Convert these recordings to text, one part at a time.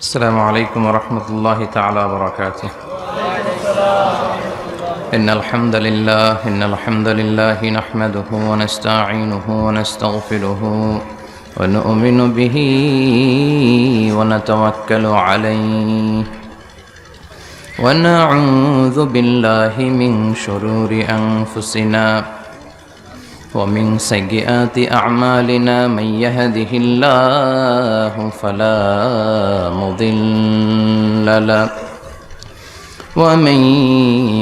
السلام عليكم ورحمة الله تعالى وبركاته. إن الحمد لله نحمده ونستعينه ونستغفره ونؤمن به ونتوكل عليه ونعوذ بالله من شرور أنفسنا ومن سيئات أعمالنا من يهده الله فلا مضل له ومن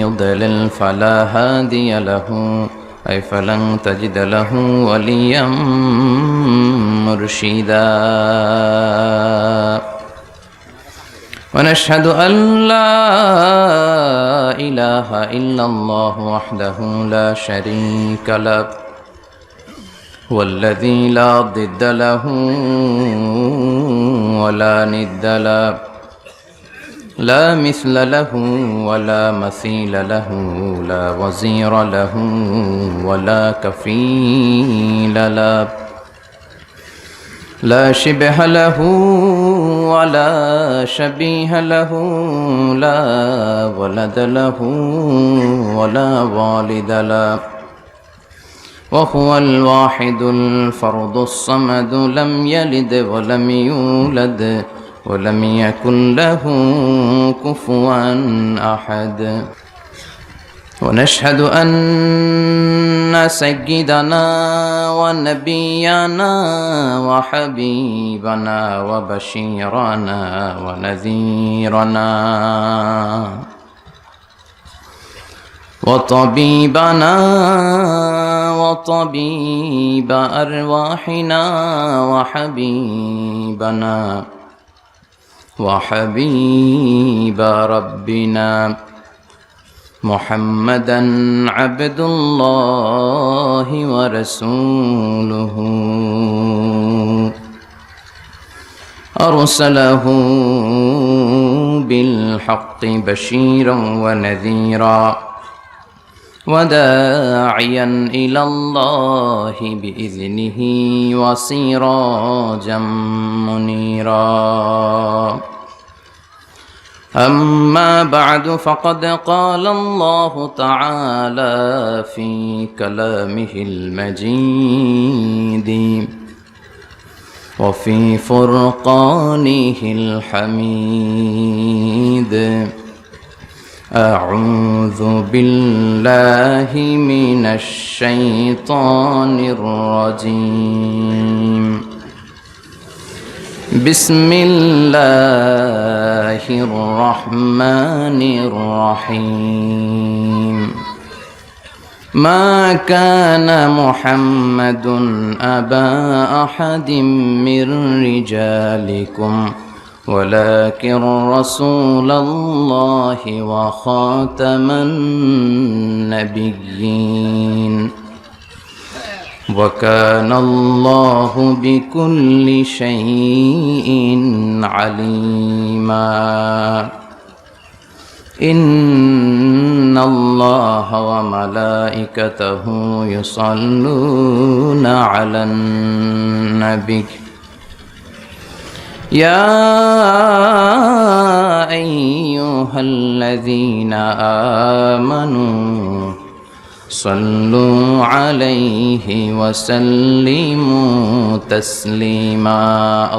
يضلل فلا هادي له أي فلن تجد له وليا مرشدا ونشهد أن لا إله إلا الله وحده لا شريك له والذي لا ضد له ولا ند له لا مثل له ولا مثيل له لا وزير له ولا كفيل له لا شبه له ولا شبيه له لا ولد له ولا والد له وهو الواحد الفرد الصمد لم يلد ولم يولد ولم يكن له كفوا أحد ونشهد أن سيدنا ونبينا وحبيبنا وبشيرنا ونذيرنا وطبيبنا وطبيب أرواحنا وحبيب ربنا محمدا عبد الله ورسوله أرسله بالحق بشيرا ونذيرا وداعيا إلى الله بإذنه وسراجا منيرا أما بعد فقد قال الله تعالى في كلامه المجيد وفي فرقانه الحميد أعوذ بالله من الشيطان الرجيم بسم الله الرحمن الرحيم ما كان محمد أبا أحد من رجالكم ولكن رسول الله وخاتم النبيين وكان الله بكل شيء عليما إن الله وملائكته يصلون على النبي يا أيها الذين آمنوا صلوا عليه وسلموا تسليما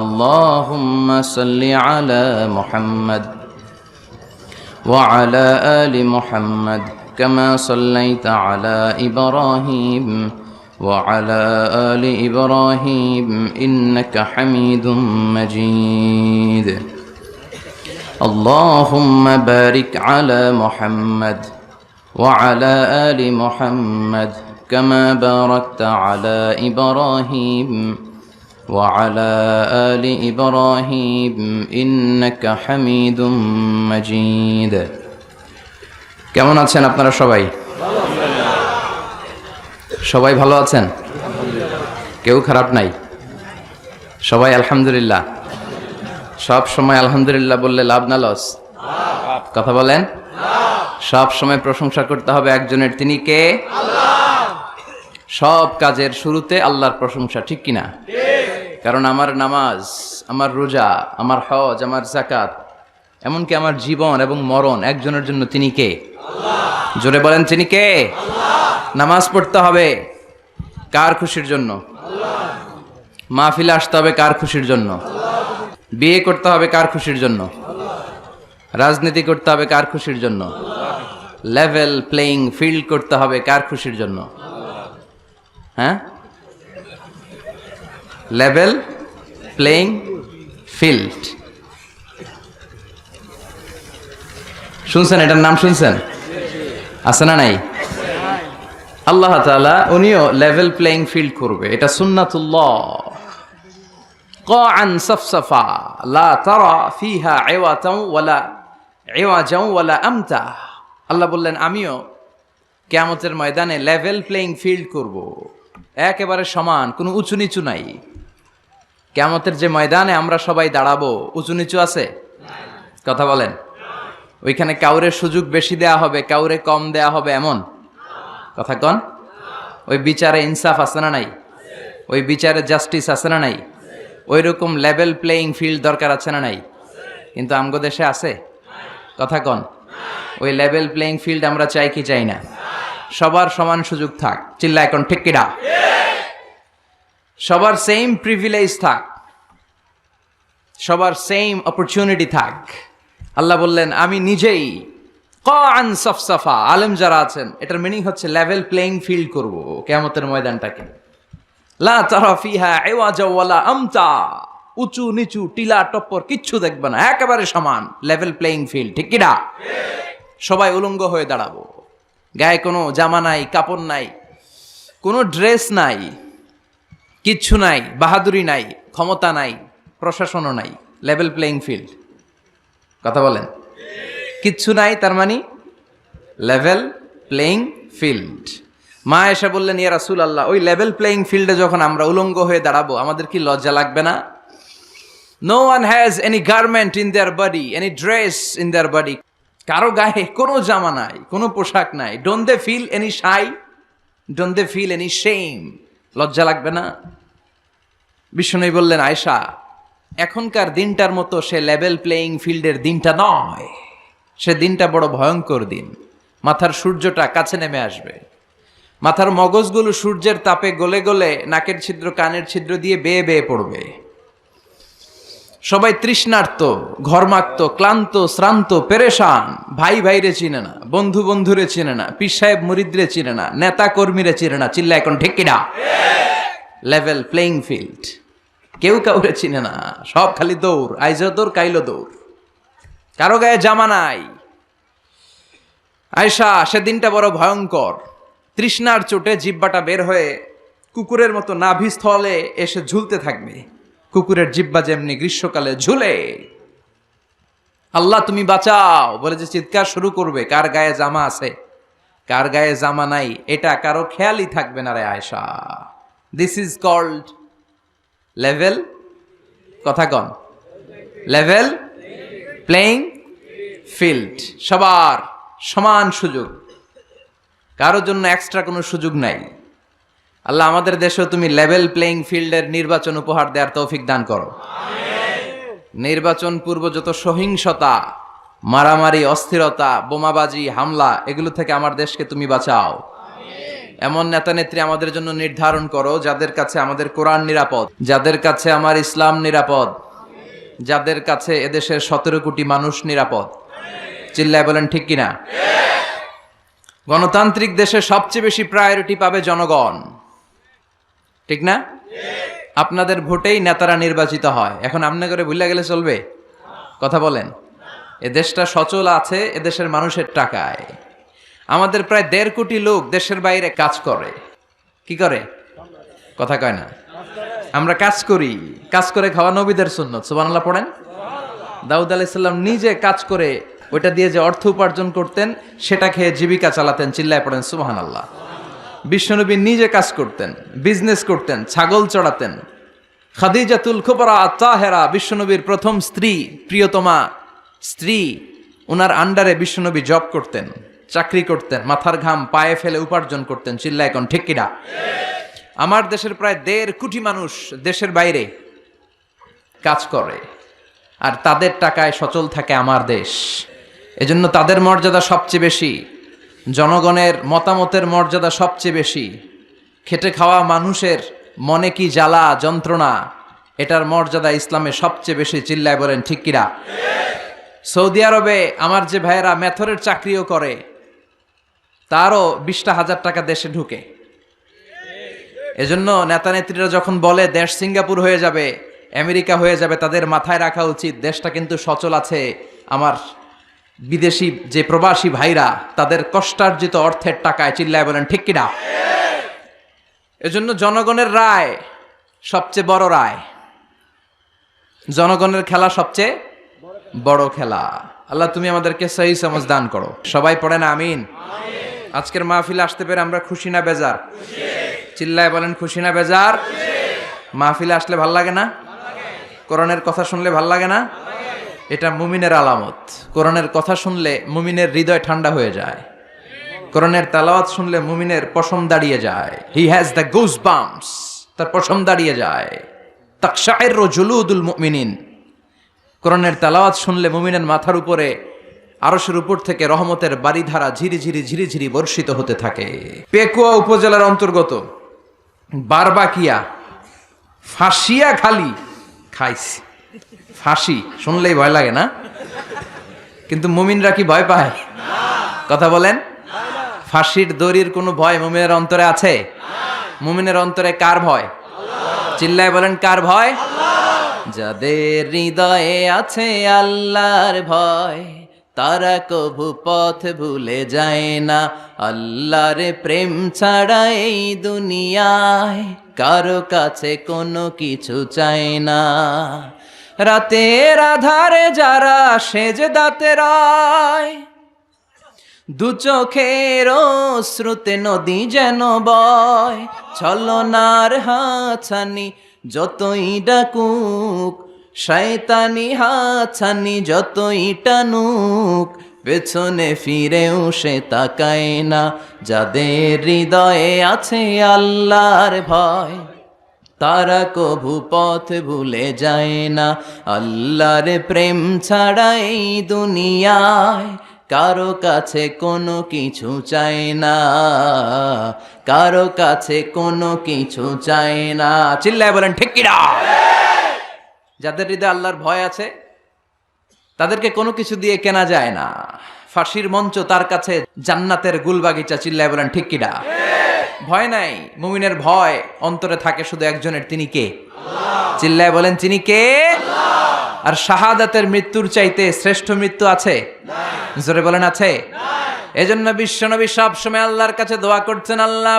اللهم صل على محمد وعلى آل محمد كما صليت على إبراهيم وعلى آل إبراهيم إنك حميد مجيد اللهم بارك على محمد وعلى آل محمد كما باركت على إبراهيم وعلى آل إبراهيم إنك حميد مجيد কেমন আছেন আপনারা সবাই? সবাই ভালো আছেন? কেউ খারাপ নাই? সবাই আলহামদুলিল্লাহ। সব সময় আলহামদুলিল্লাহ বললে লাভ না লস? কথা বলেন। সব সময় প্রশংসা করতে হবে একজনের, তিনি কে? আল্লাহ। সব কাজের শুরুতে আল্লাহর প্রশংসা, ঠিক কিনা? কারণ আমার নামাজ, আমার রোজা, আমার হজ, আমার যাকাত, এমনকি আমার জীবন এবং মরণ একজনের জন্য। তিনি কে? আল্লাহ। জোরে বলেন, তিনি কে? আল্লাহ। নামাজ পড়তে হবে কার খুশির জন্য? আল্লাহ। মাহফিলে আসতে হবে কার খুশির জন্য? আল্লাহ। বিয়ে করতে হবে কার খুশির জন্য? আল্লাহ। রাজনীতি করতে হবে কার খুশির জন্য? আল্লাহ। লেভেল প্লেইং ফিল্ড করতে হবে কার খুশির জন্য? আল্লাহ। হ্যাঁ, লেভেল প্লেইং ফিল্ড শুনছেন? এটার নাম শুনছেন? আছে না নাই? আল্লাহ তাআলা উনিও লেভেল প্লেইং ফিল্ড করবে। এটা সুন্নাতুল্লাহ। কাআন সাফসাফা লা তারা ফিহা ইওয়াতাও ওয়ালা ইওয়াজাও ওয়ালা আমতা। আল্লাহ বললেন, আমিও কিয়ামতের ময়দানে লেভেল প্লেইং ফিল্ড করব, একেবারে সমান, কোনো উঁচু নিচু নাই। কিয়ামতের যে ময়দানে আমরা সবাই দাঁড়াবো, উঁচু নিচু আছে? কথা বলেন। ওইখানে কাউরে সুযোগ বেশি দেয়া হবে, কাউরে কম দেয়া হবে এমন কথা কন? ওই বিচারে ইনসাফ আছে না নাই? ওই বিচারে জাস্টিস আছে না নাই? ওই রকম লেভেল প্লেইং ফিল্ড দরকার আছে না নাই? কিন্তু আমগো দেশে আছে? কথা কন। ওই লেভেল প্লেইং ফিল্ড আমরা চাই কি চাই না? সবার সমান সুযোগ থাক। চিল্লা এখন ঠিক কিনা? সবার সেম প্রিভিলেজ থাক, সবার সেম অপরচুনিটি থাক। আল্লাহ বললেন, আমি নিজেই কাআন সাফসাফা, আলেম যারা আছেন, এটার মিনিং হচ্ছে লেভেল প্লেইং ফিল্ড করব কিয়ামতের ময়দানটাকে। লা তারা ফিহা ইওয়াজা ওয়ালা আমতা, উঁচু নিচু টিলা টপ্পর কিচ্ছু দেখবে না, একেবারে সমান লেভেল প্লেইং ফিল্ড। ঠিক কিনা? সবাই উলঙ্গ হয়ে দাঁড়াবো, গায়ে কোনো জামা নাই, কাপড় নাই, কোনো ড্রেস নাই, কিচ্ছু নাই, বাহাদুরি নাই, ক্ষমতা নাই, প্রশাসনও নাই, লেভেল প্লেইং ফিল্ড। কথা বলেন। কিচ্ছু নাই, তার মানে লেভেল প্লেইং ফিল্ড। মা এসে বললেন, ইয়া রাসূলুল্লাহ, ওই লেভেল প্লেইং ফিল্ডে যখন আমরা উলঙ্গ হয়ে দাঁড়াবো, আমাদের কি লজ্জা লাগবে না? No one has any garment in their body, any dress in their body. কারো গায়ে কোনো জামা নাই, কোনো পোশাক নাই। Don't they feel any shy? Don't they feel any shame? লজ্জা লাগবে না? বিষ্ণু বললেন, আয়েশা, এখনকার দিনটার মতো সে লেভেল প্লেইং ফিল্ডের দিনটা নয়, সে দিনটা বড় ভয়ঙ্কর দিন। মাথার সূর্যটা কাছে নেমে আসবে, মাথার মগজগুলো সূর্যের তাপে গলে গলে নাকের ছিদ্র কানের ছিদ্র দিয়ে বেয়ে বেয়ে পড়বে। সবাই তৃষ্ণার্ত, ঘর্মাক্ত, ক্লান্ত, শ্রান্ত, পেরেশান। ভাই ভাইরে চিনে না, বন্ধু বন্ধুরে চিনে না, পীর সাহেব মুরিদরে চিনে না, নেতা কর্মীরে চিনে না। চিল্লা এখন ঠিক কিনা? লেভেল প্লেইং ফিল্ড, কেউ কাউরে চিনে না, সব খালি দৌড়, আইজো দৌড়, কাইলো দৌড়, কারো গায়ে জামা নাই। আয়েশা, সেদিনটা বড় ভয়ঙ্কর। তৃষ্ণার চোটে জিব্বাটা বের হয়ে কুকুরের মতো নাভিস্থলে এসে ঝুলতে থাকবে। কুকুরের জিব্বা যেমনি গ্রীষ্মকালে ঝুলে, আল্লাহ তুমি বাঁচাও বলে যে চিৎকার শুরু করবে। কার গায়ে জামা আছে, কার গায়ে জামা নাই, এটা কারো খেয়ালই থাকবে না রে Ayesha. This is called level, কথা কন, লেভেল প্লেইং ফিল্ড। সবার সমান সুযোগ, কারো জন্য এক্সট্রা কোনো সুযোগ নাই। আল্লাহ আমাদের দেশেও তুমি লেভেল প্লেইং ফিল্ডের নির্বাচন উপহার দেওয়ার তৌফিক দান করো। নির্বাচন পূর্ব যত সহিংসতা, মারামারি, অস্থিরতা, বোমাবাজি, হামলা, এগুলো থেকে আমার দেশকে তুমি বাঁচাও। এমন নেতা নেত্রী আমাদের জন্য নির্ধারণ করো যাদের কাছে আমাদের কোরআন নিরাপদ, যাদের কাছে আমার ইসলাম নিরাপদ, যাদের কাছে এদেশের 17 কোটি মানুষ নিরাপদ। চিল্লায় বলেন ঠিক কিনা? গণতান্ত্রিক দেশে সবচেয়ে বেশি প্রায়োরিটি পাবে জনগণ, ঠিক না? আপনাদের ভোটেই নেতারা নির্বাচিত হয়। এখন আমনে করে ভুলে গেলে চলবে? কথা বলেন। এ দেশটা সচল আছে এদেশের মানুষের টাকায়। আমাদের প্রায় 1.5 কোটি লোক দেশের বাইরে কাজ করে। কি করে? কথা কয় না। আমরা কাজ করি, কাজ করে খাওয়া নবীদের সুন্নত। সুবহানাল্লাহ পড়েন। দাউদ আলাইহিস সালাম নিজে কাজ করে ওইটা দিয়ে যে অর্থ উপার্জন করতেন সেটা খেয়ে জীবিকা চালাতেন। চিল্লায় পড়েন সুবহানাল্লাহ। বিশ্বনবী নিজে কাজ করতেন, বিজনেস করতেন, ছাগল চড়াতেন। খাদিজাতুল কুবরা আত-তাহেরা, বিশ্বনবীর প্রথম স্ত্রী, প্রিয়তমা স্ত্রী, ওনার আন্ডারে বিশ্বনবী জব করতেন, চাকরি করতেন, মাথার ঘাম পায়ে ফেলে উপার্জন করতেন। চিল্লায় এখন ঠিক কিনা? আমার দেশের প্রায় 1.5 কোটি মানুষ দেশের বাইরে কাজ করে, আর তাদের টাকায় সচল থাকে আমার দেশ। এজন্য তাদের মর্যাদা সবচেয়ে বেশি, জনগণের মতামতের মর্যাদা সবচেয়ে বেশি, খেটে খাওয়া মানুষের মনে কি জ্বালা যন্ত্রণা, এটার মর্যাদা ইসলামে সবচেয়ে বেশি। চিল্লায় বলেন ঠিক কিনা? সৌদি আরবে আমার যে ভাইয়েরা মেথরের চাকরিও করে, তারও 20,000 টাকা দেশে ঢুকে। এজন্য নেতা নেত্রীরা যখন বলে দেশ সিঙ্গাপুর হয়ে যাবে, আমেরিকা হয়ে যাবে, তাদের মাথায় রাখা উচিত দেশটা কিন্তু সচল আছে আমার বিদেশি যে প্রবাসী ভাইরা তাদের কষ্টার্জিত অর্থের টাকায়। চিল্লায় বলেন ঠিক কিনা? এজন্য জনগণের রায় সবচেয়ে বড় রায়, জনগণের খেলা সবচেয়ে বড় খেলা। আল্লাহ তুমি আমাদেরকে সহি সমঝ দান করো। সবাই পড়েন আমিন। আজকের মাহফিলে আসতে পেরে আমরা খুশি না বেজার? চিল্লায় বলেন খুশি না বেজার? মাহফিলে আসলে ভাল লাগে না? কোরআনের কথা শুনলে ভাল লাগে না? এটা মুমিনের আলামত। কোরআনের কথা শুনলে মুমিনের হৃদয় ঠান্ডা হয়ে যায়, কোরআনের তেলাওয়াত শুনলে মুমিনের পশম দাঁড়িয়ে যায়। He has the goose bumps, তার পশম দাঁড়িয়ে যায়। তাকশাইরু জুলুদুল মুমিনিন, কোরআনের তেলাওয়াত শুনলে মুমিনের মাথার উপরে আরশের উপর থেকে রহমতের বারিধারা ঝিরিঝিরি ঝিরিঝিরি বর্ষিত হতে থাকে। পেকুয়া উপজেলার অন্তর্গত বারবাকিয়া ফাঁসিয়া খালি খাইছি। ফাঁসি শুনলেই ভয় লাগে না? কিন্তু মুমিনরা কি ভয় পায়? কথা বলেন। ফাঁসির দড়ির কোনো ভয় মুমিনের অন্তরে আছে? মুমিনের অন্তরে কার ভয়? চিল্লায় বলেন কার ভয়? যাদের হৃদয়ে আছে আল্লাহর ভয়, তারা কভু পথ ভুলে যায় না। আল্লাহর প্রেম ছাড়া এই দুনিয়ায় কারো কাছে কোনো কিছু চায় না। রাতের আধারে যারা সেজদাতে রয়, দু চোখের শ্রুতে নদী যেন বয়। ছলনার হাছানি যতই ডাকুক, শয়তানি হাছানি যতই টানুক, পেছনে ফিরেও সে তাকায় না। যাদের হৃদয়ে আছে আল্লাহর ভয়, তারা কভু পথ ভুলে যায় না। আল্লাহর প্রেম ছাড়া এই দুনিয়ায় কারো কাছে কোনো কিছু চায় না, কারো কাছে কোনো কিছু চায় না। চিল্লায় বলেন ঠিক কিনা? যাদের হৃদয়ে আল্লাহর ভয় আছে তাদেরকে কোনো কিছু দিয়ে কেনা যায় না। ফাঁসির মঞ্চ তার কাছে জান্নাতের গুলবাগিচা। চিল্লায় বলেন ঠিক কিনা? ভয় নাই। মুমিনের ভয় অন্তরে থাকে শুধু একজনের, তিনি কে? চিল্লায় বলেন তিনি কে? আর শাহাদাতের মৃত্যুর চাইতে শ্রেষ্ঠ মৃত্যু আছে? জোরে বলেন আছে? এজন্য বিশ্বনবী সব সময় আল্লাহর কাছে দোয়া করছেন, আল্লাহ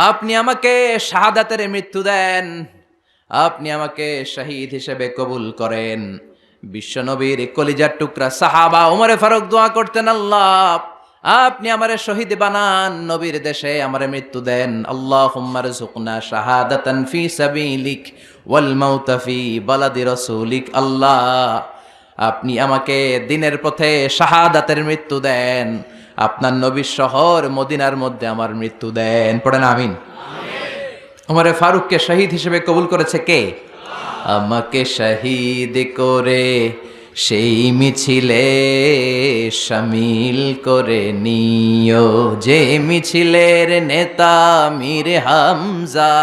আপনি আমাকে শাহাদাতের মৃত্যু দেন, আপনি আমাকে শহীদ হিসেবে কবুল করেন। বিশ্বনবীর কলিজার টুকরা সাহাবা ওমরে ফারুক দোয়া করতেন, আল্লাহ আপনি আমারে শহীদ বানান, নবীর দেশে আমারে মৃত্যু দেন। আল্লাহুম্মা রযুকনা শাহাদাতান ফি সাবিলিক ওয়াল মাউতা ফি বালাদি রাসূলিক। আল্লাহ আপনি আমাকে দিনের পথে শাহাদাতের মৃত্যু দেন, আপনার নবীর শহর মদিনার মধ্যে আমার মৃত্যু দেন। পড়েন আমিন। ওমরে ফারুককে শহীদ হিসেবে কবুল করেছে কে? আমাকে শহীদ করে সেই মিছিলে শামিল করে নিও, যে মিছিলের নেতা মীর হামজা,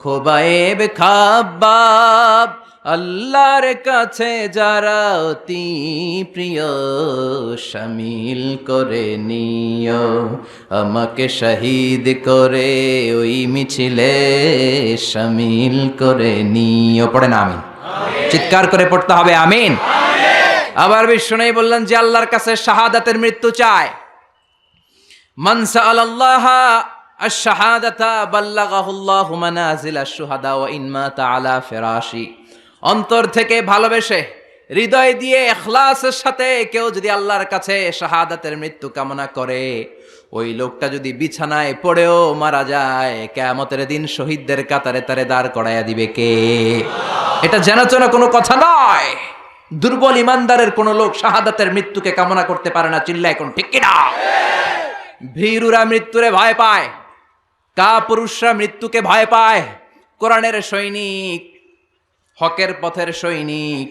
খোবায়েব খাব্বাব, আল্লাহর কাছে যারা অতি প্রিয়, শামিল করে নিও। আমাকে শহীদ করে ওই মিছিলে শামিল করে নিও। পড়েন আমিন। চিৎকার করে পড়তে হবে আমিন। আবার বিষ্ণু বললেন যে আল্লাহর কাছে শাহাদাতের মৃত্যু চায়, মান সাআলাল্লাহ আশ-শাহাদাতা বাল্লাগাহুল্লাহু মানাজিল আশ-শুহাদা ওয়া ইন মাতা আলা ফিরাশি। অন্তর থেকে ভালোবেসে হৃদয় দিয়ে ইখলাসের সাথে কেউ যদি আল্লাহর কাছে শাহাদাতের মৃত্যু কামনা করে, ওই লোকটা যদি বিছানায় পড়েও মারা যায়, কিয়ামতের দিন শহীদদের কাতারে তারে দাঁড় করাইয়া দিবে কে? এটা যেন কোনো কথা নয়। দুর্বল ইমানদারের কোন লোক শাহাদাতের মৃত্যুকে কামনা করতে পারে না। চিল্লায় কোন ঠিক কিনা? ভীরুরা মৃত্যুরে ভয় পায়, কাপুরুষরা মৃত্যুকে ভয় পায়, কোরআনের সৈনিক, হকের পথের সৈনিক,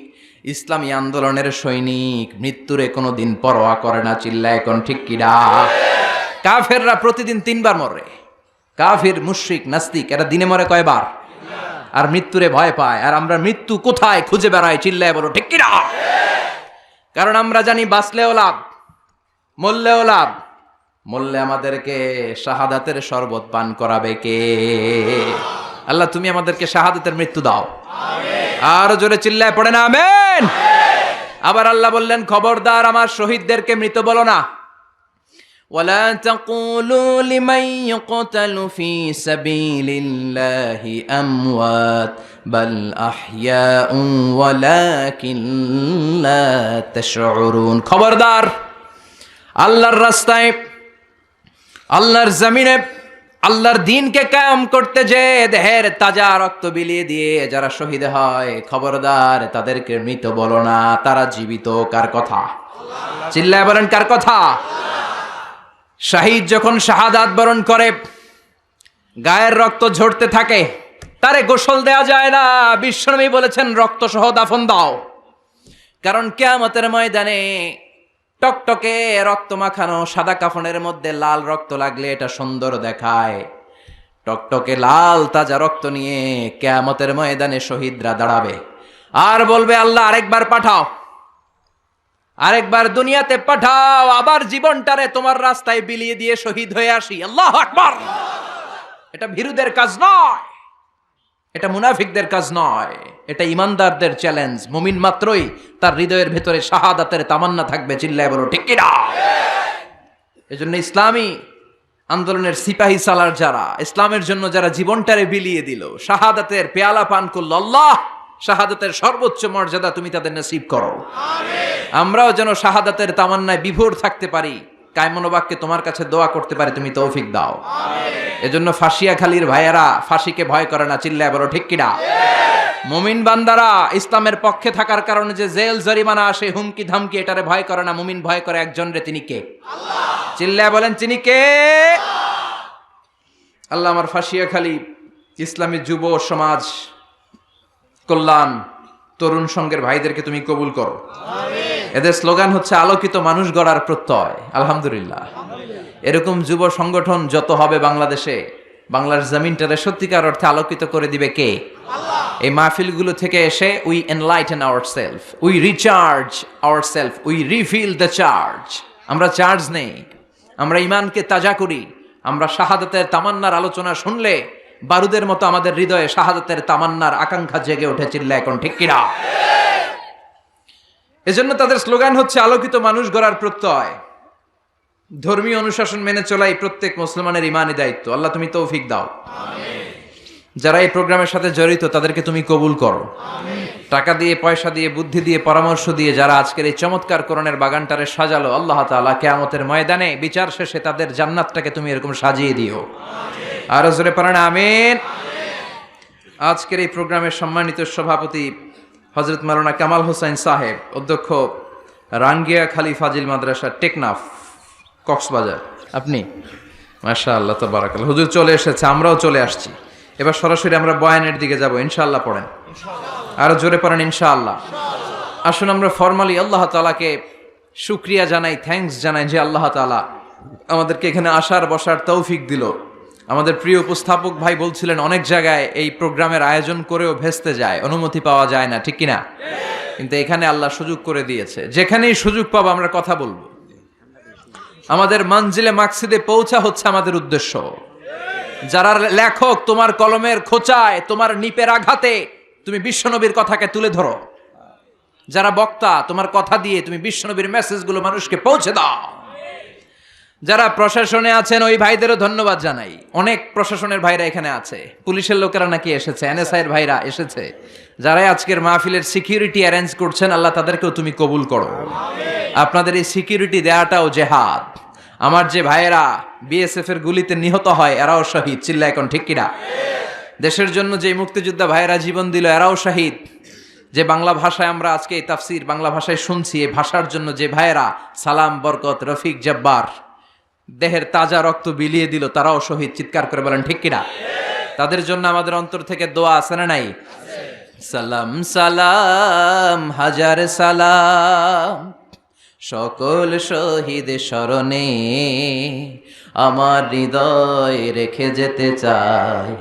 ইসলামী আন্দোলনের সৈনিক, মৃত্যুরে কোনোদিন পরোয়া করে না। চিল্লায় এখন ঠিক কিনা? কাফেররা প্রতিদিন 3 বার মরে। কাফির, মুশরিক, নাস্তিক এরা দিনে মরে কয়বার? আর মৃত্যুরে ভয় পায়। আর আমরা মৃত্যু কোথায় খুঁজে বেড়াই? চিল্লায় বলো ঠিক কিনা? কারণ আমরা জানি বাঁচলেও লাভ, মরলেও লাভ। মরলে আমাদেরকে শাহাদাতের শরবত পান করাবে কে? আল্লাহ তুমি আমাদেরকে শাহাদাতের মৃত্যু দাও। আর জোরে চিল্লায় পড়ে না আমিন। আবার আল্লাহ বললেন, খবরদার আমার শহীদদেরকে মৃত বলো না। ওয়ালা তাকুলু লিমান ইউকতালু ফি সাবিলিল্লাহি আমওয়াত বাল আহইয়াউ ওয়ালাকিন লা তাশউরুন। খবরদার আল্লাহর রাস্তায়, আল্লাহর জমিনে আল্লাহর দ্বীনকে কায়েম করতে যে দেহের তাজা রক্ত বিলিয়ে দিয়ে যারা শহীদ হয়, খবরদার তাদেরকে মৃত বলো না, তারা জীবিত। কার কথা? চিল্লায় বলেন কার কথা? শহীদ যখন শাহাদাত বরণ করে, গায়ের রক্ত ঝরতে থাকে, তারে গোসল দেয়া যায় না। বিশ্বনবী বলেছেন রক্ত সহ দাফন দাও। কারণ কিয়ামতের ময়দানে টকটকে রক্ত মাখানো সাদা কাফনের মধ্যে লাল রক্ত লাগলে এটা সুন্দর দেখায়। টকটকে লাল তাজা রক্ত নিয়ে কিয়ামতের ময়দানে শহীদরা দাঁড়াবে আর বলবে, আল্লাহ আরেকবার পাঠাও, আরেকবার দুনিয়াতে পাঠাও, আবার জীবনটারে তোমার রাস্তায় বিলিয়ে দিয়ে শহীদ হয়ে আসি। আল্লাহু আকবার। এটা ভীরুদের কাজ নয়, এটা মুনাফিকদের কাজ নয়, এটা ইমানদারদের চ্যালেঞ্জ। মুমিন মাত্রই তার হৃদয়ের ভেতরে শাহাদাতের তামান্না থাকবে। চিল্লায় বলো ঠিক কিনা? এজন্য ইসলামী আন্দোলনের সিপাহী সালার যারা, ইসলামের জন্য যারা জীবনটারে বিলিয়ে দিল, শাহাদাতের পেয়ালা পান করলো, আল্লাহ শাহাদাতের সর্বোচ্চ মর্যাদা তুমি তাদের নসিব করো। আমরাও যেন শাহাদাতের তামান্নায় বিভোর থাকতে পারি, কায়মনোবাক্যে তোমার কাছে দোয়া করতে পারি, তুমি তৌফিক দাও। এজন্য ফাঁসিয়াখালীর ভাইয়েরা ফাঁসিকে ভয় করে না। চিল্লায় বলো ঠিক কিনা? মুমিন বান্দারা ইসলামের পক্ষে থাকার কারণে যে জেল জরিমানা আসে, হুমকি ধামকি, এটারে ভয় করে না। মুমিন ভয় করে একজন রে, তিনি কে? চিল্লায় বলেন তিনি কে? আল্লাহ আমার ফাঁসিয়াখালী ইসলামী যুব সমাজ কল্যাণ তরুণ সংঘের ভাইদেরকে তুমি কবুল করো। এদের স্লোগান হচ্ছে আলোকিত মানুষ গড়ার প্রত্যয়। আলহামদুলিল্লাহ, এরকম যুব সংগঠন যত হবে বাংলাদেশে, বাংলার জমিনটারে সত্যিকার অর্থে আলোকিত করে দিবে কে? এই মাহফিলগুলো থেকে এসে we enlighten ourself, we recharge ourself, we refill the charge. আমরা চার্জ নেই, আমরা ইমানকে তাজা করি। আমরা শাহাদাতের তামান্নার আলোচনা শুনলে বারুদের মতো আমাদের হৃদয়ে শাহাদাতের তামান্নার আকাঙ্ক্ষা জেগে উঠে। চিল্লা এখন ঠিক কিনা? এজন্য তাদের স্লোগান হচ্ছে আলোকিত মানুষ গড়ার প্রত্যয়। ধর্মীয় অনুশাসন মেনে চলাই প্রত্যেক মুসলমানের ইমানি দায়িত্ব। আল্লাহ তুমি তৌফিক দাও। যারা এই প্রোগ্রামের সাথে জড়িত তাদেরকে তুমি কবুল করো। টাকা দিয়ে, পয়সা দিয়ে, বুদ্ধি দিয়ে, পরামর্শ দিয়ে যারা আজকের এই চমৎকার কোরআনের বাগানটারে সাজালো, আল্লাহ তাআলা কিয়ামতের ময়দানে বিচার শেষে তাদের জান্নাতটাকে তুমি এরকম সাজিয়ে দিও। আর জোরে পড়েন আমিন। আজকের এই প্রোগ্রামের সম্মানিত সভাপতি হযরত মাওলানা কামাল হোসেন সাহেব, অধ্যক্ষ রাঙ্গিয়াখালী ফাজিল মাদ্রাসা, টেকনাফ, কক্সবাজার। আপনি মাশাআল্লাহ তাবারাকাল্লাহ, হুজুর চলে এসেছে, আমরাও চলে আসছি। এবার সরাসরি আমরা বয়ানের দিকে যাব। ইনশাআল্লাহ পড়েন, আরো জোরে পড়েন ইনশাআল্লাহ। আসুন আমরা ফরমালি আল্লাহ তাআলাকে শুকরিয়া জানাই, থ্যাঙ্কস জানাই যে আল্লাহ তাআলা আমাদেরকে এখানে আসার বসার তৌফিক দিল। আমাদের প্রিয় উপস্থাপক ভাই বলছিলেন অনেক জায়গায় এই প্রোগ্রামের আয়োজন করেও ভেস্তে যায়, অনুমতি পাওয়া যায় না, ঠিক কিনা? কিন্তু এখানে আল্লাহ সুযোগ করে দিয়েছে। যেখানেই সুযোগ পাবো আমরা কথা বলবো। আমাদের মঞ্জিলে মাকসিদে পৌঁছা হচ্ছে আমাদের উদ্দেশ্য। যারা লেখক, তোমার কলমের খোঁচায়, তোমার নিপের আঘাতে তুমি বিশ্বনবীর কথাকে তুলে ধরো। যারা বক্তা, তোমার কথা দিয়ে তুমি বিশ্বনবীর মেসেজগুলো মানুষকে পৌঁছে দাও। যারা প্রশাসনে আছেন ওই ভাইদেরও ধন্যবাদ জানাই। অনেক প্রশাসনের ভাইরা এখানে আছে, পুলিশের লোকেরা নাকি এসেছে, এনএসআই এর ভাইরা এসেছে। যারা আজকের মাহফিলের সিকিউরিটি অ্যারেঞ্জ করছেন, আল্লাহ তাদেরকেও তুমি কবুল করো। আপনাদের এই সিকিউরিটি দেওয়াটাও জেহাদ। আমার যে ভাইয়েরা বিএসএফ এর গুলিতে নিহত হয়, এরাও শহীদ। চিল্লা এখন ঠিক কিনা? দেশের জন্য যে মুক্তিযোদ্ধা ভাইয়েরা জীবন দিল, এরাও শহীদ। যে বাংলা ভাষায় আমরা আজকে এই তাফসির বাংলা ভাষায় শুনছি, এই ভাষার জন্য যে ভাইয়েরা সালাম, বরকত, রফিক, জব্বার দেহের তাজা রক্ত বিলিয়ে দিল, তারাও শহীদ। চিৎকার করে বলেন ঠিক কিনা? তাদের জন্য আমাদের অন্তর থেকে দোয়া আছে না নাই? সালাম সালাম হাজার সালাম সকল শহীদ স্মরণে, আমার হৃদয় রেখে যেতে চাই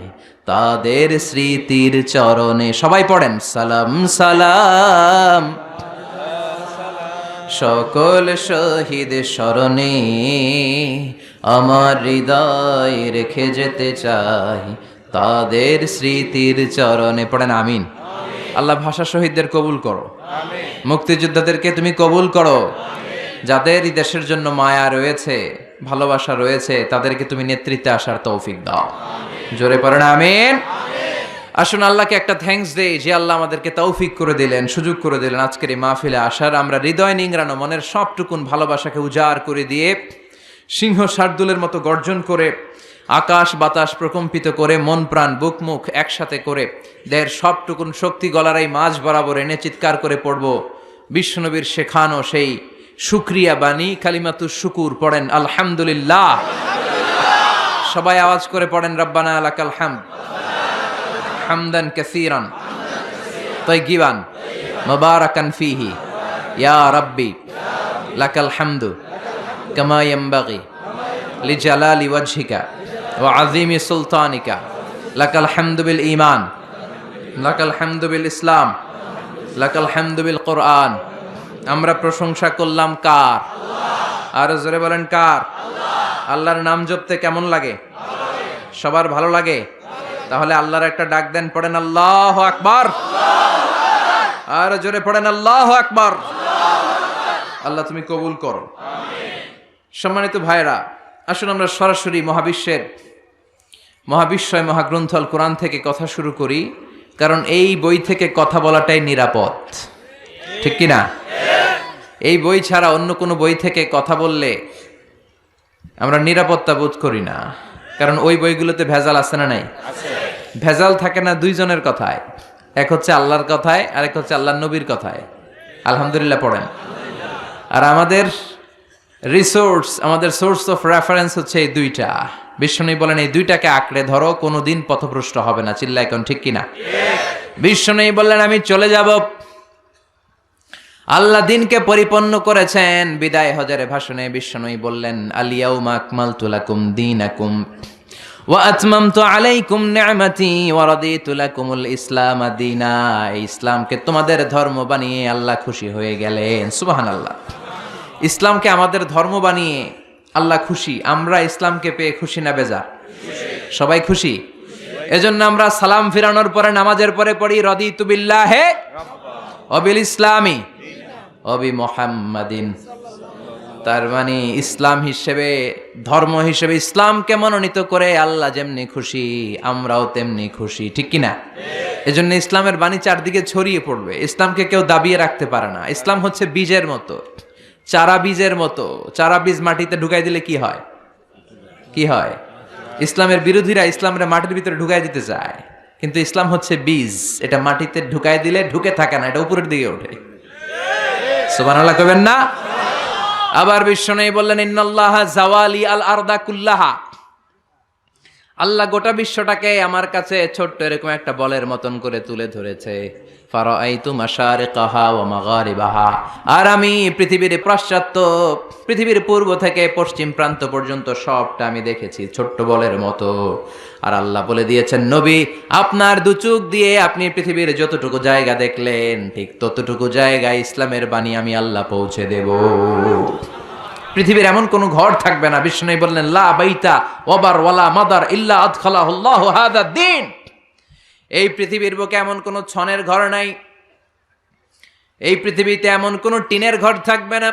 তাদের স্মৃতির চরণে। সবাই পড়েন সালাম সালাম সকল শহীদ স্মরণে, আমার হৃদয় রেখে যেতে চাই তাদের স্মৃতির চরণে। পড়েন আমিন। আল্লাহ ভাষা শহীদদের কবুল করো, মুক্তিযোদ্ধাদেরকে তুমি কবুল করো, যাদের এই দেশের জন্য মায়া রয়েছে, ভালোবাসা রয়েছে, তাদেরকে তুমি নেতৃত্বে আসার তৌফিক দাও। জোরে পড়েন আমিন। আসুন আল্লাহকে একটা থ্যাঙ্কস দেই যে আল্লাহ আমাদেরকে তৌফিক করে দিলেন, সুযোগ করে দিলেন আজকের এই মাহফিলে আসার। আমরা হৃদয় নিংড়ানো মনের সবটুকুন ভালোবাসাকে উজাড় করে দিয়ে সিংহ শার্দুলের মতো গর্জন করে, আকাশ বাতাস প্রকম্পিত করে, মন প্রাণ বুক মুখ একসাথে করে, দেহের সবটুকুন শক্তি গলার এই মাঝ বরাবর এনে চিৎকার করে পড়ব বিশ্বনবীর শেখানো সেই শুকরিয়া বাণী কালিমাতুশ শুকুর। পড়েন আলহামদুলিল্লাহ। সবাই আওয়াজ করে পড়েন রব্বানা লাকাল হামদ হামদান কাসীরান তাইয়িবান মুবারাকান ফীহি ইয়া রাব্বি লাকাল হামদু কামা ইয়ানবাগি লিজালালি ওয়াজহিকা ওয়া আযীমি সুলতানিকা, লাকাল হামদু বিল ঈমান, লাকাল হামদু বিল ইসলাম, লাকাল হামদু বিল কোরআন। আমরা প্রশংসা করলাম কার? আর জোরে বলেন কার? আল্লাহর নাম জপতে কেমন লাগে? সবার ভালো লাগে? তাহলে আল্লাহর একটা ডাক দেন, পড়েন আল্লাহু আকবার। আর জোরে পড়েন আল্লাহু আকবার। আল্লাহ তুমি কবুল করো। সম্মানিত ভাইরা, আসুন আমরা সরাসরি মহাবিশ্বয় মহাগ্রন্থ আল কোরআন থেকে কথা শুরু করি, কারণ এই বই থেকে কথা বলাটাই নিরাপদ, ঠিক কিনা? এই বই ছাড়া অন্য কোনো বই থেকে কথা বললে আমরা নিরাপত্তা বোধ করি না, কারণ ওই বইগুলোতে ভেজাল আছে না নাই? ভেজাল থাকে না দুইজনের কথায়, এক হচ্ছে আল্লাহর কথায় আর এক হচ্ছে আল্লাহর নবীর কথায়। আলহামদুলিল্লাহ পড়েন। আর আমাদের রিসোর্স, আমাদের সোর্স অফ রেফারেন্স হচ্ছে এই দুইটা। বিশ্বনবী বলেন এই দুইটাকে আঁকড়ে ধরো, কোনোদিন পথভ্রষ্ট হবে না। চিল্লায় কোন ঠিক কিনা? বিশ্বনবী বললেন আমি চলে যাব, আল্লাহ দিনকে পরিপূর্ণ করেছেন। বিদায় হজের ভাষণে বিশ্বনবী বললেন আল-ইয়াউমা আকমালতু লাকুম দীনাকুম ওয়া আতমামতু আলাইকুম নি'মাতি ওয়া রাদিতু লাকুমুল ইসলাম দীনা। এই ইসলামকে তোমাদের ধর্ম বানিয়ে আল্লাহ খুশি হয়ে গেলেন। সুবহানাল্লাহ। ইসলামকে আমাদের ধর্ম বানিয়ে আল্লাহ খুশি। আমরা ইসলামকে পেয়ে খুশি না বেজার? সবাই খুশি। এজন্য আমরা সালাম ফিরানোর পরে নামাজের পরে পড়ি রাদিতু বিল্লাহি ওয়া বিল ইসলামি ওয়া বি মুহাম্মাদিন। তার মানে ইসলাম হিসেবে, ধর্ম হিসেবে ইসলামকে মনোনীত করে আল্লাহ যেমনি খুশি আমরাও তেমনি খুশি, ঠিক কিনা? এজন্য ইসলামের বাণী চারদিকে ছড়িয়ে পড়বে। ইসলামকে কেউ দাবিয়ে রাখতে পারে না। ইসলাম হচ্ছে বীজের মতো, চারা বীজের মতো। চারা বীজ মাটিতে ঢুকাই দিলে কি হয়? কি হয়? ইসলামের বিরোধীরা ইসলামের মাটির ভিতরে ঢুকাই দিতে চায়, কিন্তু ইসলাম হচ্ছে বীজ, এটা মাটিতে ঢুকাই দিলে ঢুকে থাকে না, এটা উপরের দিকে ওঠে। সুবহানাল্লাহ কইবেন না? আবার বিশ্বনবী বললেন ইন্নাল্লাহা জাওয়ালি আল আরদা কুল্লাহা। আল্লাহ গোটা বিশ্বটাকে আমার কাছে ছোট্ট এরকম একটা বলের মতন করে তুলে ধরেছে। ফারাআইতু মাশারিকাহা ওয়া মাগারিবাহা। আর আমি পৃথিবীর পাশ্চাত্য, পৃথিবীর পূর্ব থেকে পশ্চিম প্রান্ত পর্যন্ত সবটা আমি দেখেছি ছোট্ট বলের মতো। আর আল্লাহ বলে দিয়েছেন নবী, আপনার দু চোখ দিয়ে আপনি পৃথিবীর যতটুকু জায়গা দেখলেন, ঠিক ততটুকু জায়গায় ইসলামের বাণী আমি আল্লাহ পৌঁছে দেব। পৃথিবীর এমন কোন ঘর থাকবে না, বিষ্ণু বললেন লা বাইতা ওয়াবার ওয়ালা মাদার ইল্লা আদখালাহুল্লাহু হাদা দ্বীন। এই পৃথিবীর বুকে এমন কোন ছনের ঘর নাই, এই পৃথিবীতে এমন কোন টিনের ঘর থাকবে না,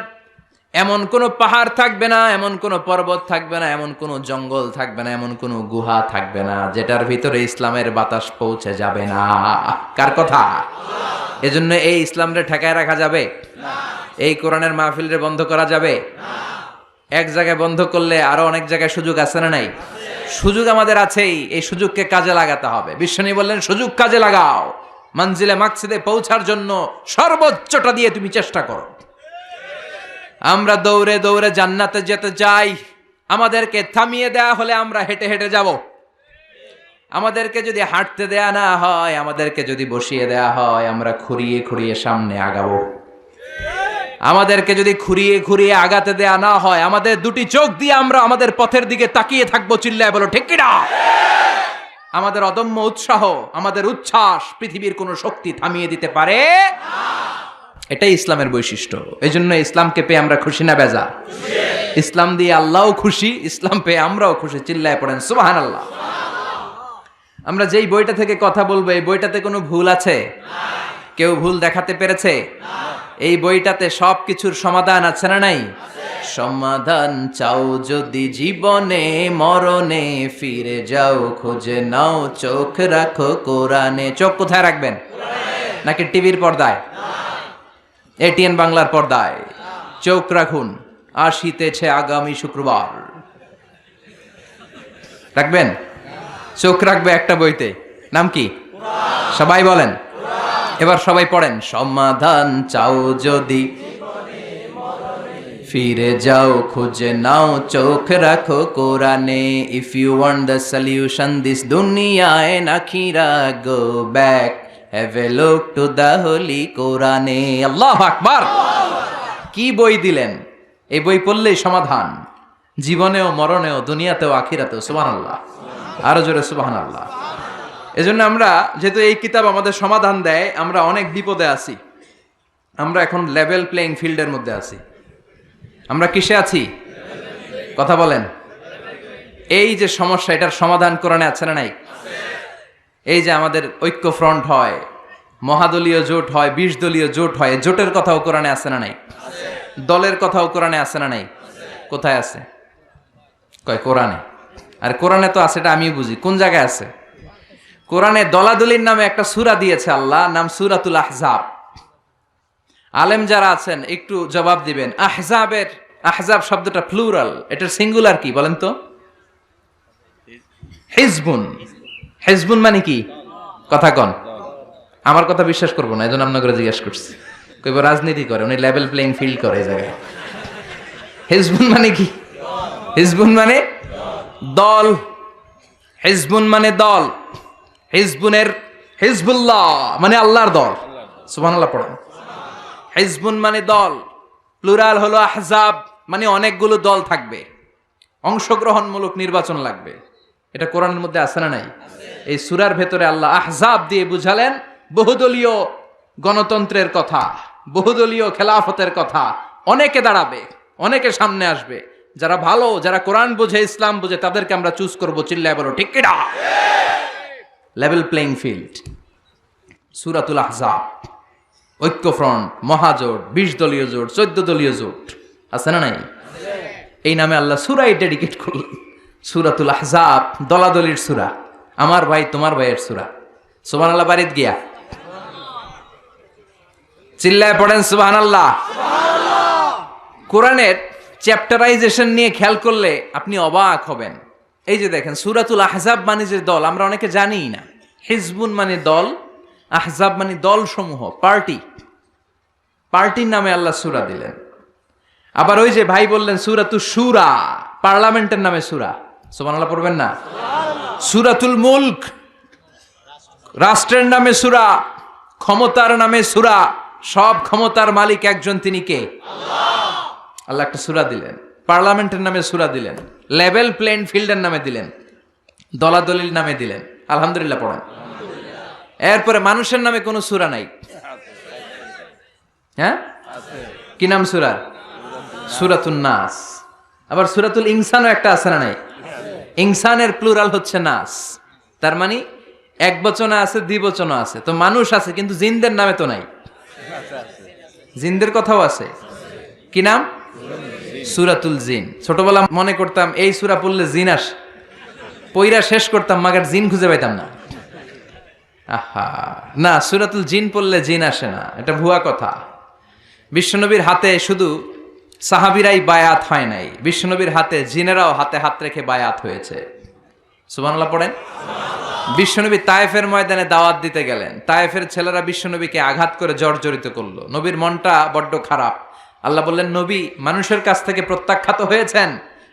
এমন কোন পাহাড় থাকবে না, এমন কোন পর্বত থাকবে না, এমন কোন জঙ্গল থাকবে না, এমন কোন গুহা থাকবে না যেটার ভিতরে ইসলামের বাতাস পৌঁছে যাবে না। কার কথা? এজন্য এই ইসলামরে ঠেকায় রাখা যাবে না, এই কোরআনের মাহফিলরে বন্ধ করা যাবে না। এক জায়গায় বন্ধ করলে আরো অনেক জায়গায় সুযোগ আছে না নাই? সুযোগ আমাদের আছেই, এই সুযোগকে কাজে লাগাতে হবে। বিশ্বনবী বললেন সুযোগ কাজে লাগাও, মঞ্জিলে মাকসিদে পৌঁছার জন্য সর্বোচ্চটা দিয়ে তুমি চেষ্টা করো। আমরা দৌড়ে দৌড়ে জান্নাতে যেতে চাই, আমাদেরকে থামিয়ে দেয়া হলে আমরা হেঁটে হেঁটে যাব। আমাদেরকে যদি হাঁটতে দেয়া না হয়, আমাদেরকে যদি বসিয়ে দেয়া হয়, আমরা খুঁড়িয়ে খুঁড়িয়ে সামনে আগাবো। আমাদেরকে যদি খুঁড়িয়ে খুঁড়িয়ে আগাতে দেয়া না হয়, আমাদের দুটি চোখ দিয়ে আমরা আমাদের পথের দিকে তাকিয়ে থাকবো। চিল্লায় বলো ঠিক কিনা? আমাদের অদম্য উৎসাহ, আমাদের উচ্ছ্বাস পৃথিবীর কোনো শক্তি থামিয়ে দিতে পারে না। এটাই ইসলামের বৈশিষ্ট্য। এই জন্য ইসলামকে পেয়ে আমরা খুশি না বেজা? ইসলাম দিয়ে আল্লাহও খুশি, ইসলাম পেয়ে আমরাও খুশি। চিল্লায় পড়েন সুবহানাল্লাহ। আমরা যেই বইটা থেকে কথা বলবো, এই বইটাতে কোনো ভুল আছে? কেউ ভুল দেখাতে পেরেছে? এই বইটাতে সবকিছুর সমাধান আছে না নাই? সমাধান চাও যদি জীবনে মরণে, ফিরে যাও খুঁজে নাও, চোখ রাখো কোরআনে। চোখ কোথায় রাখবেন? নাকি টিভির পর্দায়? এটিএন বাংলার পর্দায় চোখ রাখুন। আসিতেছে আগামী শুক্রবার। রাখবেন? চোখ রাখবে একটা বইতে, নাম কি? সবাই বলেন, এবার সবাই পড়েন। সমাধান চাও যদি ফিরে যাও খুঁজে নাও, চোখ রাখো কোরআনে। If you want the solution this দুনিয়ায় নাখিরা, go back, have a look to the holy কোরআনে। আল্লাহু আকবার। কি বই দিলেন! এই বই পড়লেই সমাধান, জীবনেও মরণেও, দুনিয়াতেও আখিরাতেও। সুবহানাল্লাহ। আরো জোরে সুবহানাল্লাহ। এজন্য আমরা, যেহেতু এই কিতাব আমাদের সমাধান দেয়, আমরা অনেক বিপদে আছি। আমরা এখন লেভেল প্লেইং ফিল্ডের মধ্যে আছি। আমরা কিসে আছি? কথা বলেন। এই যে সমস্যা, এটার সমাধান কোরআনে আছে না নাই? এই যে আমাদের ঐক্য ফ্রন্ট হয়, মহাদলীয় জোট হয়, 20 দলীয় জোট হয়, জোটের কথাও কোরআনে আছে না নাই? দলের কথাও কোরআনে আছে না নাই? কোথায় আছে? কয় কোরআনে। আর কোরআনে তো আছে, এটা আমিও বুঝি। কোন জায়গায় আছে? কোরআনে দলাদলির নামে একটা সূরা দিয়েছে আল্লাহ, নাম সূরাতুল আহজাব। আলেম যারা আছেন একটু জবাব দিবেন। আহজাবের, আহজাব শব্দটা প্লুরাল, এটার সিঙ্গুলার কি বলেন তো? হিজবুন। হিজবুন মানে কি? কথা কন। আমার কথা বিশ্বাস করবো না, এজন্য আপনাকে জিজ্ঞাসা করছি। কইব রাজনীতি করে, উনি লেভেল প্লেইং ফিল্ড করে এই জায়গায়। হিজবুন মানে কি? হিজবুন মানে দল। হিজবুন মানে দল। হিজবুনের হিজবুল্লাহ মানে আল্লাহর দল। সুবহানাল্লাহ পড়েন। হিজবুন মানে দল, প্লুরাল হলো আহজাব, মানে অনেকগুলো দল থাকবে, অংশগ্রহণমূলক নির্বাচন লাগবে। এটা কোরআনের মধ্যে আছে না নাই? এই সূরার ভেতরে আল্লাহ আহজাব দিয়ে বুঝালেন বহুদলীয় গণতন্ত্রের কথা, বহুদলীয় খেলাফতের কথা। অনেকে দাঁড়াবে, অনেকে সামনে আসবে। যারা ভালো, যারা কোরআন বোঝে, ইসলাম বোঝে, তাদেরকে আমরা চুজ করবো। চিল্লায় বলো ঠিক কিনা? Level playing field. সূরাতুল আহজাব, ঐক্যফ্রন্ট, মহাজোট, 20 দলীয় জোট, 14 দলীয় জোট, আছে না নাই? এই নামে আল্লাহ সূরাই ডেডিকেট করলেন। সূরাতুল আহজাব, দলাদলির সূরা, আমার ভাই তোমার ভাইয়ের সূরা। সুবহানাল্লাহ বাড়িতে গিয়া চিল্লায় পড়েন সুবহানাল্লাহ। কোরআনের চ্যাপ্টারাইজেশন নিয়ে খেয়াল করলে আপনি অবাক হবেন। এই যে দেখেন, সূরাতুল আহজাব মানে যে দল, আমরা অনেকে জানিই না। হিজবুন মানে দল, আহজাব মানে দল সমূহ, পার্টি। পার্টির নামে আল্লাহ সূরা দিলেন। আবার ওই যে ভাই বললেন সূরাতুশ শুরা, পার্লামেন্টের নামে সূরা। সুবহানাল্লাহ পড়বেন না? সূরাতুল মুলক, রাষ্ট্রের নামে সূরা, ক্ষমতার নামে সূরা। সব ক্ষমতার মালিক একজন, তিনি কে? আল্লাহ একটা সূরা দিলেন। পার্লামেন্টের নামে সূরা দিলেন, লেভেল প্লেইং ফিল্ডের নামে দিলেন, দলাদলির নামে দিলেন। আলহামদুলিল্লাহ পড়েন। এরপরে মানুষের নামে কোনো সূরা নাই। হ্যাঁ, কি নাম সূরার? সূরাতুন নাস। আবার সূরাতুল ইনসানও একটা আছে না নাই? ইনসানের প্লুরাল হচ্ছে নাস, তার মানে এক বচনে আছে, দ্বিবচনও আছে। তো মানুষ আছে, কিন্তু জিনদের নামে তো নাই। জিনদের কথাও আছে। কি নাম? সূরাতুল জিন। ছোটবেলা মনে করতাম এই সূরা পড়লে জিন আসে, পইরা শেষ করতাম, মাগার জিন খুঁজে পাইতাম না। আহা, না, সূরাতুল জিন পড়লে জিন আসে না, এটা ভুয়া কথা। বিশ্বনবীর হাতে শুধু সাহাবীরাই বায়াত হয় নাই, বিশ্বনবীর হাতে জিনেরাও হাতে হাত রেখে বায়াত হয়েছে। সুবহানাল্লাহ পড়েন। বিশ্বনবী তায়েফের ময়দানে দাওয়াত দিতে গেলেন। তায়েফের ছেলেরা বিশ্বনবীকে আঘাত করে জর্জরিত করলো। নবীর মনটা বড্ড খারাপ। আল্লাহ বললেন, নবী মানুষের কাছ থেকে প্রত্যাখ্যাত হয়েছেন,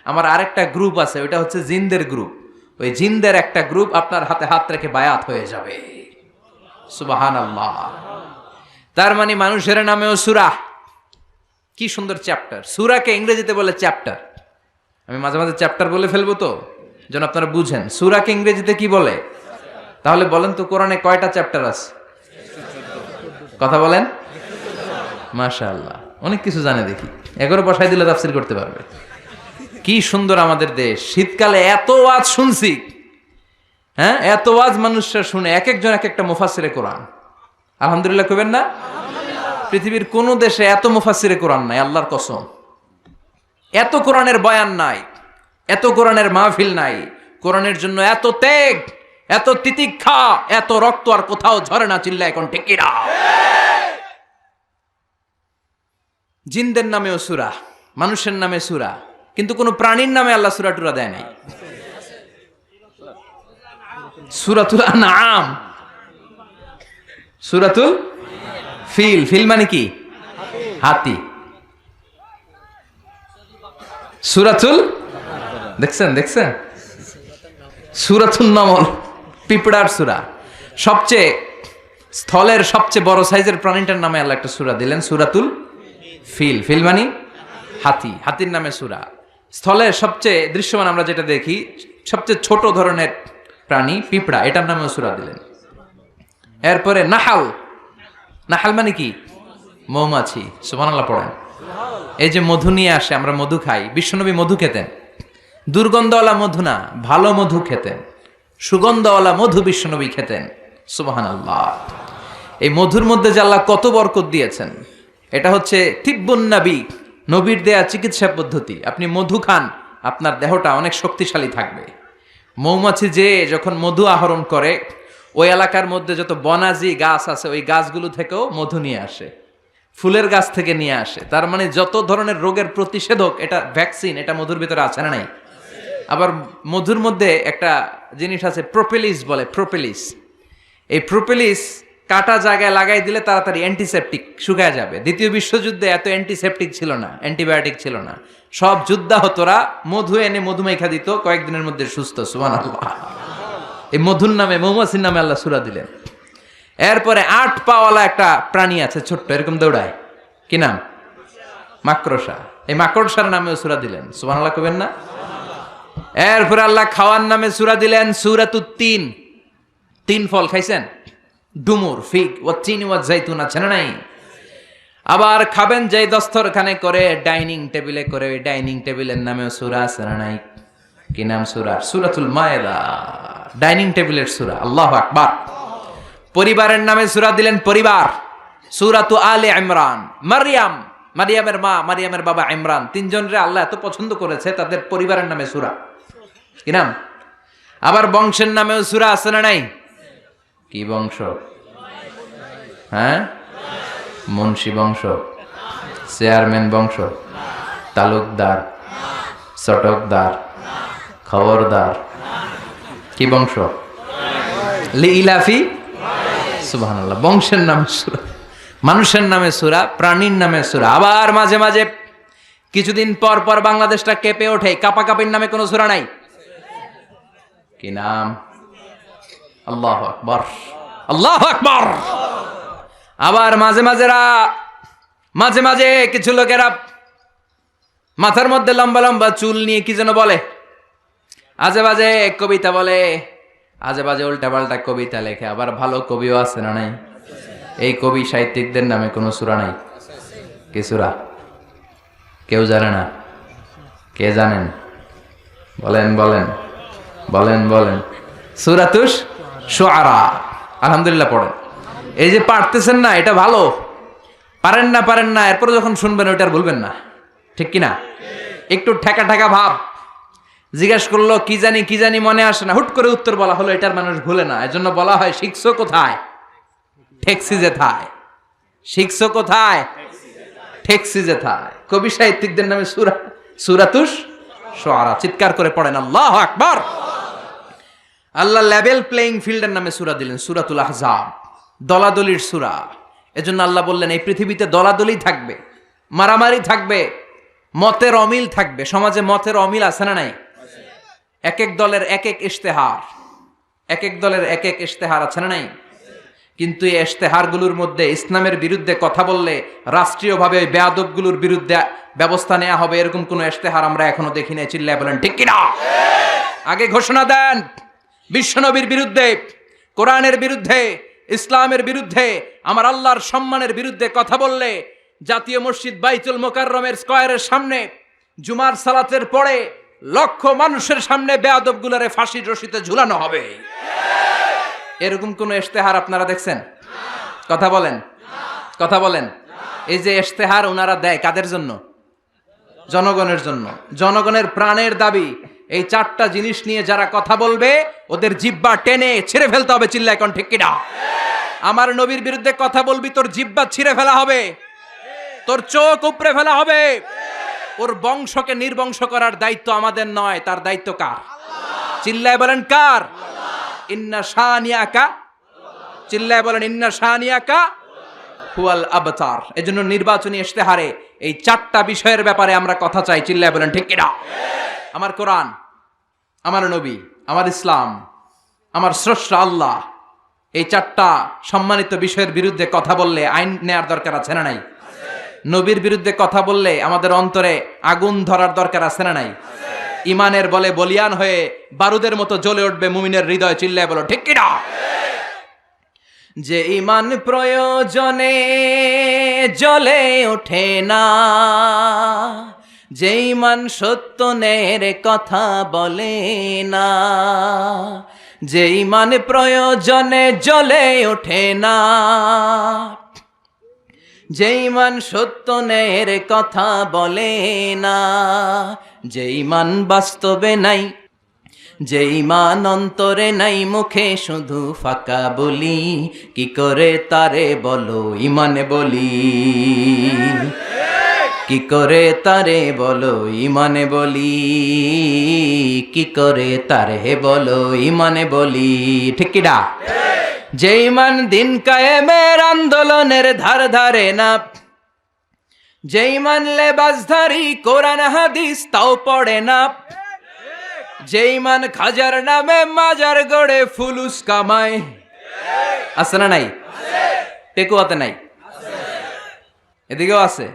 আমার আরেকটা গ্রুপ আছে, ওইটা হচ্ছে জিনদের গ্রুপ। ওই জিনদের একটা গ্রুপ আপনার হাতে হাত রেখে বায়াত হয়ে যাবে। সুবহানাল্লাহ। তার মানে মানুষের নামেও সূরা। কি সুন্দর চ্যাপ্টার। সূরাকে ইংরেজিতে বলে চ্যাপ্টার। আমি মাঝে মাঝে চ্যাপ্টার বলে ফেলবো তো, যেন আপনারা বুঝেন সূরাকে ইংরেজিতে কি বলে। তাহলে বলেন তো কোরআনে কয়টা চ্যাপ্টার আছে? কথা বলেন। মাশাআল্লাহ, অনেক কিছু জানে দেখি। 11 বসাই দিলে তাফসীর করতে পারবে। কি সুন্দর আমাদের দেশ। শীতকালে এত ওয়াজ শুনছি, হ্যাঁ, এত ওয়াজ মানুষরা শুনে, এক একজন এক একটা মুফাসসিরে কোরআন। আলহামদুলিল্লাহ কইবেন না? পৃথিবীর কোন দেশে এত মুফাসসিরে কোরআন নাই, আল্লাহর কসম। এত কোরআনের বয়ান নাই, এত কোরআনের মাহফিল নাই। কোরআনের জন্য এত ত্যাগ, এত তিতিক্ষা, এত রক্ত আর কোথাও ঝরে না। চিল্লা এখন ঠিক কিনা? জিনদের নামেও সূরা, মানুষের নামে সূরা, কিন্তু কোন প্রাণীর নামে আল্লাহ সূরা টুরা দেয় নাই। সূরাতুল আনআম, সূরাতুল ফিল। ফিল মানে কি? হাতি। সূরাতুল, দেখছেন সূরাতুন নামল, পিঁপড়ার সূরা। সবচেয়ে স্থলের সবচেয়ে বড় সাইজের প্রাণীটার নামে আল্লাহ একটা সূরা দিলেন, সূরাতুল ফিল। ফিল মানে হাতি, হাতির নামে সূরা। স্থলের সবচেয়ে দৃশ্যমান আমরা যেটা দেখি, সবচেয়ে ছোট ধরনের প্রাণী পিঁপড়া, এটার নামেও সূরা দিলেন। এরপরে নাহাল। নাহাল মানে কি? মৌমাছি। সুবহানাল্লাহ পড়েন। এই যে মধু নিয়ে আসে, আমরা মধু খাই। বিশ্বনবী মধু খেতেন, দুর্গন্ধওয়ালা মধু না, ভালো মধু খেতেন। সুগন্ধওয়ালা মধু বিশ্বনবী খেতেন। সুবহানাল্লাহ। এই মধুর মধ্যে যে আল্লাহ কত বরকত দিয়েছেন, এটা হচ্ছে তিব্বুন নবী, নবীর দেয়া চিকিৎসা পদ্ধতি। আপনি মধু খান, আপনার দেহটা অনেক শক্তিশালী থাকবে। মৌমাছি যে যখন মধু আহরণ করে, ওই এলাকার মধ্যে যত বনাজি গাছ আছে, ওই গাছগুলো থেকেও মধু নিয়ে আসে, ফুলের গাছ থেকে নিয়ে আসে। তার মানে যত ধরনের রোগের প্রতিষেধক, এটা ভ্যাকসিন, এটা মধুর ভিতরে আছে না নাই? আবার মধুর মধ্যে একটা জিনিস আছে, প্রোপেলিস বলে, প্রোপেলিস। এই প্রোপেলিস কাটা জায়গায় লাগাই দিলে তাড়াতাড়ি অ্যান্টিসেপটিক শুকায় যাবে। দ্বিতীয় বিশ্বযুদ্ধে এত অ্যান্টিসেপটিক ছিল না, অ্যান্টিবায়োটিক ছিল না। সব যুদ্ধাহতরা মধু এনে মধুমাইখা দিত, কয়েকদিনের মধ্যে সুস্থ। সুবহানাল্লাহ। এই মধুর নামে, মৌমাছির নামে আল্লাহ সূরা দিলেন। এরপরে 8 পাওয়ালা একটা প্রাণী আছে, ছোট্ট, এরকম দৌড়ায়। কি নাম? মাকড়সা। এই মাকড়সার নামেও সূরা দিলেন। সুবহানাল্লাহ কইবেন না? এরপরে আল্লাহ খাওয়ার নামে সূরা দিলেন, সূরাতুত তিন। তিন ফল খাইছেন? ডুমুর, ফিগ, ওয়াতিন ওয়া জাইতুন আছে না নাই? আবার খাবেন যেই দস্তরখানে করে, ডাইনিং টেবিলে করে, ওই ডাইনিং টেবিলের নামেও সূরা আছে না নাই? কি নাম সূরা? সূরাতুল মায়েদা। ডাইনিং টেবিলের সূরা। আল্লাহু আকবার। পরিবারের নামে সূরা দিলেন, পরিবার, সূরাতু আলে ইমরান। মারইয়াম, মারইয়ামের মা, মারইয়ামের বাবা ইমরান, তিনজনরে আল্লাহ এত পছন্দ করেছে, তাদের পরিবারের নামে সূরা। কি নাম? আবার বংশের নামেও সূরা আছে না নাই? কি বংশ? হ্যাঁ, মুন্সি বংশ, চেয়ারম্যান বংশ, তালুকদার, চটকদার, খবরদার। কি বংশ? লিইলাফি। সুবহানাল্লাহ। বংশের নামে সূরা, মানুষের নামে সূরা, প্রাণীর নামে সূরা। আবার মাঝে মাঝে কিছুদিন পর পর বাংলাদেশটা কেঁপে ওঠে, কাপাকাপির নামে কোনো সূরা নাই। কি নাম? আল্লাহু আকবার, আল্লাহু আকবার। আবার মাঝে মাঝে কিছু লোকেরা মাথার মধ্যে লম্বা লম্বা চুল নিয়ে কি যেন বলে, আজে বাজে কবিতা বলে, আজে বাজে উল্টা পাল্টা কবিতা লেখে। আবার ভালো কবিও আছে না নাই? এই কবি সাহিত্যিকদের নামে কোনো সূরা নাই? কি সূরা? কেউ জানে না? কে জানেন? বলেন বলেন বলেন বলেন। সূরাতুশ শুআরা। আলহামদুলিল্লাহ পড়েন। এই যে পারতেছেন না, এটা ভালো। পারেন না, এরপর যখন শুনবেন ওইটা আর বলবেন না। ঠিক কিনা? একটু ঠেকা ঠেকা ভাব। জিজ্ঞেস করলো কি জানি মনে আসে না, হুট করে উত্তর বলা হলো, এটার মানুষ ভুলে না। এজন্য বলা হয়, শিখছো কোথায়? ঠেকসি যেথায়। শিখছো কোথায়? ঠেকসি যেথায়। কবি সাহিত্যিকদের নামে সূরা, সূরাতুশ শুআরা। চিৎকার করে পড়েন আল্লাহু আকবার। আল্লাহ লেভেল প্লেইং ফিল্ডের নামে সূরা দিলেন, সূরাতুল আহজাব। দলাদলির সূরা। এজন্য আল্লাহ বললেন, এই পৃথিবীতে দলাদলি থাকবে, মারামারি থাকবে, মতের অমিল থাকবে। সমাজে মতের অমিল আছে না নাই? এক এক দলের এক এক ইশতেহার, এক এক দলের এক এক ইশতেহার আছে না নাই? কিন্তু এই ইশতেহারগুলোর মধ্যে ইসলামের বিরুদ্ধে কথা বললে রাষ্ট্রীয়ভাবে ওই বেয়াদবগুলোর বিরুদ্ধে ব্যবস্থা নেওয়া হবে, এরকম কোনো ইশতেহার আমরা এখনো দেখি নাই। চিল্লায় বলেন ঠিক কিনা? আগে ঘোষণা দেন বিশ্বনবীর বিরুদ্ধে, কোরআনের বিরুদ্ধে, ইসলামের বিরুদ্ধে, আমার আল্লাহর সম্মানের বিরুদ্ধে কথা বললে জাতীয় মসজিদ বাইতুল মোকাররমের স্কয়ারের সামনে জুমার সালাতের পরে লক্ষ মানুষের সামনে বেয়াদবগুলোরে ফাঁসির রশিতে ঝুলানো হবে। এরকম কোন ইশতেহার আপনারা দেখছেন? কথা বলেন, কথা বলেন। এই যে ইশতেহার ওনারা দেয় কাদের জন্য? জনগণের জন্য। জনগণের প্রাণের দাবি। এই চারটা জিনিস নিয়ে যারা কথা বলবে ওদের জিহ্বা টেনে ছিঁড়ে ফেলতে হবে। চিল্লায় কোন ঠিক কিনা? আমার নবীর বিরুদ্ধে কথা বলবি, তোর জিহ্বা ছিঁড়ে ফেলা হবে, তোর চোখ উপড়ে ফেলা হবে। ওর বংশকে নির্বংশ করার দায়িত্ব আমাদের নয়, তার দায়িত্ব কার? চিল্লায় বলেন কার? ইন্না শানিয়াকা, চিল্লায় বলেন ইন্না শানিয়াকা হুয়াল আবতার। এজন্য নির্বাচনী ইশতেহারে এই চারটা বিষয়ের ব্যাপারে আমরা কথা চাই। চিল্লায় বলেন ঠিক কিনা? আমার কোরআন, আমার নবী, আমার ইসলাম, আমার স্রষ্টা আল্লাহ, এই চারটা সম্মানিত বিষয়ের বিরুদ্ধে কথা বললে আইন নেয়ার দরকার আছে না নাই? নবীর বিরুদ্ধে কথা বললে আমাদের অন্তরে আগুন ধরার দরকার আছে না নাই? ইমানের বলে বলিয়ান হয়ে বারুদের মতো জ্বলে উঠবে মুমিনের হৃদয়। চিল্লায় বলো ঠিক কিনা? যে ইমান প্রয়োজনে জ্বলে ওঠে না, যে ইমান সত্য ন্যায়ের কথা বলে না, যে ইমান প্রয়োজনে জ্বলে ওঠে না, যে ইমান সত্য ন্যায়ের কথা বলে না, যে ইমান বাস্তবে নাই, যে ইমান অন্তরে নাই, মুখে শুধু ফাঁকা বলি, কি করে তারে বলো ইমানে বলি, কি করে তারে বলো ইমানে বলি, কি করে তারে বলো ইমানে বলি। ঠিক কিনা? যে ইমান দিন কায়েমের আন্দোলনের ধার ধারে না, যে ইমান লেবাসধারী কোরআন হাদিস তাও পড়ে না, যে ইমান খাজার নামে মাজার গড়ে ফুলুস কামায়। আছে না নাই? টেকুয়াতে নাই, এদিকেও আছে।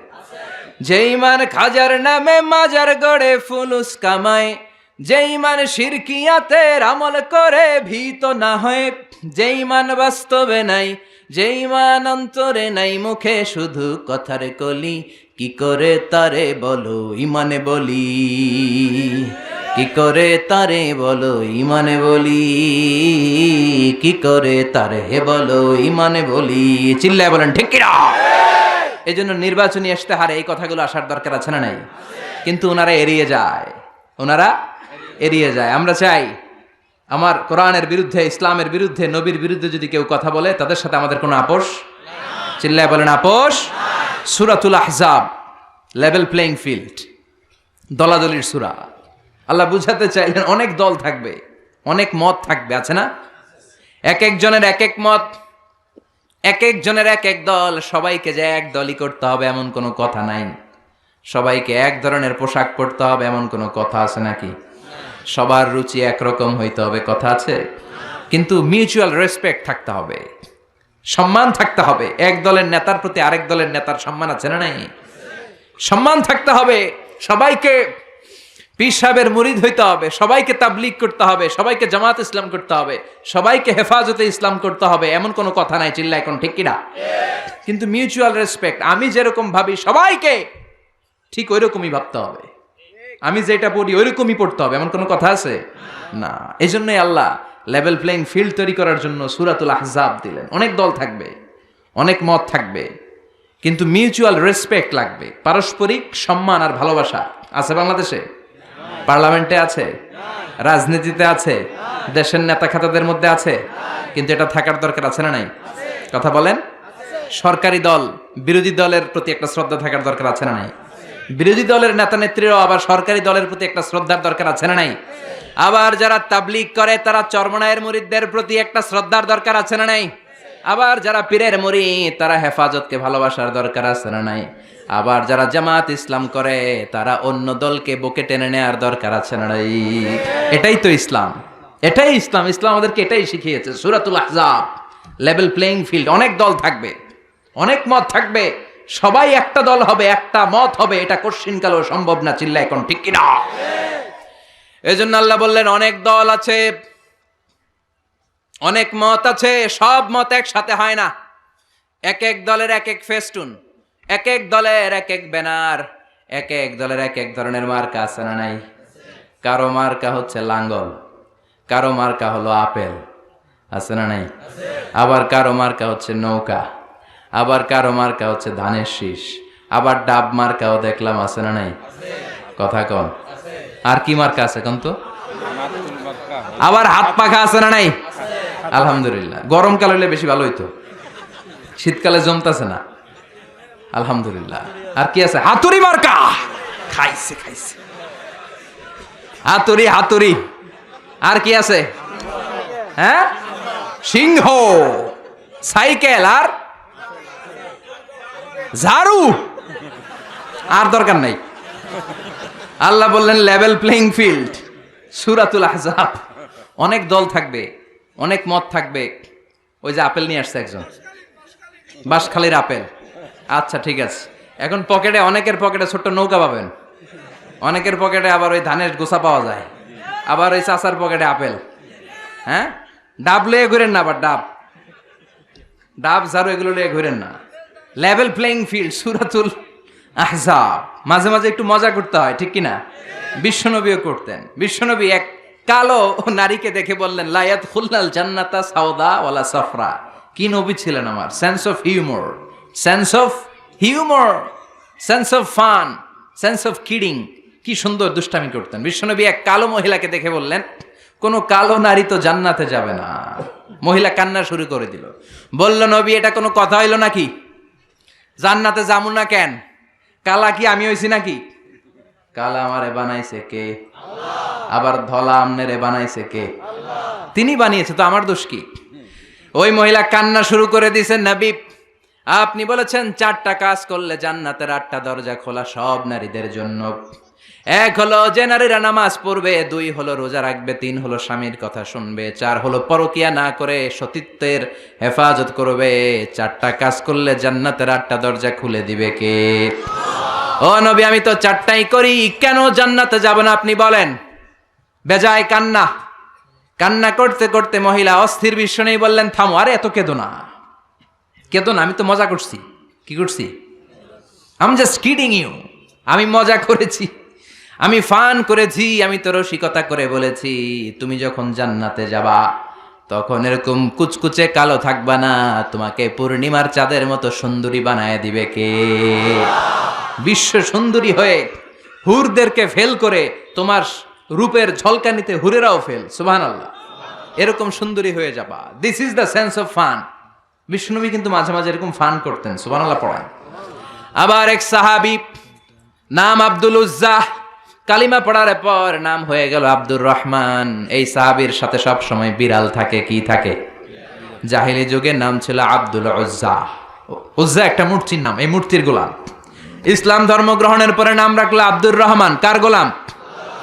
যে ইমান খাজার নামে মাজার গড়ে ফুলুস কামায়, যে ইমান শিরকিয়াতের আমল করে ভীত না হয়, যে ইমান বাস্তবে নাই, যে ইমান অন্তরে নাই, মুখে শুধু কথার কলি, কি করে তারে বলো ইমানে বলি, কি করে তারে বলো ইমানে বলি, কি করে তারে বলো ইমানে বলি। চিল্লায় বলেন ঠিক কিনা? এই জন্য নির্বাচনী ইশতেহারে এই কথাগুলো আসার দরকার আছে না নাই? কিন্তু ওনারা এড়িয়ে যায়, ওনারা এড়িয়ে যায়। আমরা চাই আমার কোরআনের বিরুদ্ধে, ইসলামের বিরুদ্ধে, নবীর বিরুদ্ধে যদি কেউ কথা বলে তাদের সাথে আমাদের কোনো আপোষ। চিল্লায় বলেন আপোষ। সূরাতুল আহজাব, লেভেল প্লেইং ফিল্ড, দলাদলির সূরা। আল্লাহ বুঝাতে চাইলেন অনেক দল থাকবে, অনেক মত থাকবে, আছে না? এক একজনের এক এক মত, এক একজনের এক এক দল। সবাইকে যে এক দলই করতে হবে এমন কোনো কথা নাই। সবাইকে এক ধরনের পোশাক পরতে হবে এমন কোনো কথা আছে নাকি? সবার রুচি একরকম হইতে হবে কথা আছে? কিন্তু মিউচুয়াল রেসপেক্ট থাকতে হবে, সম্মান থাকতে হবে। এক দলের নেতার প্রতি আরেক দলের নেতার সম্মান আছে না নাই? সম্মান থাকতে হবে। সবাইকে পীর সাহেবের মুরিদ হইতে হবে, সবাইকে তাবলীগ করতে হবে, সবাইকে জামাত ইসলাম করতে হবে, সবাইকে হেফাজতে ইসলাম করতে হবে এমন কোনো কথা নাই। চিল্লায় এখন ঠিক কিনা? কিন্তু মিউচুয়াল রেসপেক্ট, আমি যেরকম ভাবি সবাইকে ঠিক ওই রকমই ভাবতে হবে, আমি যেটা পড়ি ওই রকমই পড়তে হবে এমন কোনো কথা আছে না। এই জন্যই আল্লাহ লেভেল প্লেইং ফিল্ড তৈরি করার জন্য সূরাতুল আহজাব দিলেন। অনেক দল থাকবে, অনেক মত থাকবে, কিন্তু মিউচুয়াল রেসপেক্ট লাগবে। পারস্পরিক সম্মান আর ভালোবাসা আছে বাংলাদেশে? পার্লামেন্টে আছে, রাজনীতিতে আছে, দেশের নেতা খাতাদের মধ্যে আছে, কিন্তু এটা থাকার দরকার আছে না নাই? কথা বলেন। সরকারি দল বিরোধী দলের প্রতি একটা শ্রদ্ধা থাকার দরকার আছে না নাই? বিরোধী দলের নেতা নেত্রীরাও আবার সরকারি দলের প্রতি একটা শ্রদ্ধার দরকার আছে না নাই? আবার যারা তাবলীগ করে তারা চরমনায়ের মুরিদদের প্রতি একটা শ্রদ্ধার দরকার আছে না নাই? আবার যারা পীরের মুরিদ তারা হেফাজতকে ভালোবাসার দরকার আছে না নাই? আবার যারা জামাত ইসলাম করে তারা অন্য দলকে বুকে টেনে নেওয়ার দরকার আছে না নাই? এটাই তো ইসলাম, এটাই ইসলাম। ইসলাম আমাদেরকে এটাই শিখিয়েছে। সূরাতুল আহজাব, লেভেল প্লেইং ফিল্ড। অনেক দল থাকবে, অনেক মত থাকবে, সবাই একটা দল হবে, একটা মত হবে, এটা কোশ্চিনকালেও সম্ভব না। চিল্লায় কোন ঠিক কিনা? এজন্য আল্লাহ বললেন অনেক দল আছে, অনেক মত আছে, সব মত একসাথে হয় না। এক এক দলের এক এক ফেস্টুন, এক এক দলের এক এক ব্যানার, এক এক দলের এক এক ধরনের মার্কা আছে না নাই? কারো মার্কা হচ্ছে লাঙ্গল, কারো মার্কা হলো আপেল, আছে না নাই? আবার কারো মার্কা হচ্ছে নৌকা, আবার কারো মার্কা হচ্ছে ধানের শীষ, আবার ডাব মার্কাও দেখলাম, আছে না নাই? কথা কন। আর কি মার্কা আছে কোন তো? আবার হাত পাখা আছে না নাই? আলহামদুলিল্লাহ। গরমকাল হলে বেশি ভালো হইতো, শীতকালে জমতাছে না। আলহামদুলিল্লাহ। আর কি আছে? হাতুড়ি মার্কা। খাইছে খাইছে, হাতুড়ি হাতুড়ি। আর কি আছে? হ্যাঁ, সিংহ, সাইকেল, আর ঝাড়ু। আর দরকার নাই। আল্লাহ বললেন লেভেল প্লেইং ফিল্ড। সূরাতুল আহজাব। অনেক দল থাকবে, অনেক মত থাকবে। ওই যে আপেল নিয়ে আসছে একজন, বাঁশখালীর আপেল। আচ্ছা ঠিক আছে, এখন পকেটে, অনেকের পকেটে ছোট্ট নৌকা পাবেন, অনেকের পকেটে আবার ওই ধানের গোছা পাওয়া যায়, আবার ওই চাচার পকেটে আপেল। হ্যাঁ, ডাব লয়ে ঘুরেন না, আবার ডাব ডাব ঝাড়ু এগুলো লয়ে ঘুরেন না। লেভেল প্লেইং ফিল্ড, সূরাতুল আহজাব। মাঝে মাঝে একটু মজা করতে হয়, ঠিক কিনা? বিশ্বনবীও করতেন। বিশ্বনবী এক কালো নারীকে দেখে বললেন, লা ইয়াদখুলনাল জান্নাতা সাওদা ওয়ালা সাফরা। কি নবী ছিলেন আমার! Sense of humour, sense of humour, sense of fun, sense of kidding. কি সুন্দর দুষ্টামি করতেন। বিশ্বনবী এক কালো মহিলাকে দেখে বললেন, কোন কালো নারী তো জান্নাতে যাবে না। মহিলা কান্না শুরু করে দিল। বলল, নবী এটা কোনো কথা হইল নাকি? জান্নাতে যাবো না কেন? কালা কি আমি হইছি নাকি? কালা আমারে বানাইছে কে? আবার ধলা আমনেরে বানাইছে কে? তিনি বানিয়েছে, তো আমার দোষ কি? ওই মহিলা কান্না শুরু করে দিয়েছেন, নবী আপনি বলেছেন 4টা কাজ করলে জান্নাতের 8টা দরজা খোলা সব নারীদের জন্য। 1 হলো যে নারীরা নামাজ পড়বে, 2 হলো রোজা রাখবে, 3 হলো স্বামীর কথা শুনবে, 4 হলো পরকিয়া না করে সতীত্বের হেফাজত করবে। 4টা কাজ করলে জান্নাতের 8টা দরজা খুলে দিবে কে? ও নবী আমি তো 4টাই করি, কেন জান্নাতে যাব না আপনি বলেন? বেজায় কান্না, কান্না করতে করতে মহিলা অস্থির। বিশ্ব নেই বললেন, থামো, আরে এত কেঁদো না, কেঁদো না, আমি তো মজা করছি। কি করছি? I am just kidding you. আমি মজা করেছি, আমি ফান করেছি, আমি তো রসিকতা করে বলেছি তুমি যখন জান্নাতে যাবা তখন এরকম কুচকুচে কালো থাকবা না, তোমাকে পূর্ণিমার চাঁদের মতো সুন্দরী বানায় দিবে কে? বিশ্ব সুন্দরী হয়ে হুরদেরকে ফেল করে তোমার রূপের ঝলকানিতে হুরেরাও ফেল। সুবহানাল্লাহ। এরকম সুন্দরী হয়ে যাবা। This is the sense of fun. বিষ্ণুনবী কিন্তু মাঝে মাঝে এরকম ফান করতেন। সুবহানাল্লাহ পড়ান। আবার এক সাহাবী নাম আব্দুল উজ্জা, কালিমা পড়ার পর নাম হয়ে গেল আব্দুর রহমান। এই সাহাবীর সাথে সব সময় বিড়াল থাকে। কি থাকে? জাহিলি যুগে নাম ছিল আব্দুল উজ্জা। উজ্জা একটা মূর্তির নাম, এই মূর্তির গোলাম। ইসলাম ধর্ম গ্রহণের পরে নাম রাখলো আব্দুর রহমান। কার গোলাম?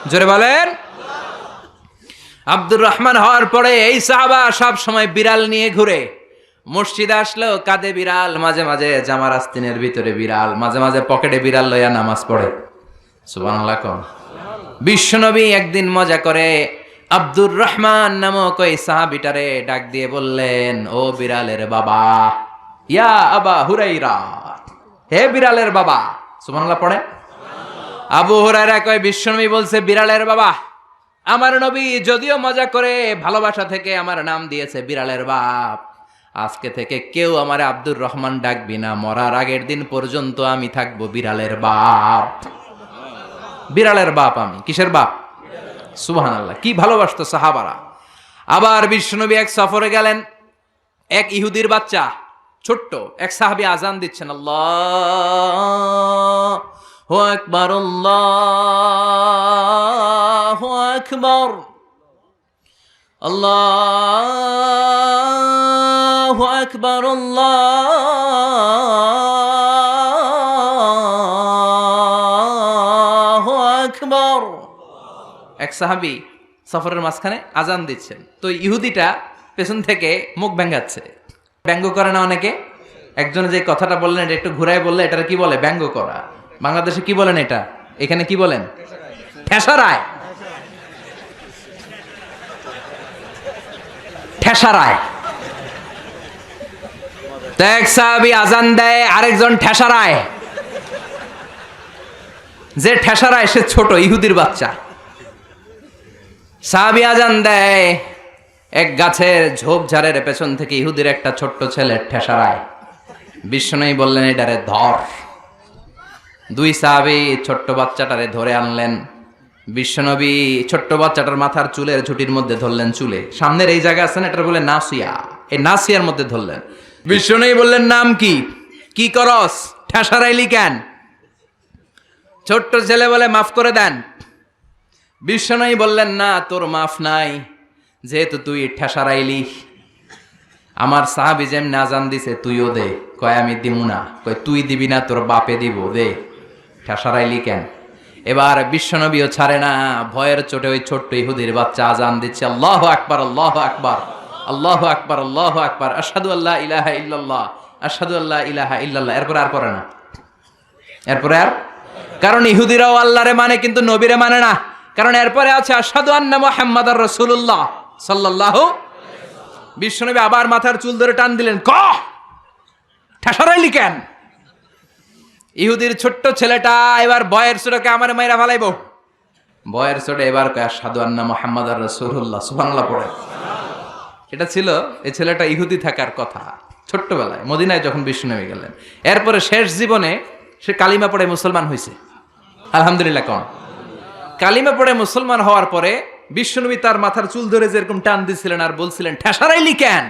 জোরে বলেন। আব্দুর রহমান হওয়ার পরে এই সাহাবা সব সময় বিড়াল নিয়ে ঘুরে। মসজিদে আসলো কাঁধে বিড়াল, মাঝে মাঝে জামার আস্তিনের ভিতরে বিড়াল, মাঝে মাঝে পকেটে বিড়াল লইয়া নামাজ পড়ে। সুবহানাল্লাহ। বিশ্বনবী একদিন মজা করে আব্দুর রহমান নামক ওই সাহাবীটারে ডাক দিয়ে বললেন, ও বিড়ালের বাবা, ইয়া আবা হুরাইরা, হে বিড়ালের বাবা। সুবহানাল্লাহ পড়ে। আবু হুরায়রা কয়, বিশ্বনবী বলছে বিড়ালের বাবা। আমার নবী যদিও মজা করে ভালোবাসা থেকে আমার নাম দিয়েছে বিড়ালের বাপ, আজকে থেকে কেউ আমার আব্দুর রহমান ডাকবি না, মরার আগের দিন পর্যন্ত আমি থাকবো বিড়ালের বাপ। বিড়ালের বাপ আমি। কিসের বাপ? সুবহানাল্লাহ। কি ভালোবাসতো সাহাবারা। আবার বিশ্বনবী এক সফরে গেলেন, এক ইহুদির বাচ্চা ছোট্ট এক সাহাবী আজান দিচ্ছেন, আল্লাহু আকবার, আল্লাহু আকবার, আল্লাহু আকবার আল্লাহু আকবার। এক সাহাবী সফরের মাঝখানে আজান দিচ্ছেন, তো ইহুদিটা পেছন থেকে মুখ ভেঙ্গাচ্ছে। ব্যঙ্গ করে না অনেকে? একজনে যে কথাটা বললেন এটা একটু ঘুরায় বললে এটার কি বলে? ব্যঙ্গ করা। বাংলাদেশে কি বলেন এটা? এখানে কি বলেন? ঠেসারায়। ঠেসারায়। এক সাহাবী আজান দেয়, আরেকজন ঠেসারায়। যে ঠেসারায় সে ছোট ইহুদির বাচ্চা। সাহাবী আজান দেয়, এক গাছের ঝোপঝাড়ের পেছন থেকে ইহুদির একটা ছোট্ট ছেলে ঠেসারায়। বিশ্বনবী বললেন এটারে ধর। দুই সাহাবী ছোট্ট বাচ্চাটারে ধরে আনলেন। বিশ্বনবী ছোট্ট বাচ্চাটার মাথার চুলের ঝুটির মধ্যে ধরলেন, চুলে সামনের এই জায়গা আছে না, এটা বলে নাসিয়া, এই নাসিয়ার মধ্যে ধরলেন। বিশ্বনবী বললেন নাম কি? কি করস? ঠেসারাইলি কেন? ছোট্ট ছেলে বলে মাফ করে দেন। বিশ্বনবী বললেন না, তোর মাফ নাই, যেহেতু তুই ঠেসারাইলি। আমার সাহাবী যেমনি আজান দিছে তুইও দে। কয় আমি দিমু না। কয় তুই দিবি না, তোর বাপে দিব, দে। ঠেসারাইলি কেন? এবার বিশ্বনবীও ছাড়ে না, ভয়ের চোটে ওই ছোট্ট ইহুদির বাচ্চা আজান দিচ্ছে, আল্লাহু আকবার আল্লাহু আকবার আল্লাহু আকবার আল্লাহু আকবার আশহাদু আল্লা ইলাহা ইল্লাল্লাহ আশহাদু আল্লা ইলাহা ইল্লাল্লাহ। এরপর আর পড়ে না, এরপরে আর, কারণ ইহুদিরাও আল্লাহরে মানে কিন্তু নবীরে মানে না। কারণ এরপরে আছে আশহাদু আন্না মুহাম্মাদার রাসূলুল্লাহ সাল্লাল্লাহু। বিশ্বনবী আবার মাথার চুল ধরে টান দিলেন, ক ঠেসারাইলি কেন? ইহুদির ছোট্ট ছেলেটা এবার বয়ের চোটে আমার মাইরা ফালাইব। বয়ের চোটে এবার কয় আশহাদু আন্না মুহাম্মাদার রাসূলুল্লাহ, সুবহানাল্লাহ পড়ে। এটা ছিল এই ছেলেটা ইহুদি থাকার কথা ছোট্টবেলায় মদিনায় যখন বিশ্বনবী গেলেন। এরপরে শেষ জীবনে সে কালিমা পড়ে মুসলমান হয়েছে, আলহামদুলিল্লাহ। কোন কালিমা পড়ে মুসলমান হওয়ার পরে বিশ্বনবী তার মাথার চুল ধরে যেরকম টান দিছিলেন আর বলছিলেন ঠেসারাইলি কেন,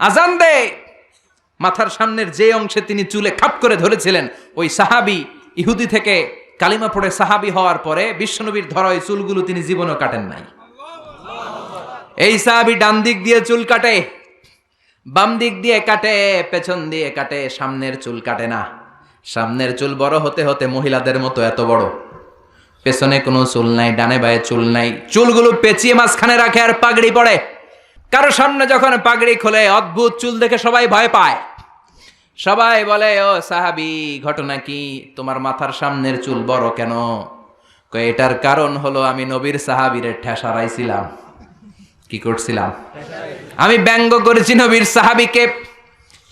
আজান দে। মাথার সামনের যে অংশে তিনি চুলে খাপ করে ধরেছিলেন, ওই সাহাবী ইহুদি থেকে কালিমা পড়ে সাহাবী হওয়ার পরে বিশ্বনবীর ধরা ওই চুলগুলো তিনি জীবনও কাটেন নাই। এই সাহাবী ডান দিক দিয়ে চুল কাটে, বাম দিক দিয়ে কাটে, পেছন দিয়ে কাটে, সামনের চুল কাটে না। সামনের চুল বড় হতে হতে মহিলাদের মতো এত বড়, পেছনে কোনো চুল নাই, ডানে বায়ে চুল নাই, চুলগুলো পেঁচিয়ে মাঝখানে রাখে আর পাগড়ি পড়ে। কারো সামনে যখন পাগড়ি খোলে অদ্ভুত চুল দেখে সবাই ভয় পায়। সবাই বলে ও সাহাবী ঘটনা কি, তোমার মাথার সামনের চুল বড় কেন? কয় এটার কারণ হলো আমি নবীর সাহাবীরে ঠেসারাইছিলাম। কি করছিলাম? আমি ব্যঙ্গ করেছি নবীর সাহাবীকে।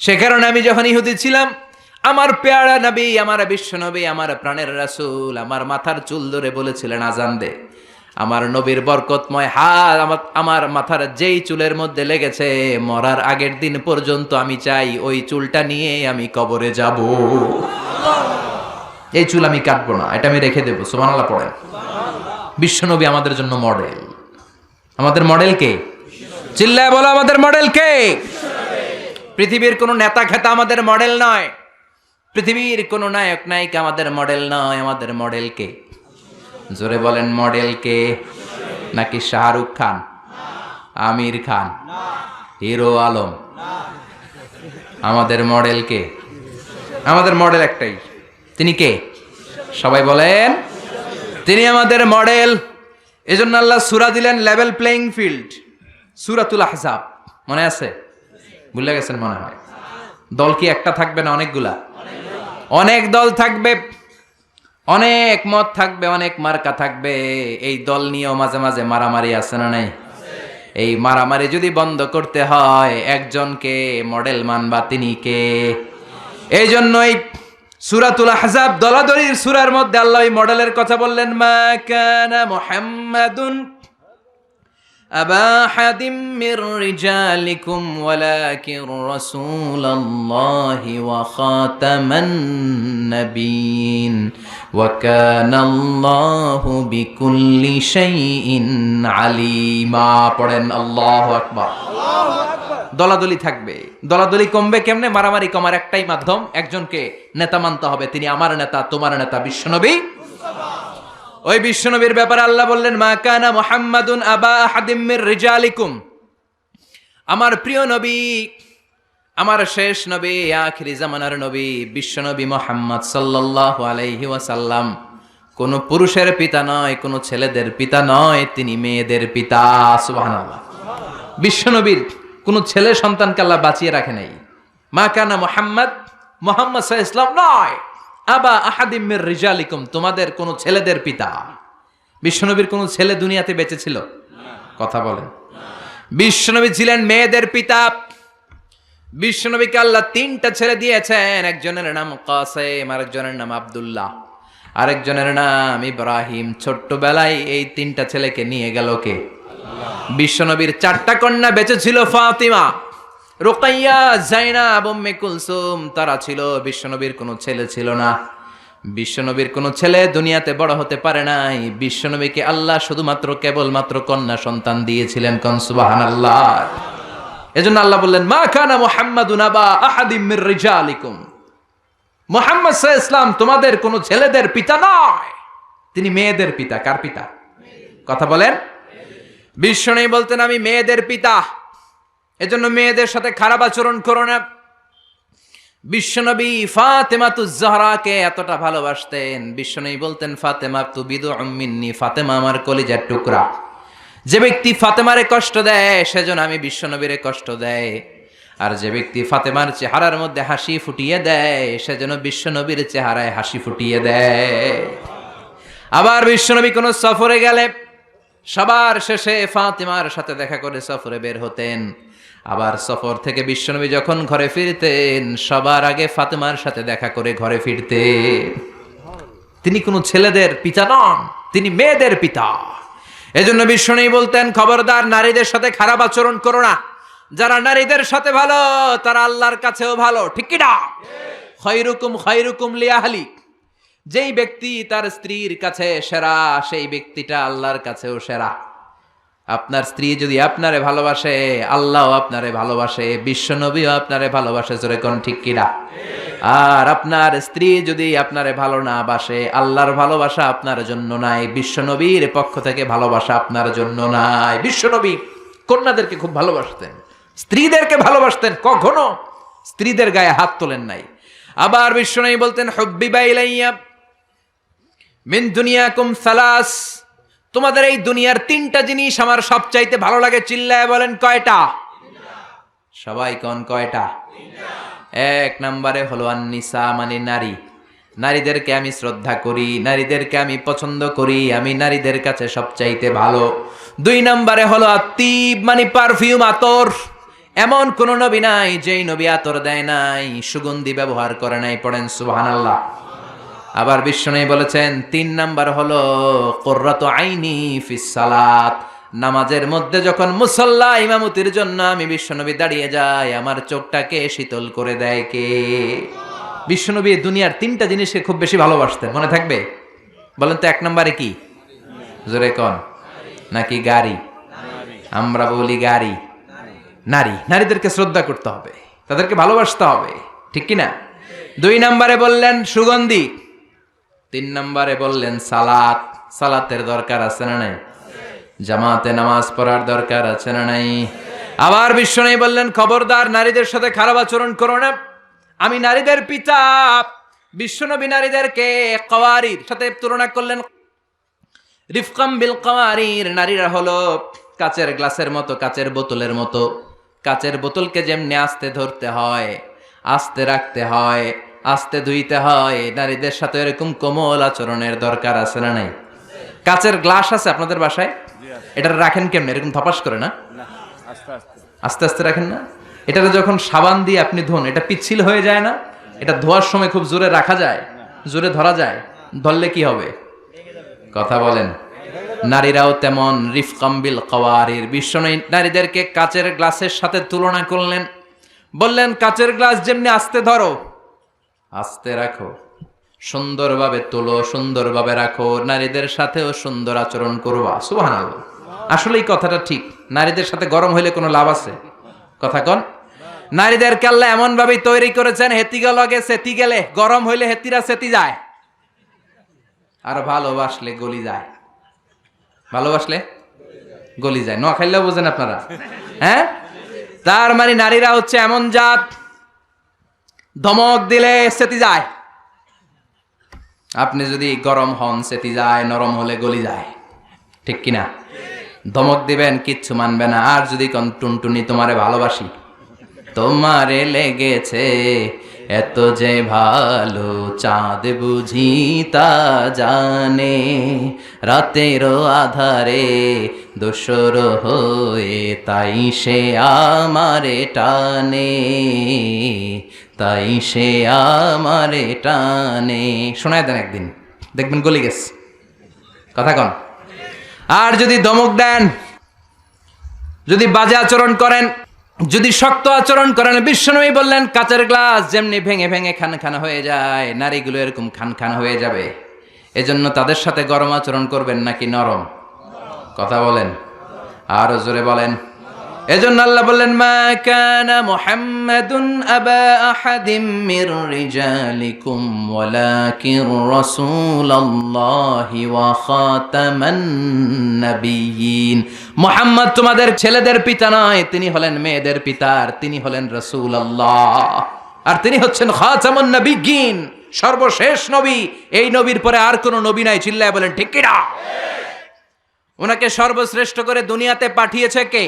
সে কারণে আমি যখন ইহুদি ছিলাম, আমার পেয়ারা নবী, আমার বিশ্ব নবী, আমার প্রাণের রাসূল আমার মাথার চুল ধরে বলেছিলেন আজান দে। আমার নবীর বরকতময় হাত আমার মাথার যেই চুলের মধ্যে লেগেছে, মরার আগের দিন পর্যন্ত আমি চাই ওই চুলটা নিয়ে আমি কবরে যাব। এই চুল আমি কাটবো না, এটা আমি রেখে দেবো। সুবহানাল্লাহ পড়েন। বিশ্ব নবী আমাদের জন্য মডেল। আমাদের মডেল কে? চিল্লায় বলো, আমাদের মডেল কে? পৃথিবীর কোন নেতা খেতা আমাদের মডেল নয়, পৃথিবীর কোন নায়ক নায়িকা আমাদের মডেল নয়। আমাদের মডেল কে? জোরে বলেন, মডেল কে? নাকি শাহরুখ খান, আমির খান, হিরো আলম? আমাদের মডেল কে? আমাদের মডেল একটাই, তিনি কে? সবাই বলেন, তিনি আমাদের মডেল। এজন্য আল্লাহ সূরা দিলেন লেভেল প্লেইং ফিল্ড, সূরাতুল আহজাব। মনে আছে? ভুলে গেছেন মনে হয়। দল কি একটা থাকবে না অনেকগুলা? অনেক দল থাকবে, অনেক মত থাকবে, অনেক মার্কা থাকবে। এই দল নিয়েও মাঝে মাঝে মারামারি আছে না নাই? এই মারামারি যদি বন্ধ করতে হয়, একজনকে মডেল মানবা, তিনি কে? এই জন্যই সূরাতুল আহজাব দলাদলির সূরার মধ্যে আল্লাহ এই মডেলের কথা বললেন, মা কানা মুহাম্মাদুন আবা আহাদিম মির রিজালিকুম ওয়ালাকিন রাসূলুল্লাহি ওয়া খাতামান নাবিয়িন ওয়া কানাল্লাহু বিকুল্লি শাইইন আলিমা। পড়েন আল্লাহু আকবার। দলাদলি থাকবে, দলাদলি কমবে কেমনে? মারামারি কমার একটাই মাধ্যম, একজনকে নেতা মানতে হবে, তিনি আমার নেতা, তোমার নেতা, বিশ্বনবী। ওই বিশ্বনবীর ব্যাপারে আল্লাহ বললেন, মা কানা মুহাম্মাদুন আবা আহাদিম মির রিজালিকুম। আমার প্রিয় নবী আমার শেষ নবী, আখিরি জামানার নবী, বিশ্ব নবী মুহাম্মদ সাল্লাল্লাহু আলাইহি ওয়াসাল্লাম কোন পুরুষের পিতা নয়, কোন ছেলেদের পিতা নয়, তিনি মেয়েদের পিতা। সুবহানাল্লাহ। বিশ্ব নবীর কোন ছেলে সন্তানকে আল্লাহ বাঁচিয়ে রাখে নাই। মা কানা মুহাম্মদ, মুহাম্মদ সাল্লাল্লাহু আলাইহি ওয়াসাল্লাম নয় আবা আহাদিম মির রিজালিকুম, তোমাদের কোন ছেলেদের পিতা। বিশ্বনবীর কোন ছেলে দুনিয়াতে বেঁচে ছিল? কথা বলেন। বিশ্বনবী ছিলেন মেয়েদের পিতা। বিশ্বনবীকে আল্লাহ 3টা ছেলে দিয়েছেন। একজনের নাম কাসেম, আরেকজনের নাম আব্দুল্লাহ, আরেকজনের নাম ইব্রাহিম। ছোট্টবেলায় এই 3টা ছেলেকে নিয়ে গেল কে? বিশ্বনবীর 4টা কন্যা বেঁচে ছিল, ফাতিমা, রুকাইয়া, জাইনাব, উম্মে কুলসুম, তারা ছিল। বিশ্বনবীর কোনো ছেলে ছিল না। বিশ্বনবীর কোনো ছেলে দুনিয়াতে বড় হতে পারে নাই। বিশ্বনবীকে আল্লাহ শুধুমাত্র কেবলমাত্র কন্যা সন্তান দিয়েছিলেন। কোন সুবহানাল্লাহ। এজন্য আল্লাহ বললেন, মা কানা মুহাম্মাদুন আবা আহাদিম মির রিজালিকুম, মুহাম্মদ সাল্লাল্লাহু আলাইহি ওয়াসাল্লাম তোমাদের কোনো ছেলেদের পিতা নয়, তিনি মেয়েদের পিতা। কার পিতা? কথা বলেন। বিশ্বনবী বলতেন, আমি মেয়েদের পিতা, এজন্য মেয়েদের সাথে খারাপ আচরণ করো না। বিশ্বনবী ফাতেমাতুজ জাহরাকে এতটা ভালোবাসতেন, বিশ্বনবী বলতেন, ফাতেমা তু বিদউম মিন্নি, ফাতেমা আমার কলিজার টুকরা। যে ব্যক্তি ফাতেমারে কষ্ট দেয় সেজন্য আমি বিশ্বনবীরে কষ্ট দেয়, আর যে ব্যক্তি ফাতেমার চেহারার মধ্যে হাসি ফুটিয়ে দেয় সেজন্য বিশ্বনবীর চেহারায় হাসি ফুটিয়ে দেয়। আবার বিশ্বনবী কোন সফরে গেলে সবার শেষে ফাতেমার সাথে দেখা করে সফরে বের হতেন। আবার সফর থেকে বিশ্বনবী যখন ঘরে ফিরতেন সবার আগে ফাতেমার সাথে দেখা করে ঘরে ফিরতেন। তিনি কোনো ছেলেদের পিতা নন, তিনি মেয়েদের পিতা। এজন্য বিশ্বনবী বলতেন, খবরদার নারীদের সাথে খারাপ আচরণ করো না। যারা নারীদের সাথে ভালো তারা আল্লাহর কাছেও ভালো। ঠিক কি না? খায়রুকুম খায়রুকুম লিআহলি, যেই ব্যক্তি তার স্ত্রীর কাছে সেরা সেই ব্যক্তিটা আল্লাহর কাছেও সেরা। আপনার স্ত্রী যদি আপনারে ভালোবাসে আল্লাহও আপনারে ভালোবাসে, বিশ্বনবীও আপনারে ভালোবাসে। জোরে কোন ঠিক কিনা? আর আপনার স্ত্রী যদি আপনারে ভালো না বাসে, আল্লাহর ভালোবাসা আপনার জন্য নাই, বিশ্বনবীর পক্ষ থেকে ভালোবাসা আপনার জন্য নাই। বিশ্বনবী কন্যাদেরকে খুব ভালোবাসতেন, স্ত্রীদেরকে ভালোবাসতেন, কখনো স্ত্রীদের গায়ে হাত তোলেন নাই। আবার বিশ্বনবী বলতেন, হুব্বিবা ইলাইয়া মিন দুনিয়াকুম সালাস, তোমাদের এই দুনিয়ার 3টা জিনিস আমার সবচাইতে ভালো লাগে। চিল্লায় বলেন কয়টা? সবাই কোন কয়টা? 1 নম্বরে হলো আন-নিসা, মানে নারী। নারীদেরকে আমি শ্রদ্ধা করি, নারীদেরকে আমি পছন্দ করি, আমি নারীদের কাছে সবচাইতে ভালো। 2 নম্বরে হলো আত-তিব, মানে পারফিউম, আতর। এমন কোন নবী নাই যেই নবী আতর দেয় নাই, সুগন্ধি ব্যবহার করে নাই। পড়েন সুবহানাল্লাহ। আবার বিশ্বনবী বলেছেন 3 নাম্বার হলো কুররাতু আইনি ফিস সালাত, নামাজের মধ্যে যখন মুসাল্লা ইমামতির জন্য আমি বিশ্বনবী দাঁড়িয়ে যাই আমার চোখটাকে শীতল করে দেয় কে? বিশ্বনবী দুনিয়ার 3টা জিনিসকে খুব বেশি ভালোবাসতেন। মনে থাকবে? বলেন তো 1 নম্বরে কি? জোরে কোন? নাকি গাড়ি? আমরা বলি গাড়ি। নারী, নারীদেরকে শ্রদ্ধা করতে হবে, তাদেরকে ভালোবাসতে হবে। ঠিক কি না? 2 নম্বরে বললেন সুগন্ধি, 3 নম্বরে বললেন সালাত। সালাতের দরকার আছে না নাই? জামাতে নামাজ পড়ার দরকার আছে না নাই? আবার বিশ্বনবী বললেন, খবরদার নারীদের সাথে খারাপ আচরণ করো না, আমি নারীদের পিতা। বিশ্বনবী নারীদেরকে কাওয়ারির সাথে তুলনা করলেন, রিফকাম বিল কাওয়ারির, নারীরা হলো কাচের গ্লাসের মতো, কাচের বোতলের মতো। কাচের বোতলকে যেমনি আস্তে ধরতে হয়, আস্তে রাখতে হয়, আস্তে ধুইতে হয়, নারীদের সাথে এরকম কোমল আচরণের দরকার আছে না নাই? কাচের গ্লাস আছে আপনাদের বাসায়? এটা রাখেন কেমনে? এরকম ধপাস করে না? আস্তে আস্তে রাখেন না? এটা যখন সাবান দিয়ে আপনি ধোন এটা পিচ্ছিল হয়ে যায় না? এটা ধোয়ার সময় খুব জোরে রাখা যায়, জোরে ধরা যায়, ধরলে কি হবে? কথা বলেন। নারীরাও তেমন, রিফকাম বিল কাওয়ারির। বিশ্বনবী নারীদেরকে কাচের গ্লাসের সাথে তুলনা করলেন, বললেন কাচের গ্লাস যেমনি আস্তে ধরো, আস্তে রাখো, সুন্দরভাবে তোলো, সুন্দরভাবে রাখো, নারীদের সাথেও সুন্দর আচরণ করবা। সুবহানাল্লাহ। আসলে এই কথাটা ঠিক। নারীদের সাথে গরম হইলে কোনো লাভ আছে? কথা কন। নারীদেরকে আল্লাহ এমন ভাবে তৈরি করেছেন, হেতিগা লগে সেতি গেলে, গরম হইলে হেতিরা সেতি যায়, আর ভালোবাসলে গলি যায়। ভালোবাসলে গলি যায়। নোয়া খাইলেও বোঝেন আপনারা? হ্যাঁ, তার মানে নারীরা হচ্ছে এমন জাত ধমক দিলে সেতি যায়। আপনি যদি গরম হন সেতি যায়, নরম হলে গলি যায়, ঠিক কিনা? ধমক দিবেন কিচ্ছু মানবে না। আর যদি কোন টুনটুনি তোমারে ভালোবাসি, তোমারে লেগেছে এত যে ভালো, চাঁদ বুঝি তা জানে, রাতেরও আধারে দোসর হয়ে তাই সে আমারে টানে, তাই সে আমারে টানে। শোনায় দেন একদিন, দেখবেন গলি গেছে। কথা কন। আর যদি ধমক দেন, যদি বাজে আচরণ করেন, যদি শক্ত আচরণ করেন, বিশ্বনবী বললেন কাচের গ্লাস যেমনি ভেঙে ভেঙে খান খানা হয়ে যায়, নারীগুলো এরকম খান খানা হয়ে যাবে। এজন্য তাদের সাথে গরম আচরণ করবেন নাকি নরম? কথা বলেন, আরো জোরে বলেন। এজন্য আল্লাহ বললেন মা কানা মুহাম্মাদুন আবা আহাদিম মির রিজালিকুম ওয়ালাকিন রাসূলুল্লাহি ওয়া খাতামান নাবিয়্যিন। মুহাম্মদ তোমাদের ছেলেদের পিতা নয়, তিনি হলেন মেয়েদের পিতা, আর তিনি হলেন রাসূলুল্লাহ, আর তিনি হচ্ছেন খাতামুন নাবিয়্যিন, সর্বশেষ নবী। এই নবীর পরে আর কোনো নবী নাই। চিল্লায় বলেন ঠিক কি না? ওনাকে সর্বশ্রেষ্ঠ করে দুনিয়াতে পাঠিয়েছে কে?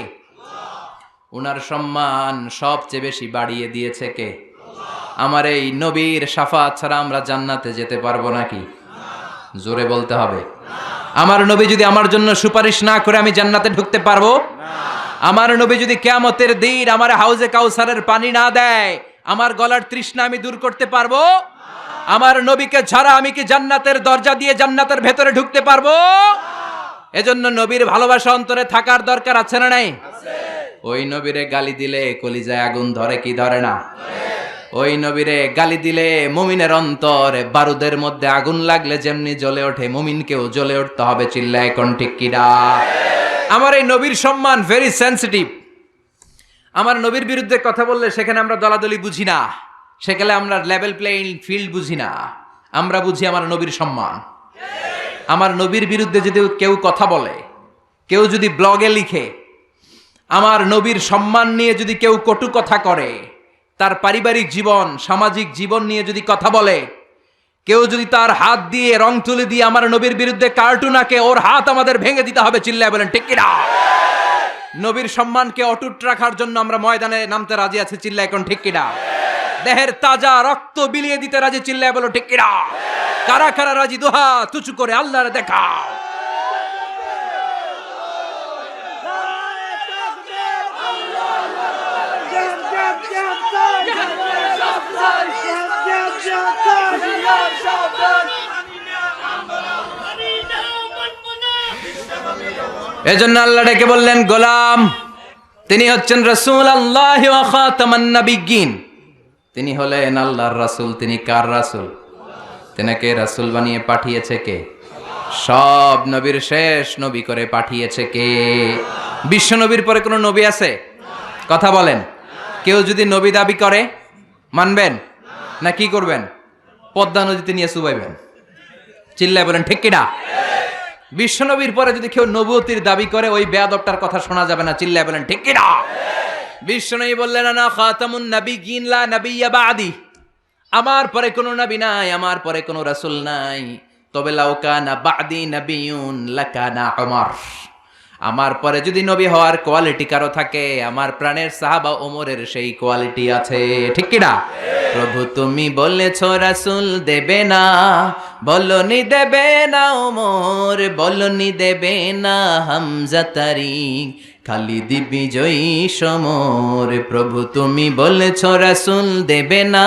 উনার সম্মান সবচেয়ে বেশি বাড়িয়ে দিয়েছে কে? আমার এই নবীর শাফাত ছাড়া আমরা জান্নাতে যেতে পারবো নাকি? জোরে বলতে হবে। আমার নবী যদি আমার জন্য সুপারিশ না করে আমি জান্নাতে ঢুকতে পারবো? আমার নবী যদি কিয়ামতের দিন আমার হাউজে কাউসারের পানি না দেয়, আমার গলার তৃষ্ণা আমি দূর করতে পারবো? আমার নবীকে ছাড়া আমি কি জান্নাতের দরজা দিয়ে জান্নাতের ভেতরে ঢুকতে পারবো? এজন্য নবীর ভালোবাসা অন্তরে থাকার দরকার আছে না নাই? ওই নবীরে গালি দিলে কলিজায় আগুন ধরে কি ধরে না? ওই নবীরে গালি দিলে মুমিনের অন্তরে বারুদের মধ্যে আগুন লাগলে যেমনি জ্বলে ওঠে, মুমিনকেও জ্বলে উঠতে হবে। চিল্লায় কোন ঠিক কিনা? আমার এই নবীর সম্মান ভেরি সেনসিটিভ। আমার নবীর বিরুদ্ধে কথা বললে সেখানে আমরা দলাদলি বুঝি না, সেখানে আমরা লেভেল প্লেইং ফিল্ড বুঝি না। আমরা বুঝি আমার নবীর সম্মান। আমার নবীর বিরুদ্ধে যদি কেউ কথা বলে, কেউ যদি ব্লগে লিখে, আমার নবীর সম্মান নিয়ে যদি কেউ কটু কথা করে, তার পারিবারিক জীবন, সামাজিক জীবন নিয়ে যদি কথা বলে, কেউ যদি তার হাত দিয়ে রং তুলে দিয়ে আমার নবীর বিরুদ্ধে কার্টুন আঁকে, ওর হাত আমাদের ভেঙে দিতে হবে। চিল্লায় বলেন ঠিক কি না? নবীর সম্মানকে অটুট রাখার জন্য আমরা ময়দানে নামতে রাজি আছি। চিল্লায় এখন ঠিক কি না? দেহের তাজা রক্ত বিলিয়ে দিতে রাজি। চিল্লায় বলো ঠিক কি না? কারা কারা রাজি? দুহা তুচু করে আল্লাহরে দেখাও। এজন্য আল্লাহ ডেকে বললেন গোলাম, তিনি হচ্ছেন রাসূলুল্লাহ ওয়া খাতামান নাবিয়্যিন। তিনি হলেন আল্লাহর রাসূল। তিনি কার রাসূল? তিনাকে রাসূল বানিয়ে পাঠিয়েছে কে? সব নবীর শেষ নবী করে পাঠিয়েছে কে? বিশ্ব নবীর পরে কোনো নবী আছে? কথা বলেন। কেউ যদি নবী দাবি করে মানবেন না কি করবেন? পদ্মা নদীতে নিয়ে চুবাইবেন। চিল্লায় বলেন ঠিক কিনা? বিশ্ব নবীর পরে যদি কেউ নবুয়তির দাবি করে, ওই বেয়াদবটার কথা শোনা যাবে না। চিল্লায় বলেন ঠিক কিনা? বিশ্ব নবী বললেন আনা খাতামুন নাবিয়্যিন লা নাবিয়্যা বা'দি। আমার পরে কোনো নবী নাই, আমার পরে কোনো রাসূল নাই। তবে লাউ কানা বা'দি নাবিয়্যুন লাকানা উমর। আমার পরে যদি নবী হওয়ার কোয়ালিটি কারো থাকে, আমার প্রাণের সাহাবা ওমরের সেই কোয়ালিটি আছে। ঠিক কিনা? প্রভু তুমি বলেছ রাসূল দেবে না, বলনি দেবে না ওমর, বলনি দেবে না হামজা তারিক, খালিদ বিজয়ী সমর। প্রভু তুমি বলেছ রাসূল দেবে না,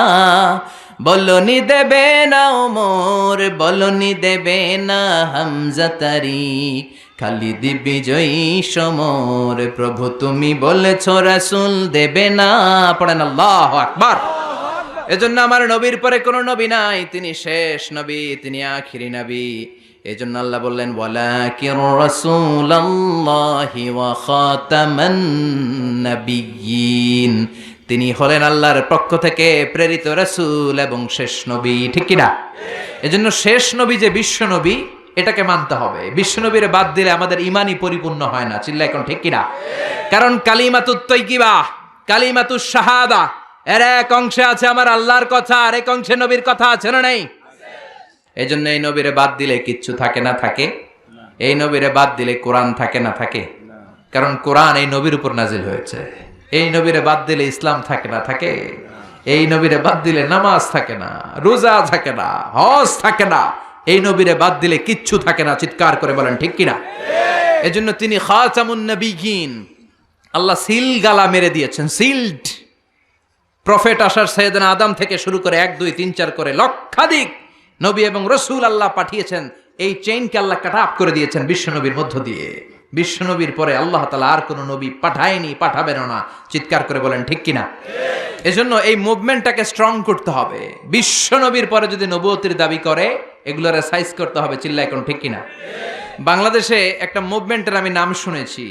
বলনি দেবে না ওমর, বলনি দেবে না হামজা তারিক, খালিদ বিজয়ী সমর। প্রভু তুমি বলেছ রাসূল দেবে না। পড়েন আল্লাহু আকবার। এজন্য আমার নবীর পরে কোনো নবী নাই। তিনি শেষ নবী, তিনি আখিরি নবী। এজন্য আল্লাহ বললেন ওয়ালাকির রাসূলুল্লাহি ওয়া খাতামান নাবিয়্যিন। তিনি হলেন আল্লাহর পক্ষ থেকে প্রেরিত রাসূল এবং শেষ নবী। ঠিক কি না? এজন্য শেষ নবী যে বিশ্ব নবী, এটাকে মানতে হবে। বিশ্ব নবীরে বাদ দিলে আমাদের ঈমানই পরিপূর্ণ হয় না। চিল্লা এখন ঠিক কি না? কারণ কালিমাতুত তাইয়্যিবা, কালিমাতুশ শাহাদা, এর এক অংশে আছে আমার আল্লাহর কথা, আর এক অংশে নবীর কথা আছে না নাই? এই জন্য এই নবীরে বাদ দিলে কিচ্ছু থাকে না থাকে, এই নবীরে বাদ দিলে কোরআন থাকে না থাকে, কারণ কোরআন এই নবীর উপর নাজিল হয়েছে। এই নবীরে বাদ দিলে ইসলাম থাকে না থাকে, এই নবীরে বাদ দিলে নামাজ থাকে না, রোজা থাকে না, হজ থাকে না, এই নবীরে বাদ দিলে কিচ্ছু থাকে না। চিৎকার করে বলেন ঠিক কিনা? এজন্য তিনি খাতামুন নবিয়্যিন, আল্লাহ সিল গালা মেরে দিয়েছেন, সিলড প্রফেট আসার সাইয়েদনা আদম থেকে শুরু করে 1 2 3 4 করে লক্ষাধিক নবী এবং রসুল আল্লাহ পাঠিয়েছেন। এই চেইনকে আল্লাহ কাট আপ করে দিয়েছেন বিশ্বনবীর মধ্য দিয়ে। বিশ্বনবীর পরে আল্লাহ তাআলা আর কোনো নবী পাঠায়নি, পাঠাবেন না। চিৎকার করে বলেন ঠিক কিনা? এজন্য এই মুভমেন্টটাকে স্ট্রং করতে হবে। বিশ্বনবীর পরে যদি নবুয়তির দাবি করে, এগুলোর সাইজ করতে হবে। চিল্লায় কোন ঠিক কিনা? বাংলাদেশে একটা মুভমেন্টের আমি নাম শুনেছি,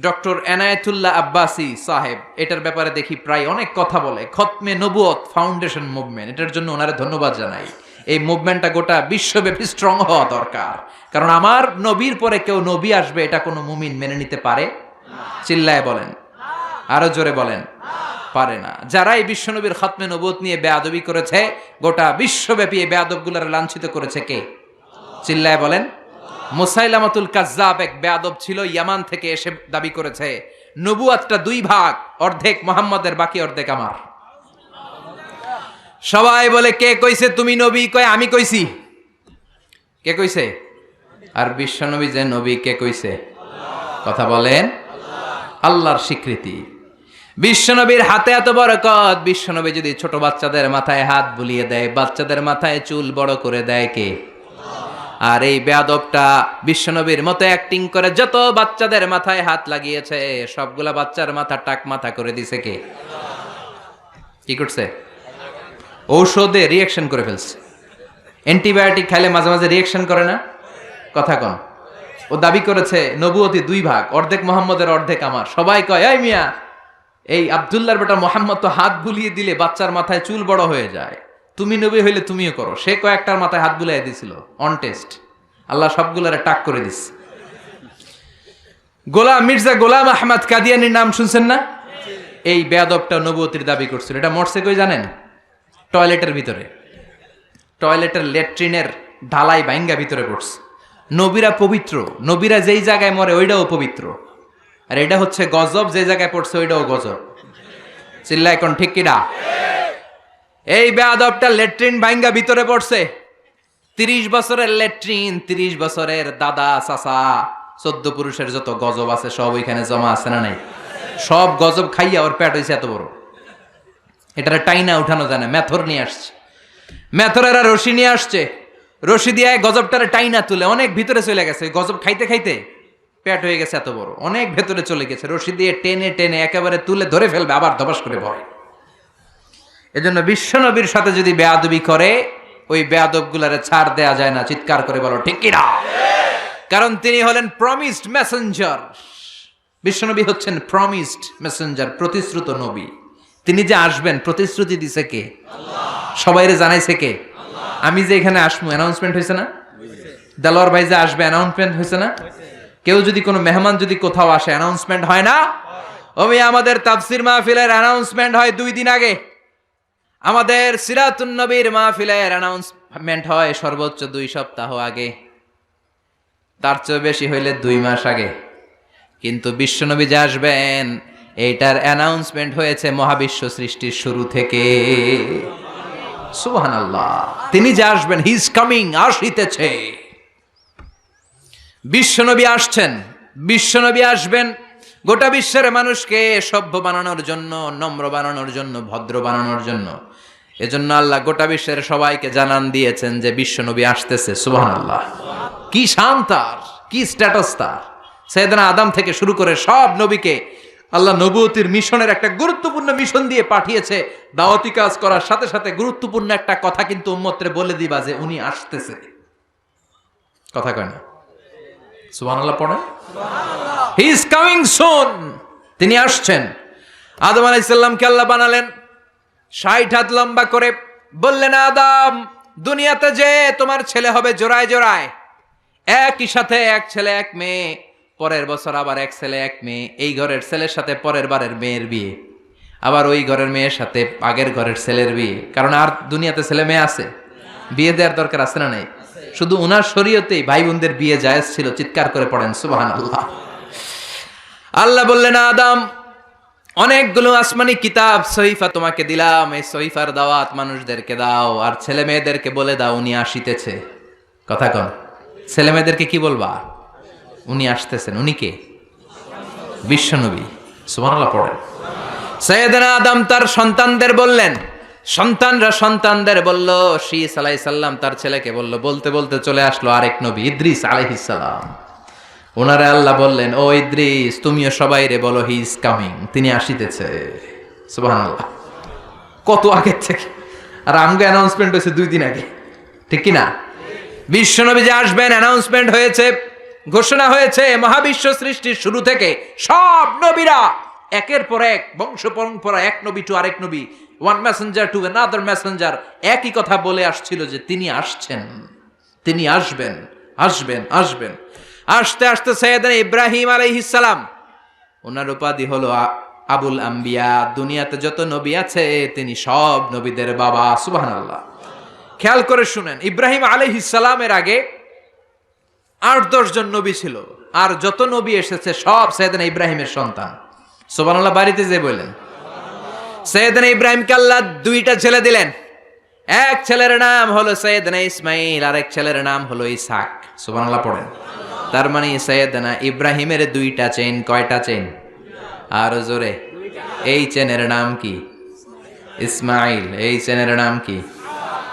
ডক্টর এনায়েতুল্লাহ আব্বাসী সাহেব। এটার ব্যাপারে দেখি প্রায় অনেক কথা বলে, খতমে নবুয়ত ফাউন্ডেশন মুভমেন্ট। এটার জন্য ওনারে ধন্যবাদ জানাই। এই মুভমেন্টটা গোটা বিশ্বব্যাপী স্ট্রং হওয়া দরকার, কারণ আমার নবীর পরে কেউ নবী আসবে এটা কোনো মুমিন মেনে নিতে পারে? চিল্লায় বলেন, আরো জোরে বলেন, পারে না। যারা এই বিশ্বনবীর খতমে নবুয়ত নিয়ে বেয়াদবি করেছে, গোটা বিশ্বব্যাপী এই বেয়াদবগুলোরে লাঞ্ছিত করেছে কে? চিল্লায় বলেন। মুসাইলামাতুল কাজ্জাব এক বেয়াদব ছিল, ইয়ামান থেকে এসে দাবি করেছে নবুয়াতটা 2 ভাগ, অর্ধেক মুহাম্মাদের, বাকি অর্ধেক আমার। সবাই বলে কে কইছে তুমি নবী? কয় আমি কইছি। কে কইছে? আর বিশ্বনবী যে নবী, কে কইছে? কথা বলেন। আল্লাহর স্বীকৃতি। বিশ্বনবীর হাতে এত বরকত, বিশ্বনবী যদি ছোট বাচ্চাদের মাথায় হাত বুলিয়ে দেয়, বাচ্চাদের মাথায় চুল বড় করে দেয় কে? আর এই বেয়াদবটা বিশ্বনবীর মতো অ্যাক্টিং করে যত বাচ্চাদের মাথায় হাত লাগিয়েছে, সবগুলা বাচ্চার মাথা টাক মাথা করে দিছে কে? কি করছে? ঔষধে রিয়াকশন করে ফেলছে। অ্যান্টিবায়োটিক খাইলে মাঝে মাঝে রিয়াকশন করে না? কথা কন। ও দাবি করেছে নবুয়তি 2 ভাগ, অর্ধেক মুহাম্মদের, অর্ধেক আমার। সবাই কয় এই মিয়া, এই আব্দুল্লাহর বেটা মুহাম্মদ তো হাত বুলিয়ে দিলে বাচ্চার মাথায় চুল বড় হয়ে যায়, তুমি নবী হইলে তুমিও করো। সে কয়েকটার মাথায় হাত বুলিয়ে দিছিল অন টেস্ট, আল্লাহ সবগুলারে টাক করে দিস। মির্জা গোলাম আহমদ কাদিয়ানির নাম শুনছেন না? এই বেয়াদবটা নবুয়তির দাবি করছিল। এটা মরছে কই জানেন? টয়লেটের ভিতরে, টয়লেটের ল্যাট্রিনের ঢালাই ভাঙ্গা ভিতরে পড়ছে। নবীরা পবিত্র, নবীরা যেই জায়গায় মরে ওইটাও পবিত্র, আর এটা হচ্ছে গজব, যে জায়গায় পড়ছে ওইটাও গজব। চিল্লা এখন ঠিক কিনা? এই বেয়াদবটা ল্যাট্রিন ভাঙ্গা ভিতরে পড়ছে। 30 বছরের ল্যাট্রিন, 30 বছরের দাদা চাচা 14 পুরুষের যত গজব আছে সব ওইখানে জমা আছে না নাই? সব গজব খাইয়া ওর পেট হয়েছে এত বড়। এটারে টাইনা উঠানো যায় না, মেথর নিয়ে আসছে, মেথরেরা রশি নিয়ে আসছে, রশি দিয়ে গজবটারে টাইনা তুলে অনেক ভিতরে চলে গেছে। গজব খাইতে খাইতে পেট হয়ে গেছে এত বড়, অনেক ভেতরে চলে গেছে। রশি দিয়ে টেনে টেনে একেবারে তুলে ধরে ফেলবে, আবার ধপাস করে ভয়। এজন্য বিশ্বনবীর সাথে যদি বেয়াদবি করে, ওই বেয়াদবগুলারে ছাড় দেয়া যায় না। চিৎকার করে বলো ঠিক কিনা? কারণ তিনি হলেন প্রমিসড মেসেঞ্জার। বিশ্বনবী হচ্ছেন প্রমিসড মেসেঞ্জার, প্রতিশ্রুত নবী। তিনি যে আসবেন প্রতিশ্রুতি দিছে কে? সবাইরে জানাইছে কে? আমি যে এখানে আসবো অ্যানাউন্সমেন্ট হয়েছে না? দেলোয়ার ভাই যে আসবে অ্যানাউন্সমেন্ট হয়েছে না? কেউ যদি কোনো মেহমান যদি কোথাও আসে অ্যানাউন্সমেন্ট হয় না? ওমি আমাদের তাফসির মাহফিলের অ্যানাউন্সমেন্ট হয় 2 দিন আগে, আমাদের সিরাতুন নবীর মাহফিলের অ্যানাউন্সমেন্ট হয় সর্বোচ্চ 2 সপ্তাহ আগে, তার চেয়ে বেশি হইলে 2 মাস আগে। কিন্তু বিশ্বনবী যে আসবেন এইটার অ্যানাউন্সমেন্ট হয়েছে মহাবিশ্ব সৃষ্টির শুরু থেকে। সুবহানাল্লাহ। তিনি যে আসবেন, হি ইজ কামিং, আসিতেছে। বিশ্বনবী আসছেন, বিশ্বনবী আসবেন গোটা বিশ্বের মানুষকে সভ্য বানানোর জন্য, নম্র বানানোর জন্য, ভদ্র বানানোর জন্য। এজন্য আল্লাহ গোটা বিশ্বের সবাইকে জানান দিয়েছেন যে বিশ্বনবী আসতেছে। সুবহানাল্লাহ। কি শান তার, কি স্ট্যাটাস তার! সাইয়েদনা আদম থেকে শুরু করে সব নবীকে আল্লাহ নবুয়তির মিশনের একটা গুরুত্বপূর্ণ মিশন দিয়ে পাঠিয়েছে। দাওয়াতি কাজ করার সাথে সাথে গুরুত্বপূর্ণ একটা কথা কিন্তু উম্মতরে বলে দিবা যে উনি আসতেছে। কথা কয় না? সুবহানাল্লাহ পড়ে। He is coming soon. তিনি আসছেন। আদম আলাইহিস সালামকে আল্লাহ বানালেন 60 হাত লম্বা করে, বললেন আদম দুনিয়াতে যে তোমার ছেলে হবে জোড়ায় জোড়ায়, একই সাথে এক ছেলে এক মেয়ে, পরের বছর আবার এক ছেলে এক মেয়ে, এই ঘরের ছেলের সাথে পরের বারের মেয়ের বিয়ে। আবার ওই ঘরের মেয়ের সাথে আগের ঘরের ছেলের বিয়ে, কারণ আর দুনিয়াতে ছেলে মেয়ে আছে, বিয়ে দেওয়ার দরকার আছে না নাই? শুধু উনার শরীয়তেই ভাই বোনদের বিয়ে জায়েজ ছিল। চিৎকার করে পড়েন সুবহানাল্লাহ। আল্লাহ বললেন, আদম, অনেকগুলো আসমানি কিতাব সহিফা তোমাকে দিলাম, এই সহিফার দাওয়াত মানুষদেরকে দাও, আর ছেলে মেয়েদেরকে বলে দাও উনি আসিতেছে। কথা কন, ছেলে মেয়েদেরকে কি বলবা? উনি আসতেছেন। উনি কে? বিশ্বনবী। সুবহানাল্লাহ পড়েন। সাইয়েদনা আদম তার সন্তানদের বললেন, সন্তানরা সন্তানদের বলল, শীস আলাইহিস সালাম তার ছেলেকে বলল, বলতে বলতে চলে আসলো আরেক নবী ইদ্রিস আলাইহিস সালাম। ওনারে আল্লাহ বললেন, ও ইদ্রিস, তুমিও সবাই রে বলো হি ইজ কামিং, তিনি আসিতেছে। সুবহানাল্লাহ। কত আগে থেকে, আর আমগো অ্যানাউন্সমেন্ট হয়েছে 2 দিন আগে, ঠিক কি না? বিশ্বনবী যে আসবেন অ্যানাউন্সমেন্ট হয়েছে, ঘোষণা হয়েছে। মহাবিশ্ব সৃষ্টির শুরু থেকে সব নবীরা একের পর এক, বংশ পরম্পরা, এক নবী টু আরেক নবী, one Messenger to another Messenger, একই কথা বলে আসছিল যে তিনি আসছেন, তিনি আসবেন, আসবেন, আসবেন। আসতে আসতে সাইয়েদনা ইব্রাহিম আলাইহিস সালাম, ওনার উপাধি হলো আবুল আম্বিয়া। দুনিয়াতে যত নবী আছে তিনি সব নবীদের বাবা। সুবহানাল্লাহ। খেয়াল করে শুনেন, ইব্রাহিম আলাইহিস সালামের আগে 8-10 জন নবী ছিল, আর যত নবী এসেছে সব সাইয়েদনা ইব্রাহিমের সন্তান। সুবহানাল্লাহ। বাড়িতে যে বললেন, সাইয়েদনা ইব্রাহিমকে আল্লাহ 2টা ছেলে দিলেন। এক ছেলের নাম হলো সাইয়েদনা ইসমাইল, আর এক ছেলের নাম হলো ইসহাক। সুবহানাল্লাহ পড়েন। তার মানে সাইয়েদনা ইব্রাহিমের 2টা চেইন। কয়টা চেইন? আরো জোরে। এই চেনের নাম কি? ইসমাইল। এই চেনের নাম কি?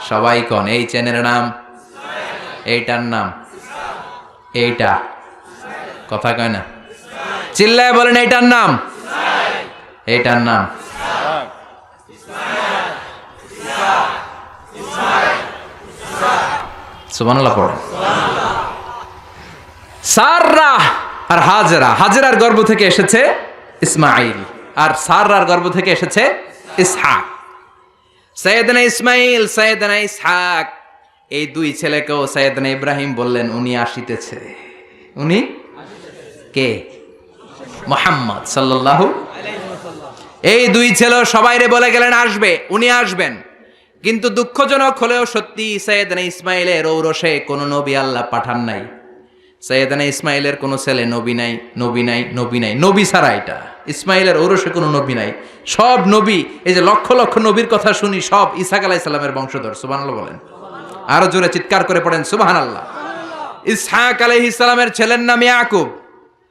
সবাই কোন, এই চেনের নাম, এইটার নাম, এইটা, কথা কয় না, চিল্লায় বলেন এইটার নাম, এইটার নাম। সুবহানাল্লাহ পড়েন। সাররা আর হাজেরা, হাজেরার গর্ভ থেকে এসেছে ইসমাইল, আর সাররার গর্ভ থেকে এসেছে ইসহাক। সাইয়েদনা ইসমাইল, সাইয়েদনা ইসহাক, এই 2 ছেলেকেও সাইয়েদনা ইব্রাহিম বললেন উনি আসিতেছে। উনি কে? মুহাম্মদ সাল্লাল্লাহু আলাইহি ওয়াসাল্লাম। এই 2 ছেলে সবাইরে বলে গেলেন আসবে, উনি আসবেন। কিন্তু দুঃখজনক হলেও সত্যি, সাইয়েদনা ইসমাইলের ঔরসে কোনো নবী আল্লাহ পাঠান নাই। সাইয়েদনা ইসমাইলের কোনো ছেলে নবী নাই, নবী নাই, নবী নাই, নবী ছাড়া এটা ইসমাইলের ঔরসে কোনো নবী নাই। সব নবী, এই যে লক্ষ লক্ষ নবীর কথা শুনি, সব ইসহাক আলাইহিস সালামের বংশধর। সুবহানাল্লাহ বলেন। আরো জোরে চিৎকার করে পড়েন সুবহানাল্লাহ। ইসহাক আলাইহিস সালামের ছেলের নাম ইয়াকুব,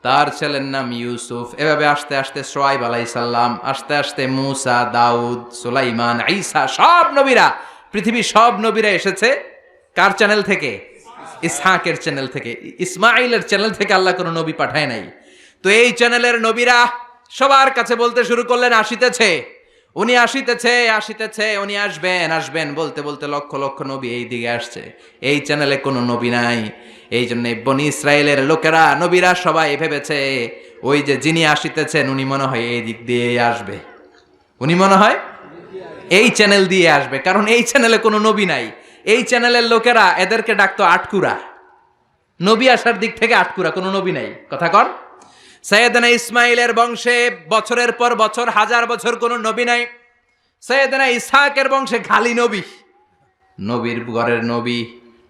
তার ছেলের নাম ইউসুফ। এভাবে আস্তে আস্তে শুআয়ব আলাইহিস সালাম, আস্তে আস্তে মূসা, দাউদ, সুলাইমান, ঈসা, সব নবীরা, পৃথিবীর সব নবীরা এসেছে কার চ্যানেল থেকে? ইসহাকের চ্যানেল থেকে। ইসমাইলের চ্যানেল থেকে আল্লাহ কোনো নবী পাঠায় নাই। তো এই চ্যানেলের নবীরা সবার কাছে বলতে শুরু করলেন আসিতেছে, উনি আসিতেছে, আসিতেছে, উনি আসবেন, আসবেন বলতে বলতে লক্ষ লক্ষ নবী এই দিকে আসছে। এই চ্যানেলে কোনো নবী নাই। এই জন্য বনি ইসরায়েলের লোকেরা, নবীরা সবাই ভেবেছে ওই যে যিনি আসিতেছেন উনি মনে হয় এই দিক দিয়ে আসবে, উনি মনে হয় এই চ্যানেল দিয়ে আসবে, কারণ এই চ্যানেলে কোনো নবী নাই। এই চ্যানেলের লোকেরা এদেরকে ডাকতো আটকুরা, নবী আসার দিক থেকে আটকুরা, কোনো নবী নাই। কথা কন। সাইয়েদনা ইসমাইলের বংশে বছরের পর বছর, 1000 বছর কোনো নবী নাই। সাইয়েদনা ইসহাকের বংশে খালি নবী, নবীর ঘরের নবী,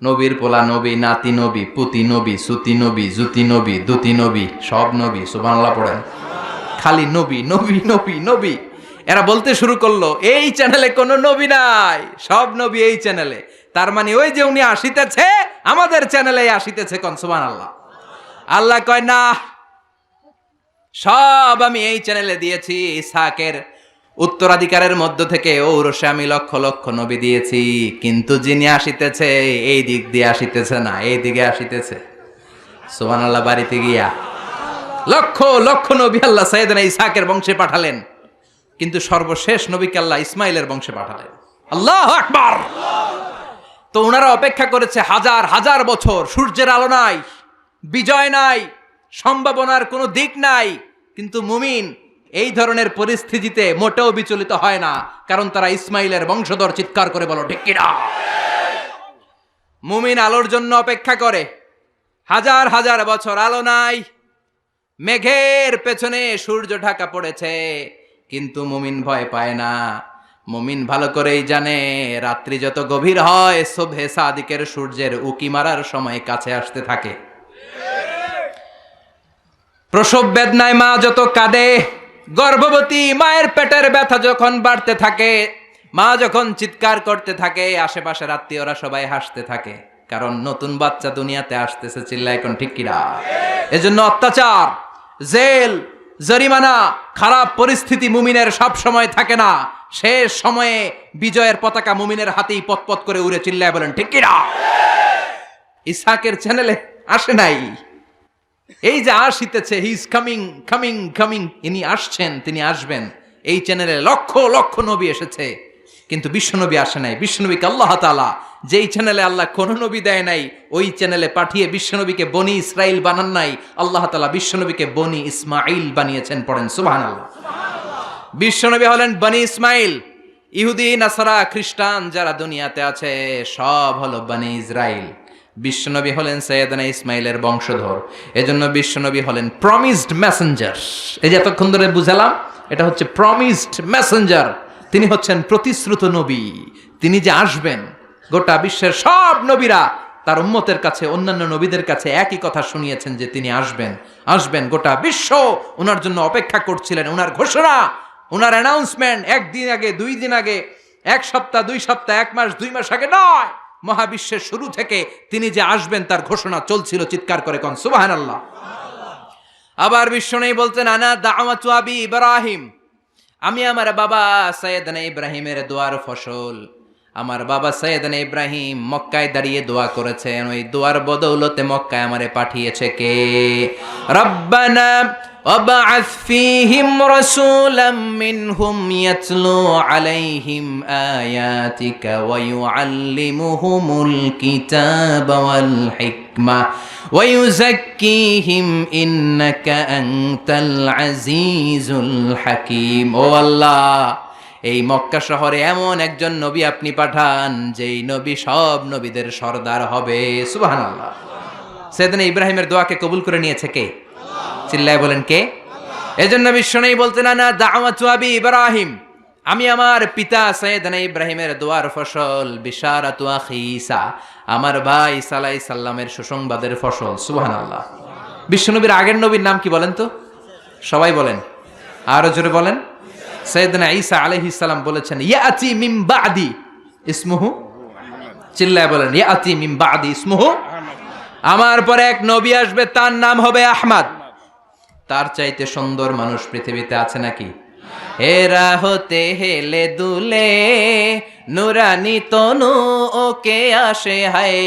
নবীর পোলা নবী, নাতি নবী, পুতি নবী, সুতি নবী, জুতি নবী, দুতি নবী, সব নবী। সুবহানাল্লাহ পড়েন। খালি নবী, নবী, নবী, নবী। এরা বলতে শুরু করলো এই চ্যানেলে কোনো নবী নাই, সব নবী এই চ্যানেলে। তার মানে ওই যে উনি আসিতেছে আমাদের চ্যানেলে আসিতেছে। কোন সুবহানাল্লাহ। আল্লাহ কয় না, সব আমি এই চ্যানেলে দিয়েছি। ইসহাকের উত্তরাধিকারের মধ্য থেকে ঔরসে আমি লক্ষ লক্ষ নবী দিয়েছি, কিন্তু যিনি আসিতেছে এই দিক দিয়ে আসিতেছে না, এই দিকে আসিতেছে। সুবহানাল্লাহ। বাড়িতে গিয়া লক্ষ লক্ষ নবী আল্লাহ সাইয়েদনা ইসহাকের বংশে পাঠালেন, কিন্তু সর্বশেষ নবীকে আল্লাহ ইসমাইলের বংশে পাঠালেন। আল্লাহু আকবার। তো ওনারা অপেক্ষা করেছে 1000 বছর। সূর্যের আলো নাই, বিজয় নাই, সম্ভাবনার কোনো দিক নাই, কিন্তু মুমিন এই ধরনের পরিস্থিতিতে মোটেও বিচলিত হয় না, কারণ তারা ইসমাইলের বংশধর। চিৎকার করে বলো ঠিক কিনা। মুমিন আলোর জন্য অপেক্ষা করে। 1000 বছর আলো নাই, মেঘের পেছনে সূর্য ঢাকা পড়েছে, কিন্তু মুমিন ভয় পায় না। মুমিন ভালো করেই জানে রাত্রি যত গভীর হয় সুবহে সাদিকের সূর্যের উকি মারার সময় কাছে আসতে থাকে। প্রসব বেদনায় মা যত কাঁদে, গর্ভবতী মায়ের পেটের ব্যথা যখন বাড়তে থাকে, মা যখন চিৎকার করতে থাকে, আশেপাশের আত্মীয়রা সবাই হাসতে থাকে, কারণ নতুন বাচ্চা দুনিয়াতে আসতেছে। চিল্লায় এখন ঠিক কিনা? এজন্য অত্যাচার, জেল, জরিমানা, খারাপ পরিস্থিতি মুমিনের সব সময় থাকে না। শেষ সময়ে বিজয়ের পতাকা মুমিনের হাতেই পতপত করে উড়ে। চিল্লায় বলেন ঠিক কিনা? ইসহাকের চ্যানেলে আসে নাই, এই যে আসিতেছে, he is coming coming coming, ইনি আসছেন, তিনি আসবেন। এই চ্যানেলে লক্ষ লক্ষ নবী এসেছে, কিন্তু বিশ্বনবী আসে নাই। বিশ্বনবীকে আল্লাহ তাআলা যেই চ্যানেলে আল্লাহ কোন নবী দেয় নাই, ওই চ্যানেলে পাঠিয়ে বিশ্বনবীকে বনি ইসরাইল বানান নাই, আল্লাহ তাআলা বিশ্বনবীকে বনি ইসমাইল বানিয়েছেন। পড়েন সুবহানাল্লাহ। বিশ্বনবী হলেন বনি ইসমাইল। ইহুদি, নাসারা, খ্রিস্টান যারা দুনিয়াতে আছে সব হলো বনি ইসরাইল। বিশ্বনবী হলেন সৈয়দনা ইসমাইলের বংশধর। এজন্য বিশ্বনবী হলেন প্রমিসড মেসেঞ্জার। এই যে এতক্ষণ ধরে বুঝালাম, এটা হচ্ছে প্রমিসড মেসেঞ্জার। তিনি হচ্ছেন প্রতিশ্রুত নবী। তিনি যে আসবেন, গোটা বিশ্বের সব নবীরা তার উম্মতের কাছে, অন্যান্য নবীদের কাছে একই কথা শুনিয়েছেন যে তিনি আসবেন। আসবেন, গোটা বিশ্ব ওনার জন্য অপেক্ষা করছিলেন। ওনার ঘোষণা, ওনার অ্যানাউন্সমেন্ট একদিন আগে, 2 দিন আগে, 1 সপ্তাহ, 2 সপ্তাহ, 1 মাস, 2 মাস আগে নয়, মহাবিশ্বের শুরু থেকে তিনি যে আসবেন তার ঘোষণা চলছিল। চিৎকার করে কোন সুবহানাল্লাহ। আবার বিশ্বনবী বলতেন, আনা দাওয়াতু আবি ইব্রাহিম, আমি আমার বাবা সৈয়দনা ইব্রাহিমের দোয়ার ফসল। আমার বাবা সৈয়দনা ইব্রাহিম মক্কায় দাঁড়িয়ে দোয়া করেছেন, ওই দোয়ার বদৌলতে মক্কায় আমারে পাঠিয়েছে কে? রব্বানা ওয়াবআথ ফীহিম রাসূলাম মিনহুম ইয়াতলু আলাইহিম আয়াতিকা ওয়া ইউআল্লিমুহুমুল কিতাবা ওয়াল হিকমা ওয়া ইউযাক্কিহিম ইন্নাকা আনতাল আজিজুল হাকীম। ও আল্লাহ, এই মক্কা শহরে এমন একজন নবী আপনি পাঠান, যেই নবী সব নবীদের সর্দার হবে। সুবহানাল্লাহ। সৈয়দনা ইব্রাহিমের দোয়াকে কবুল করে নিয়েছে কে? চিল্লায় বলেন কে? এজন্য বিশ্বনবী বলতেন, আনা দাওয়াতু আবি ইব্রাহিম, আমি আমার পিতা সৈয়দনা ইব্রাহিমের দোয়ার ফসল। বিশারাতু আখি ঈসা, আমার ভাই ঈসা আলাইহিস সালামের সুসংবাদের ফসল। সুবহানাল্লাহ। বিশ্বনবীর আগের নবীর নাম কি বলেন তো? সবাই বলেন, আরো জোরে বলেন। সৈয়দনা ঈসা আলাইহিস সালাম বলেছেন, ইয়াতি মিন বাদি ইসমুহু, চিল্লায় বলেন, ইয়াতি মিন বাদি ইসমুহু, আমার পরে এক নবী আসবে, তার নাম হবে আহমদ। তার চাইতে সুন্দর মানুষ পৃথিবীতে আছে নাকি? হেরা হতে হেলে দুলে নুরানি তনু ওকে আসে হায়,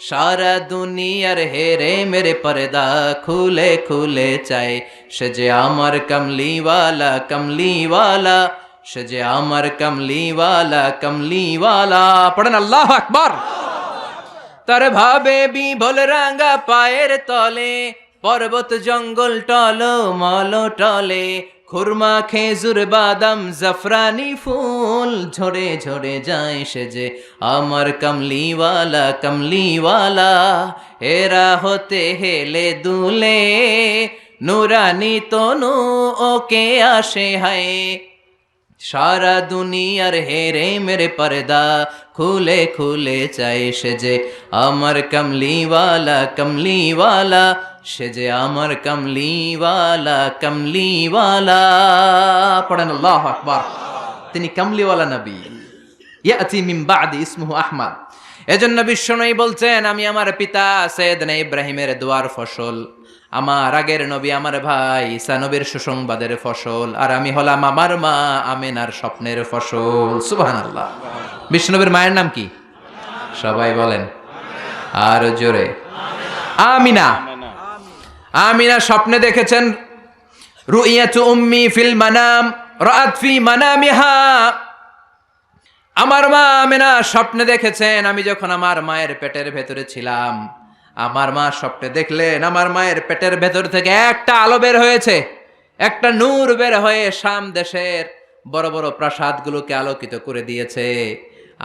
সারা দুনিয়ার হেরে মেরে পর্দা খুলে খুলে চায়। সে যে আমার কমলিওয়ালা কমলিওয়ালা, সে যে আমার কমলিওয়ালা কমলিওয়ালা। পড়েন আল্লাহু আকবার। তার ভাবে বিভোল রাঙ্গা পায়ের তলে, পর্বত জঙ্গল টলো মল টলে, খুরমা খেজুর বাদাম জাফরানি ফুল ঝরে ঝরে যায়। সে যে আমার কমলিওয়ালা কমলিওয়ালা, এরা হতে হেলে দুলে নুরানি তনু ওকে আসে হায়, সারা দুনিয়ার হেরে মেরে পর্দা খুলে খুলে চায়। সে যে আমার কমলিওয়ালা কমলিওয়ালা, সে যে আমার কমলিওয়ালা কমলিওয়ালা। পড়েন আল্লাহু আকবার। তিনি কমলিওয়ালা নবী। ইয়াতি মিন বাদি ইসমুহু আহমদ। এজন্য বিশ্বনবী বলছেন, আমি আমার পিতা সৈয়দনা ইব্রাহিমের দোয়ার ফসল, আমার আগের নবী আমার ভাই ঈসা নবীর সুসংবাদের ফসল, আর আমি হলাম আমার মা আমেনার স্বপ্নের ফসল। সুবহানাল্লাহ। বিশ্বনবীর মায়ের নাম কি? সবাই বলেন আর জোরে, আমিনা। আমিনা স্বপ্নে দেখেছেন, রুইয়াতু উম্মি ফিল মানাম রাআত ফি মানামিহা, আমার মা আমিনা স্বপ্নে দেখেছেন, আমি যখন আমার মায়ের পেটের ভেতরে ছিলাম, আমার মা স্বপ্নে দেখলেন আমার মায়ের পেটের ভেতর থেকে একটা আলো বের হয়েছে, একটা নূর বের হয়ে শাম দেশের বড় বড় প্রাসাদগুলোকে আলোকিত করে দিয়েছে।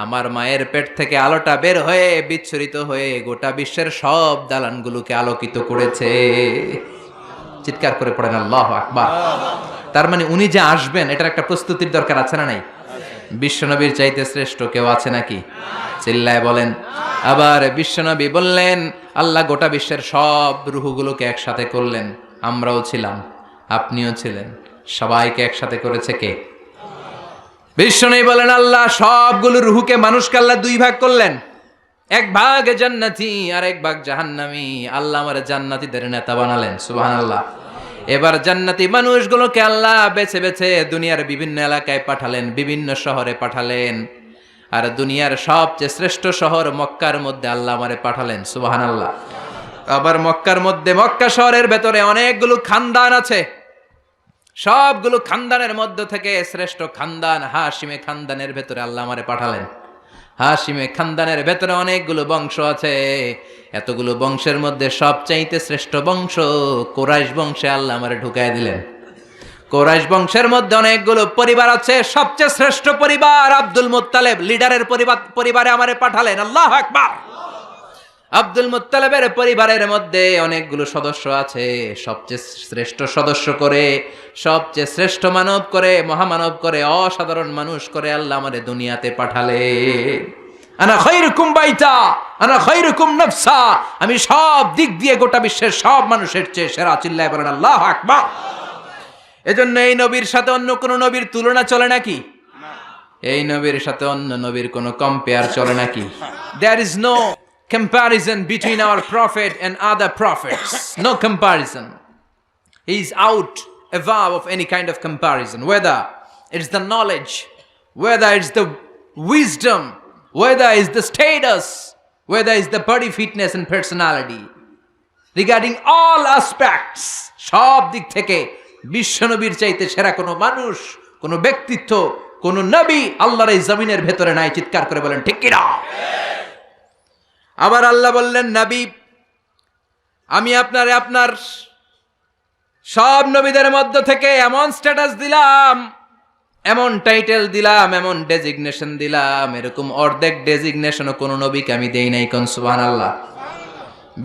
আমার মায়ের পেট থেকে আলোটা বের হয়ে বিচ্ছুরিত হয়ে গোটা বিশ্বের সব দালানগুলোকে আলোকিত করেছে। চিৎকার করে পড়েন আল্লাহু আকবার। তার মানে উনি যে আসবেন এটার একটা প্রস্তুতির দরকার আছে না নাই? বিশ্বনবীর চাইতে শ্রেষ্ঠ কেউ আছে নাকি? চিল্লায় বলেন। আবার বিশ্বনবী বললেন, আল্লাহ গোটা বিশ্বের সব রূহগুলোকে একসাথে করলেন। আমরাও ছিলাম, আপনিও ছিলেন, সবাইকে একসাথে করেছে কে? বিশ্বনবী বলেন, আল্লাহ সবগুলো রূহকে মানুষকে আল্লাহ দুই ভাগ করলেন, এক ভাগ জান্নাতি আর এক ভাগ জাহান্নামী। আল্লাহ আমার জান্নাতীদের নেতা বানালেন, সুবহানাল্লাহ। এবার জান্নাতি মানুষগুলোকে আল্লাহ বেছে বেছে দুনিয়ার বিভিন্ন এলাকায় পাঠালেন, বিভিন্ন শহরে পাঠালেন। আর দুনিয়ার সবচেয়ে শ্রেষ্ঠ শহর মক্কার মধ্যে আল্লাহ আমারে পাঠালেন, সুবহানাল্লাহ। আবার মক্কার মধ্যে, মক্কা শহরের ভেতরে অনেকগুলো খানদান আছে। সবগুলো খানদানের মধ্য থেকে শ্রেষ্ঠ খানদান হাশিমে খানদানের ভেতরে আল্লাহ আমারে পাঠালেন। হাশিমে খানদানের ভেতরে অনেকগুলো বংশ আছে। এতগুলো বংশের মধ্যে সবচাইতে শ্রেষ্ঠ বংশ কুরাইশ বংশে আল্লাহ আমারে ঢুকায় দিলেন। কুরাইশ বংশের মধ্যে অনেকগুলো পরিবার আছে, সবচেয়ে শ্রেষ্ঠ পরিবার আব্দুল মুত্তালিব লিডারের পরিবারে আমারে পাঠালেন। আল্লাহু আকবার। আব্দুল মুত্তালিবের পরিবারের মধ্যে অনেকগুলো সদস্য আছে, সবচেয়ে শ্রেষ্ঠ সদস্য করে, সবচেয়ে শ্রেষ্ঠ মানব করে, মহামানব করে, অসাধারণ মানুষ করে আল্লাহ আমারে দুনিয়াতে পাঠালে। আনা খায়রুকুম বাইতা, আনা খায়রুকুম নাফসা, আমি সব দিক দিয়ে গোটা বিশ্বের সব মানুষের চেয়ে সেরা। চিল্লায় বলেন আল্লাহু আকবার। এজন্য এই নবীর সাথে অন্য কোন নবীর তুলনা চলে নাকি? এই নবীর সাথে অন্য নবীর কোন কম্পেয়ার চলে নাকি? There is no comparison between our prophet and other prophets. No comparison. He is out above of any kind of comparison. Whether it's the knowledge, whether it's the wisdom, whether it's the status, whether it's the body fitness and personality. Regarding all aspects, সব দিক থেকে বিশ্বনবীর চাইতে সেরা কোনো মানুষ, কোনো ব্যক্তিত্ব, কোনো নবী আল্লাহর এই জমিনের ভেতরে নাই। চিৎকার করে বলেন ঠিক কি না? আবার আল্লাহ বললেন, নবী আমি আপনার সব নবীদের মধ্য থেকে এমন স্ট্যাটাস দিলাম, এমন টাইটেল দিলাম, এমন ডেজিগনেশন দিলাম, এরকম অর্ধেক ডেজিগনেশনও কোন নবীকে আমি দেই নাই। কোন সুবহানাল্লাহ।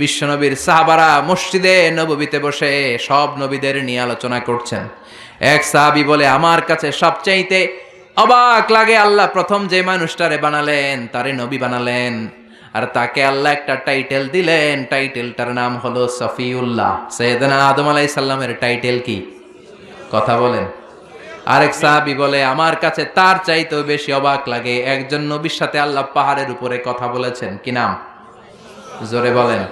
বিশ্বনবীর সাহাবারা মসজিদে নববীতে বসে সব নবীদের নিয়ে আলোচনা করছেন। এক সাহাবী বলে, আমার কাছে সবচাইতে অবাক লাগে আল্লাহ প্রথম যে মানুষটারে বানালেন তারে নবী বানালেন, আর তাকে আল্লাহ একটা টাইটেল দিলেন, টাইটেলটার নাম হলো সফিউল্লাহ। সাইয়েদনা আদম আলাইহিস সালামের টাইটেল কি? কথা বলেন। আরেক সাহাবী বলে, আমার কাছে তার চাইতেও বেশি অবাক লাগে একজন নবীর সাথে আল্লাহ পাহাড়ের উপরে কথা বলেছেন। কি নাম? জোরে বলেন।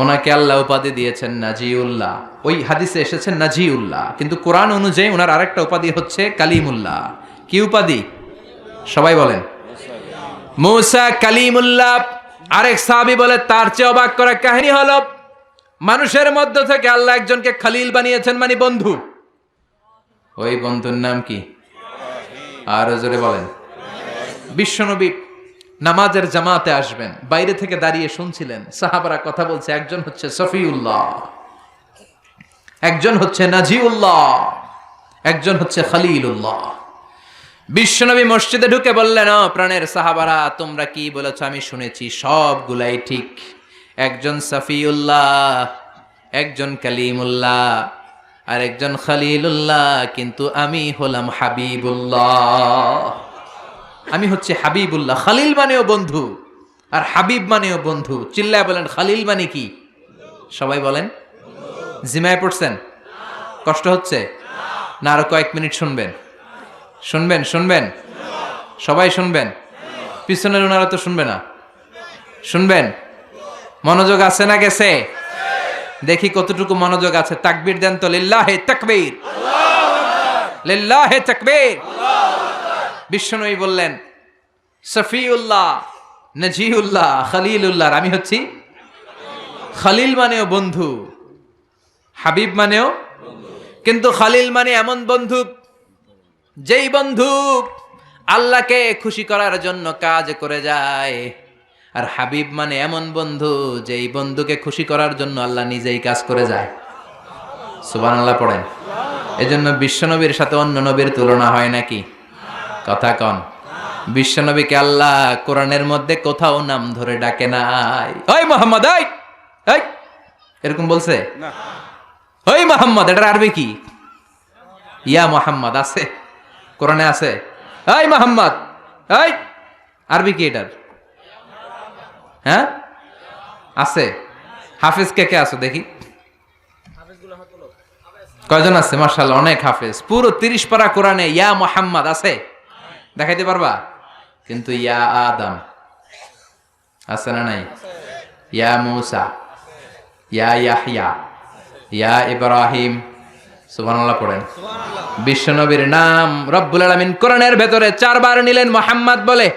ওনাকে আল্লাহ উপাধি দিয়েছেন নাজিউল্লাহ। ওই হাদিসে এসেছেন নাজিউল্লাহ, কিন্তু কোরআন অনুযায়ী ওনার আরেকটা উপাধি হচ্ছে কালিমুল্লাহ। কি উপাধি? সবাই বলেন। মুসা কালিমুল্লাহ। আরেক সাহাবী বলে, তার চেয়ে অবাক করা কাহিনী হলো মানুষের মধ্য থেকে আল্লাহ একজনকে খলিল বানিয়েছেন, মানে বন্ধু। ওই বন্ধুর নাম কি? আরো জোরে বলেন। বিশ্বনবী নামাজের জামাতে আসবেন, বাইরে থেকে দাঁড়িয়ে শুনছিলেন, সাহাবারা কথা বলছে, একজন হচ্ছে সফিউল্লাহ, একজন হচ্ছে নাজিউল্লাহ, একজন হচ্ছে খলিলুল্লাহ। বিশ্বনবী মসজিদে ঢুকে বললেন, প্রাণের সাহাবারা তোমরা কি বলেছ আমি শুনেছি, সবগুলাই ঠিক। একজন সফিউল্লাহ, একজন কালিমুল্লাহ, আর একজন খলিলুল্লাহ, কিন্তু আমি হলাম হাবিবুল্লাহ। আমি হচ্ছে হাবিবুল্লাহ। খলিল মানেও বন্ধু, আর হাবিব মানেও বন্ধু। চিল্লায় বলেন খলিল মানে কি? সবাই বলেন। জিমায় পড়ছেন? কষ্ট হচ্ছে না? আরো কয়েক মিনিট শুনবেন, শুনবেন, শুনবেন, সবাই শুনবেন। পিছনের ওনারা তো শুনবে না, শুনবেন। মনোযোগ আছে না গেছে? দেখি কতটুকু মনোযোগ আছে। তাকবীর দেন তো। লিল্লাহে তাকবীর, লিল্লাহে তাকবীর। বিশ্বনবী বললেন, সফিউল্লাহ, নাজিউল্লাহ, খলিলুল্লাহ, আমি হচ্ছি খলিল মানেও বন্ধু, হাবিব মানেও। কিন্তু খলিল মানে এমন বন্ধু যেই বন্ধু আল্লাহকে খুশি করার জন্য কাজ করে যায়, আর হাবিব মানে এমন বন্ধু যেই বন্ধুকে খুশি করার জন্য আল্লাহ নিজেই কাজ করে যায়। সুবহানাল্লাহ পড়েন। এজন্য বিশ্বনবীর সাথে অন্য নবীর তুলনা হয় নাকি? কথা কন। বিশ্বনবীকে আল্লাহ কোরআনের মধ্যে কোথাও নাম ধরে ডাকে নাই। ওই মোহাম্মদ, এরকম বলছে না। ওই মোহাম্মদ, এটা আরবি কি? ইয়া মোহাম্মদ আছে? কোরআনে আছে? এই মোহাম্মদ, এই আরবি কি এটার? হ্যাঁ আছে। হাফেজ কে কে আছে দেখি? কয়জন আছে? মাশাআল্লাহ, অনেক হাফেজ। পুরো 30 পারা কোরআনে ইয়া মোহাম্মদ আছে, দেখাইতে পারবা? কিন্তু ইয়া আদম আছে না নাই? ইয়া মূসা, ইয়া ইয়াহইয়া, ইয়া ইব্রাহিম। সুবহানাল্লাহ পড়েন। বিশ্বনবীর নাম রব্বুল আলামিন কোরআনের ভেতরে 4 বার নিলেন মোহাম্মদ বলে,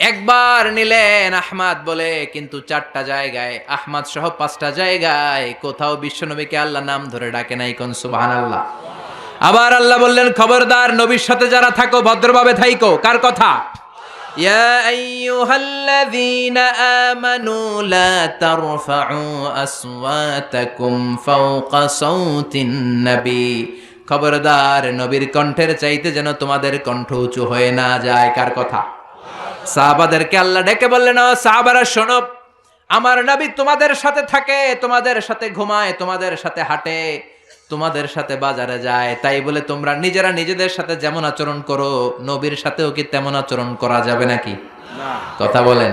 একবার নিলেন আহমদ বলে, কিন্তু 4টা জায়গায় আহমদ সহ 5টা জায়গায় কোথাও বিশ্বনবীকে আল্লাহ নাম ধরে ডাকে নাই। কোন সুবহানাল্লাহ। আবার আল্লাহ বললেন, খবরদার নবীর সাথে যারা থাকো ভদ্রভাবে থাইকো। কার কথা? ইয়া আইয়ুহাল্লাযীনা আমানু লা তারফাউ আসওয়াতাকুম ফাওকা সাওতিন নবী। খবরদার নবীর কণ্ঠের চাইতে যেন তোমাদের কণ্ঠ উঁচু হয়ে না যায়। কার কথা? সাহাবাদেরকে আল্লাহ ডেকে বললেন, ও সাহাবারা শোনো, আমার নবী তোমাদের সাথে থাকে, তোমাদের সাথে ঘুমায়, তোমাদের সাথে হাঁটে, তোমাদের সাথে বাজারে যায়, তাই বলে তোমরা নিজেরা নিজেদের সাথে যেমন আচরণ করো নবীর সাথেও কি তেমন আচরণ করা যাবে নাকি? কথা বলেন।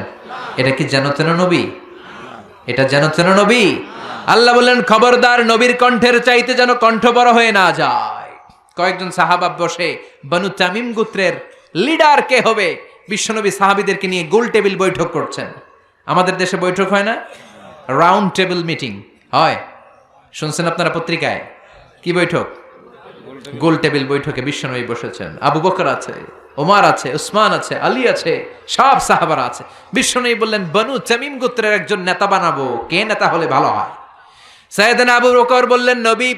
এটা কি যেন তেন নবী? এটা যেন তেন নবী? আল্লাহ বললেন, খবরদার নবীর কণ্ঠের চাইতে যেন কণ্ঠ বড় হয়ে না যায়। কয়েকজন সাহাবা বসে বনু তামিম গোত্রের লিডার কে হবে বিশ্বনবী সাহাবীদেরকে নিয়ে গোল টেবিল বৈঠক করছেন। আমাদের দেশে বৈঠক হয় না, রাউন্ড টেবিল মিটিং হয়, শুনছেন আপনারা পত্রিকায়? কি বৈঠক? গোল টেবিল বৈঠকে বিশ্বনবী বসেছেন। আবু বকর আছে, ওমর আছে, উসমান আছে, আলী আছে, সব সাহাবারা আছে। বিশ্বনবী বললেন, বনু তামিম গোত্রের একজন নেতা বানাবো, কে নেতা হলে ভালো হয়? সাইয়েদনা আবু বকর বললেন, নবী,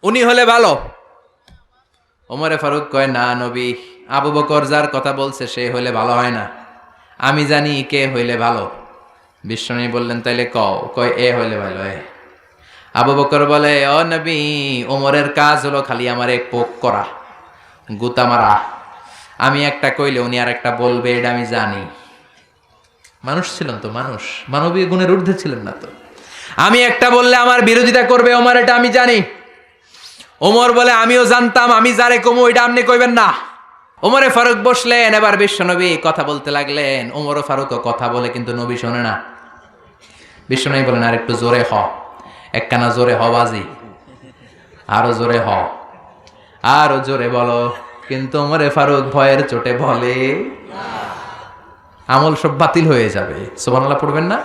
উনি হলে ভালো। ওমরে ফারুক কয়, না নবী, আবু বকর যার কথা বলছে সে হইলে ভালো হয় না, আমি জানি কে হইলে ভালো। বিশ্বনবী বললেন, তাইলে কয় এ হইলে ভালো। আবু বকর বলে, ও নবী, ওমরের কাজ হলো খালি আমার এক পোক করা, গুতা মারা। আমি একটা কইলে উনি আর একটা বলবে, এটা আমি জানি। মানুষ ছিলেন তো, মানুষ, মানবীয় গুণের ঊর্ধ্বে ছিলেন না তো। আমি একটা বললে আমার বিরোধিতা করবে ওমর, এটা আমি জানি। ওমর বলে, আমিও জানতাম, আমি যারে কমু এটা আপনি কইবেন না। ওমরে ফারুক বসলেন, এবার বিশ্বনবী কথা বলতে লাগলেন। ওমর ফারুকও কথা বলে, কিন্তু নবী শোনে না। বিশ্বনবী বলেন, আর একটু জোরে হ, একখানা জোরে হ বাজি, আরো জোরে হ, আরো জোরে বলো। কিন্তু ওমরে ফারুক ভয়ের চোটে বলে, আমল সব বাতিল হয়ে যাবে। সুবহানাল্লাহ পড়বেন না?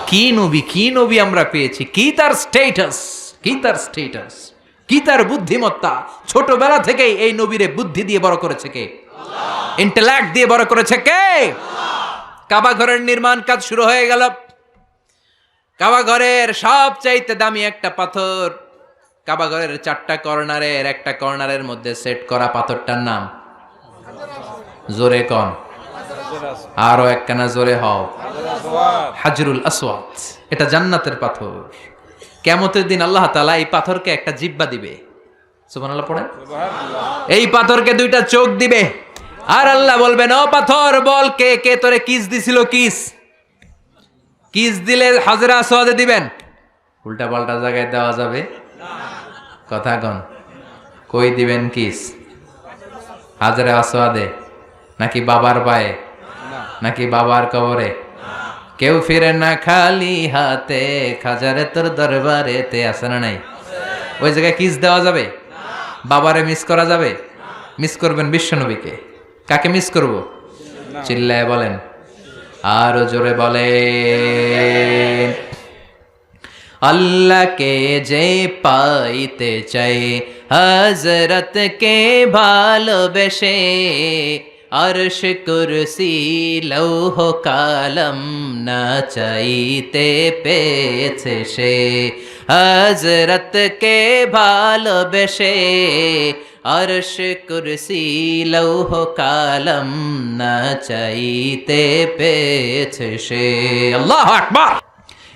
কি নবী, কি নবী আমরা পেয়েছি, কি তার স্ট্যাটাস, কি তার স্ট্যাটাস, কি তার বুদ্ধিমত্তা। ছোটবেলা থেকেই এই নবীরে বুদ্ধি দিয়ে বড় করেছে কে? ইন্টেলেক্ট দিয়ে বড় করেছে কে? কাবা ঘরের নির্মাণ কাজ শুরু হয়ে গেল। কাবা ঘরের সবচাইতে দামি একটা পাথর, কাবা ঘরের 4টা কর্নারের একটা কর্নারের মধ্যে সেট করা পাথরটার নাম, জোরে কন, আরো একখানা জোরে হও, হাজরুল আসওয়াদ। এটা জান্নাতের পাথর। কিয়ামতের দিন আল্লাহ তাআলা এই পাথরকে একটা জিহ্বা দিবে। সুবহানাল্লাহ পড়েন। এই পাথরকে 2টা চোখ দিবে, আর আল্লাহ বলবেন, ও পাথর বল, কে কে তোরে কিস দিছিল? কিস, কিস দিলে হাজরা আসওয়াদে দিবেন, উল্টা পাল্টা জায়গায় দেওয়া যাবে? কথা কন, কই দিবেন কিস? হাজরা আসওয়াদে নাকি বাবার পায়ে নাকি বাবার কবরে? কেউ ফিরে না খালি হাতে, খাজারে তোর দরবারেতে, আছে না নাই? ওই জায়গায় কিস দেওয়া যাবে? বাবারে মিস করা যাবে? মিস করবেন বিশ্বনবীকে। কাকে মিস করব? চিল্লায় বলেন, আরো জোরে বলেন। আল্লাহকে যে পাইতে চাই হযরতকে ভালোবেসে, আরশ কুরসি লৌহ কালম না চাইতে পেয়েছে সে। হযরতকে ভালোবেসে, আরশ কুরসি লৌহ কালম না চাইতে পেয়েছে সে। আল্লাহু আকবার।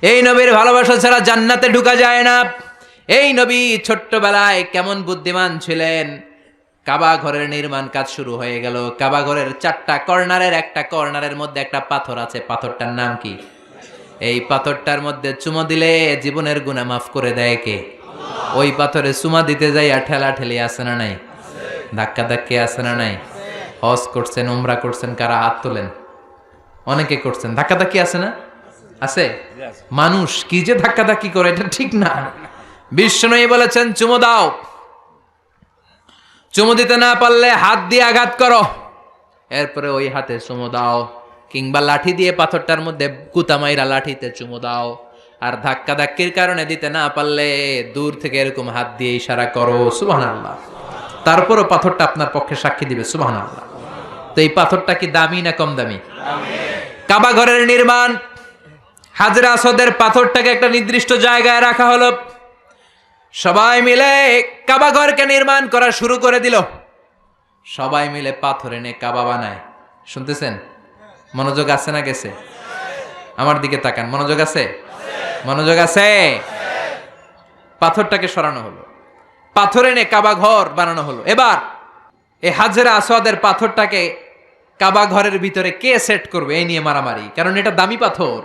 এই নবীর ভালোবাসা ছাড়া জান্নাতে ঢোকা যায় না। এই নবী ছোট্টবেলায় কেমন বুদ্ধিমান ছিলেন। কাবা ঘরের নির্মাণ কাজ শুরু হয়ে গেল। কাবা ঘরের 4টা কর্নারের একটা কর্নারের মধ্যে একটা পাথর আছে। পাথরটার নাম কি? এই পাথরটার মধ্যে চুমো দিলে জীবনের গুনাহ মাফ করে দেয় কে? ওই পাথরে চুমা দিতে যাই আর ঠেলা ঠেলি আছে না নাই, ধাক্কা ধাক্কি আছে না নাই? হজ করছেন, উমরা করছেন, কারা হাত তোলেন? অনেকে করছেন। ধাক্কা ধাক্কি আছে না? আছে। মানুষ কি যে ধাক্কা ধাক্কি করে, এটা ঠিক না। বিষ্ণু বলেছেন চুমো দাও, চুমু দিতে না পারলে হাত দিয়ে আঘাত করো, এরপরে ওই হাতে চুমু দাও, কিংবা লাঠি দিয়ে পাথরটার মধ্যে কুতামাইরা লাঠিতে চুমু দাও। আর ধাক্কা ধাক্কির কারণে দিতে না পারলে দূর থেকে এরকম হাত দিয়ে ইশারা করো, সুবহানাল্লাহ। তারপরও পাথরটা আপনার পক্ষে সাক্ষী দিবে, সুবহানাল্লাহ। তো এই পাথরটা কি দামি না কম দামি? কাবা ঘরের নির্মাণ, হাজরা আসওয়াদের পাথরটাকে একটা নির্দিষ্ট জায়গায় রাখা হলো। সবাই মিলে কাবা ঘরকে নির্মাণ করা শুরু করে দিল। সবাই মিলে পাথর এনে কাবা বানায়। শুনতেছেন? মনোযোগ আছে না গেছে? আমার দিকে তাকান, মনোযোগ আছে? মনোযোগ আছে? পাথরটাকে সরানো হলো, পাথর এনে কাবা ঘর বানানো হলো। এবার এই হাজরা আসওয়াদের পাথরটাকে কাবা ঘরের ভিতরে কে সেট করবে এই নিয়ে মারামারি, কারণ এটা দামি পাথর,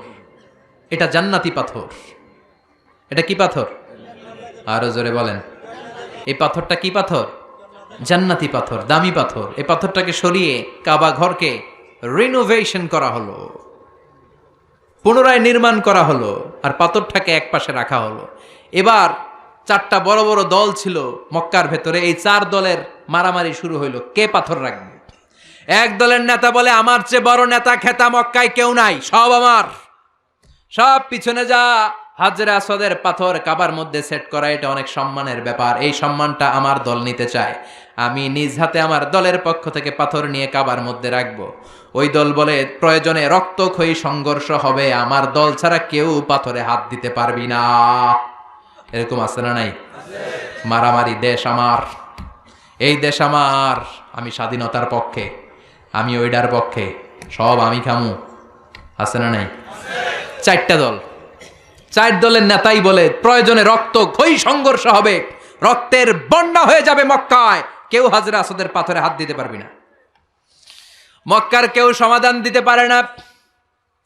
এটা জান্নাতি পাথর। এটা কি পাথর? আরো জোরে বলেন। এই পাথরটা কি পাথর? জান্নাতি পাথর, দামি পাথর। এই পাথরটাকে সরিয়ে কাবা ঘরকে রিনোভেশন করা হলো, পুনরায় নির্মাণ করা হলো, আর পাথরটাকে এক পাশে রাখা হলো। এবার চারটা বড় বড় দল ছিল মক্কার ভেতরে, এই চার দলের মারামারি শুরু হইল, কে পাথর রাখবে। এক দলের নেতা বলে, আমার চেয়ে বড় নেতা খেতা মক্কায় কেউ নাই, সব আমার, সব পিছনে যা। হাজরা আসওয়াদের পাথর কাবার মধ্যে সেট করা এটা অনেক সম্মানের ব্যাপার, এই সম্মানটা আমার দল নিতে চায়, আমি নিজ হাতে আমার দলের পক্ষ থেকে পাথর নিয়ে কাবার মধ্যে রাখবো। ওই দল বলে, প্রয়োজনে রক্তক্ষয়ী সংঘর্ষ হবে, আমার দল ছাড়া কেউ পাথরে হাত দিতে পারবি না। এরকম আছে না নাই? মারামারি। দেশ আমার, এই দেশ আমার, আমি স্বাধীনতার পক্ষে, আমি ওইটার পক্ষে, সব আমি খামু। আছে না নাই? চারটা দল, চার দলের নেতাই বলে প্রয়োজনে রক্তক্ষয়ী সংঘর্ষ হবে, রক্তের বন্যা হয়ে যাবে মক্কায়, কেউ হাজরা আসওয়াদের পাথরে হাত দিতে পারবি না। মক্কার কেউ সমাধান দিতে পারে না,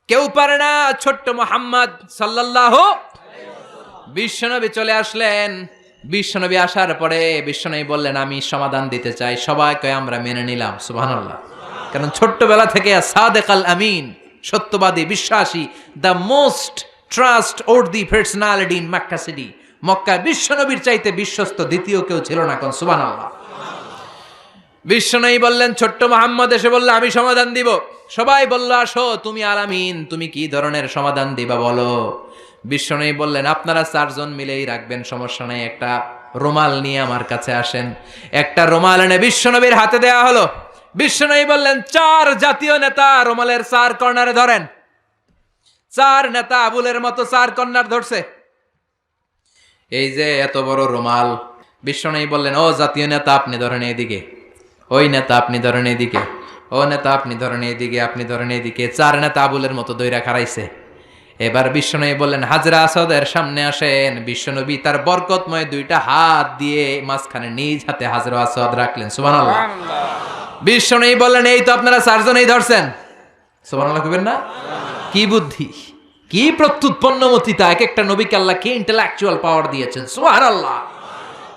কেউ পারে না। ছোট্ট মুহাম্মদ সাল্লাল্লাহু, বিশ্বনবী চলে আসলেন। বিশ্বনবী আসার পরে বিশ্বনবী বললেন, আমি সমাধান দিতে চাই। সবাই কয় আমরা মেনে নিলাম, সুবহানাল্লাহ। কারণ ছোট্টবেলা থেকে সাদেক আল আমিন, সত্যবাদী, বিশ্বাসী, the most trust worthy personality in Mecca city, Mecca বিশ্বনবীর চাইতে বিশ্বস্ত দ্বিতীয় কেউ ছিল না, কোন সুবহানাল্লাহ। বিশ্বনবী বললেন, ছোট্ট মুহাম্মদ এসে বলল, আমি সমাধান দিব। সবাই বলল, আসো, তুমি আল আমিন, তুমি কি ধরনের সমাধান দিবা বলো। বিশ্বনবী বললেন, আপনারা চারজন মিলেই রাখবেন, সমস্যা নাই, একটা রুমাল নিয়ে আমার কাছে আসেন। একটা রুমাল এনে বিশ্বনবীর হাতে দেয়া হলো। বিশ্বনবী বললেন, চার জাতীয় নেতা রুমালের চার কর্নারে ধরেন। চার নেতা আবুলের মতো চার কর্নার ধরছে। এই যে এত বড় রুমাল, বিশ্বনবী বললেন, ও জাতীয় নেতা আপনি ধরেন এইদিকে, ওই নেতা আপনি ধরেন এইদিকে, ও নেতা আপনি ধরেন এইদিকে, আপনি ধরেন এইদিকে। চার নেতা আবুলের মতো দইরা খাড়াইছে। এবার বিশ্বনবী বললেন, হাজরা আসওয়াদের সামনে আসেন। বিশ্বনবী তার বরকতময় দুইটা হাত দিয়ে মাঝখানে নিজ হাতে হাজরা আসওয়াদ রাখলেন, সুবহানাল্লাহ। বিশ্বনবী বললেন, এই তো আপনারা চারজনেই ধরছেন, সুবহানাল্লাহ কইবেন না? কি বুদ্ধি, কি প্রত্যুৎপন্নমতিতা, এক একটা নবীকে আল্লাহ কি ইন্টেলেকচুয়াল পাওয়ার দিয়েছেন, সুবহানাল্লাহ।